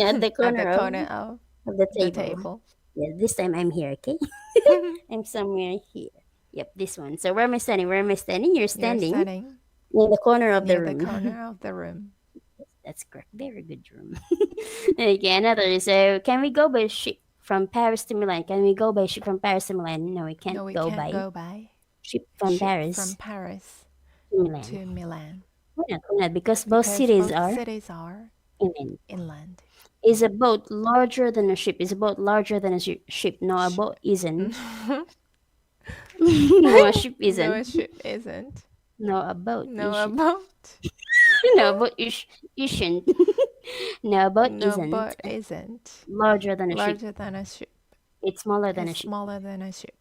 at the at the corner corner of of the the table. table. Yeah. This time I'm here. Okay. I'm somewhere here. Yep, this one. So where am I standing? Where am I standing? You're You're standing standing in the corner of the near the room. corner of the room. That's correct. Very good room. Okay, another. So can we go by ship from Paris to Milan? Can we go by ship from Paris to Milan? No, we can't No, we go can't by go by ship from ship Paris from Paris to Milan. to Milan. Why not? Why not? Because both Because cities both are cities are inland. inland. Is a boat larger than a ship? Is a boat larger than a ship? No, a boat isn't. No, a ship No, isn't. a ship isn't. No, a boat No, a isn't. boat. No, a boat isn't. No, a boat No, isn't boat isn't larger than a ship. larger than a ship. It's smaller than a It's ship. smaller than a ship.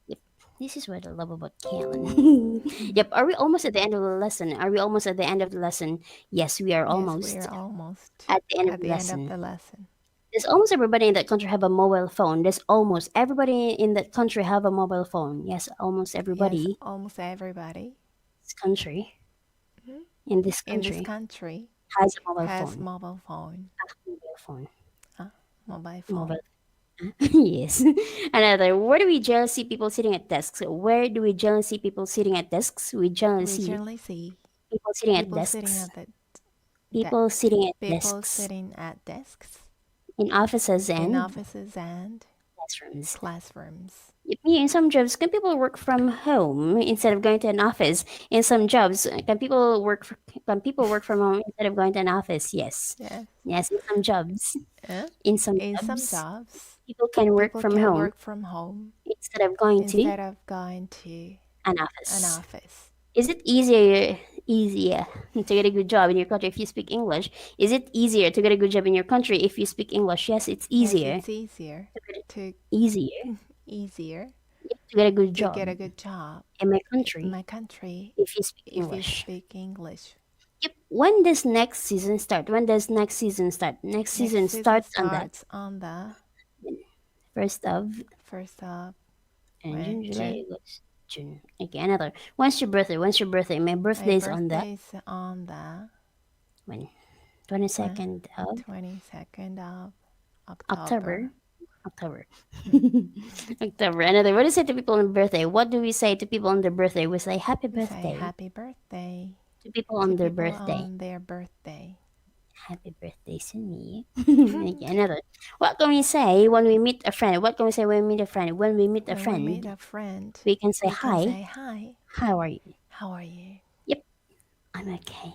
Yep. This is what I love about Callan. Yep. Are we almost at the end of the lesson? Are we almost at the end of the lesson? Yes, we are Yes, almost we are almost at the end of at the the end of lesson. the lesson. There's almost everybody in that country have a mobile phone. There's almost everybody in that country have a mobile phone. Yes, almost Yes, everybody almost everybody this country Mhm. in this in this country country has a mobile has phone. mobile phone. Mobile phone. Mobile phone. Mobile. Yes. Another. Where do we generally see people sitting at desks? Where do we generally see people sitting at desks? We generally We see generally see people sitting at people sitting desks. at the People sitting at people desks sitting at desks in offices in and offices and classrooms. classrooms. Yep, in some jobs, can people work from home instead of going to an office? In some jobs, can people work from home instead of going to an office? Yes, Yes. yes. In some jobs, Uh, in some in some jobs, jobs, people can work people from can home work from home instead of going to instead of going to an an office. office. Is it easier to get a good job in your country if you speak English? Is it easier to get a good job in your country if you speak English? Yes, it's easier. Yes, it's easier to Easier easier to get a good to job get a good job in my in country my country if you speak if you English. speak English. Yep. When does next season start? When does next season start? Next season Next season starts on the starts on the first of 1st of June, July, June. August, June. Okay, another. When's your birthday? When's your birthday? My My birthday is on the birthday's on the when? 22nd of 22nd of October. October. October. Another. What do you say to people on birthday? What do we say to people on their birthday? We say happy We say birthday happy birthday to people to on their people birthday. on their birthday. Happy birthday to me. Okay, another. What can we say when we meet a friend? What can we say when we meet a friend? When we meet a When we meet friend, a friend, we can say we can hi. say hi. How are you? How are you? Yep, I'm okay.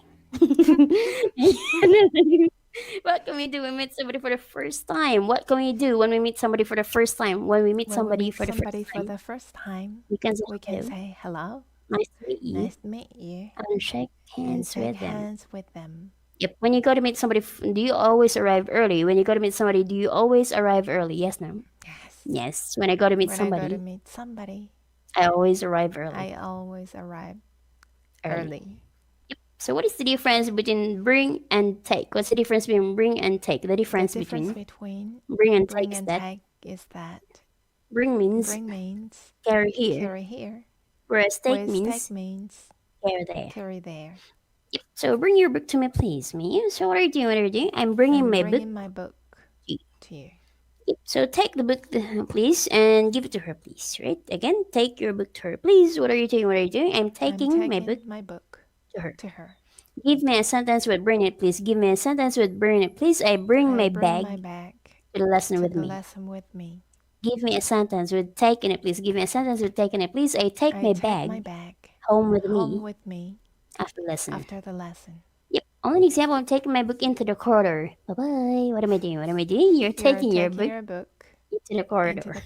What can we do when we meet somebody for the first time? What can we do when we meet somebody for the first time? When we meet When we somebody meet for the first somebody for time, the first time, we can say we can hello. say hello. Nice to meet you. Nice to meet you. And shake And hands shake with them. hands with them. Yep. When you go to meet somebody, do you always arrive early? When you go to meet somebody, do you always arrive early? Yes, no? Yes. Yes. When I go to meet When somebody, I go to meet somebody, I always arrive early. I always arrive Early. early. So what is the difference between bring and take? What's the difference between bring and take? The difference between bring and take is that take is that bring means bring means carry here, carry here, whereas take whereas means take means carry there. carry there. Yep. So bring your book to me, please, me. So what are you doing? What are you doing? I'm bringing my book my book to you. Yep. So take the book, please, and give it to her, please. Right? Again, take your book to her, please. What are you doing? What are you doing? I'm taking my book to her. her. Give me a sentence with bring it, please. Give me a sentence with bring it, please. I bring my bag to the lesson with me. Give me a sentence with taking it, please. Give me a sentence with taking it, please. I take my bag home with me after lesson. the lesson. Yep. Only an example, I'm taking my book into the corridor. Bye-bye. What am I doing? What am I doing? You're taking your book into the corridor.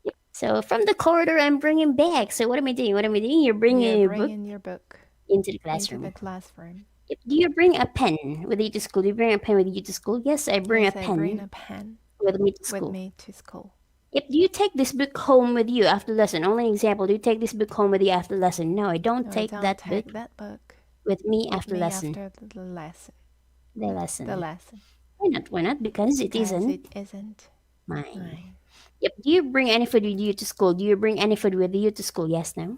Yep. So from the corridor, I'm bringing back. So what am I doing? What am I doing? You're bringing your book into the classroom. Yep. Do you bring a pen with you to school? Do you bring a pen with you to school? Yes, I bring a pen with me to school. Yep. Do you take this book home with you after lesson? Only an example. Do you take this book home with you after lesson? No, I don't take that book with me after lesson. The lesson. Why not? Why not? Because it isn't mine. Yep. Do you bring any food with you to school? Do you bring any food with you to school? Yes, no?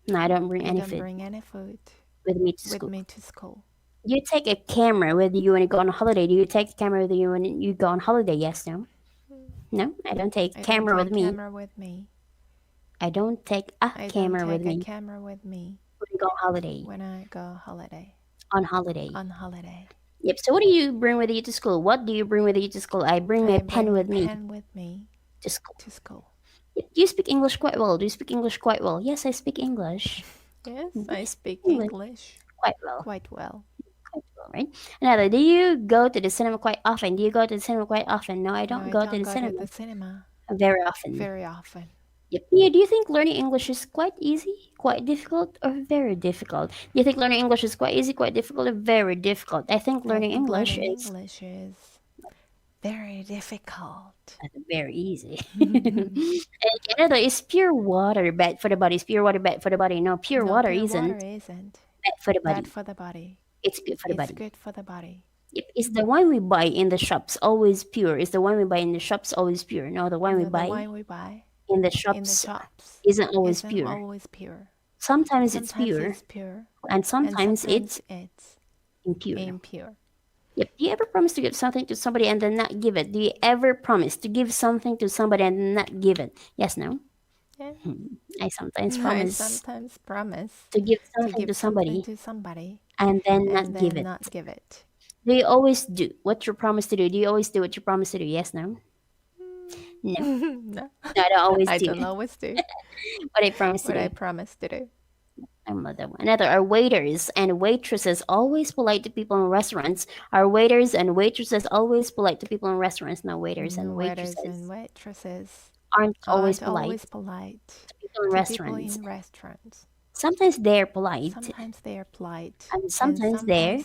No, I don't bring any food with me to school. Do you take a camera with you when you go on a holiday? Do you take the camera with you when you go on holiday? Yes, no? No, I don't take a camera with me. I don't take a camera with me when I go on holiday. On holiday. Yep. So what do you bring with you to school? What do you bring with you to school? I bring my pen with me to school. Yep. Do you speak English quite well? Do you speak English quite well? Yes, I speak English. Yes, I speak English quite well. quite well. Quite well, right? Another, do you go to the cinema quite often? Do you go to the cinema quite often? No, I don't go to the cinema very often. Yep. Yeah, do you think learning English is quite easy, quite difficult, or very difficult? Do you think learning English is quite easy, quite difficult, or very difficult? I think learning English is very difficult. very easy. And another is pure water bad for the body. Is pure water bad for the body? No, pure water isn't bad for the body. It's good for the body. Yep. Is the wine we buy in the shops always pure? Is the wine we buy in the shops always pure? No, the wine we buy in the shops isn't always pure. Sometimes it's pure, and sometimes it's impure. Yep. Do you ever promise to give something to somebody and then not give it? Do you ever promise to give something to somebody and then not give it? Yes, no? Yeah. I sometimes promise to give something to somebody and then not give it. Do you always do what you promise to do? Do you always do what you promise to do? Yes, no? No. No. No, I don't always do. I don't always do what I promise to what do. I promise to do. Another, are waiters and waitresses always polite to people in restaurants? Are waiters and waitresses always polite to people in restaurants? No, waiters and waitresses aren't always polite to people in restaurants. Sometimes they're polite. And sometimes they're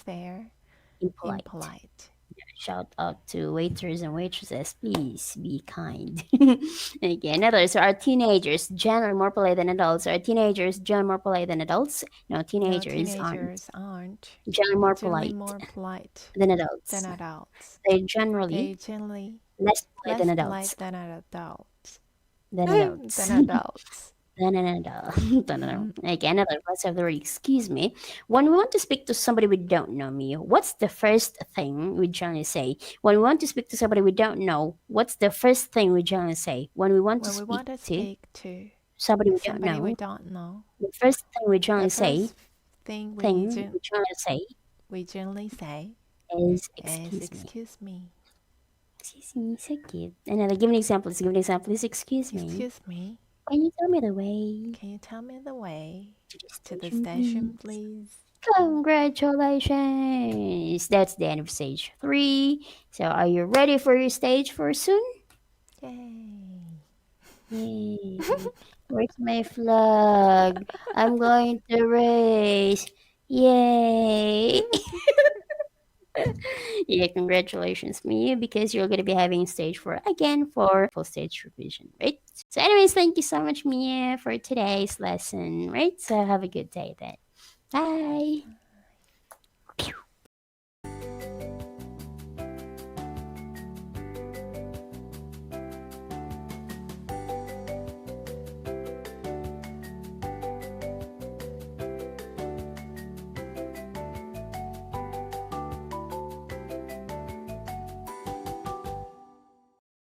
impolite. Shout out to waiters and waitresses. Please be kind. Again, others are teenagers generally more polite than adults. Are teenagers generally more polite than adults? No, teenagers aren't generally more polite than adults. They're generally less polite than adults. Than adults. Again, another let's have the word excuse me. When we want to speak to somebody we don't know, me, what's the first thing we generally say? When we want to speak to somebody we don't know, what's the first thing we generally say? When we want to speak to somebody we don't know, the first thing we generally say is excuse me. Excuse me, so cute. Another, give an example. Give an example. Please excuse me. Excuse me. Can you tell me the way? Can you tell me the way to the station, please? Congratulations! That's the end of stage 3. So are you ready for your stage 4 soon? Yay! Yay. Where's my flag? I'm going to race. Yay. Yeah, congratulations, Mia, because you're going to be having stage 4 again for full stage revision, right? So, anyways, thank you so much, Mia, for today's lesson, right? So, have a good day then. Bye.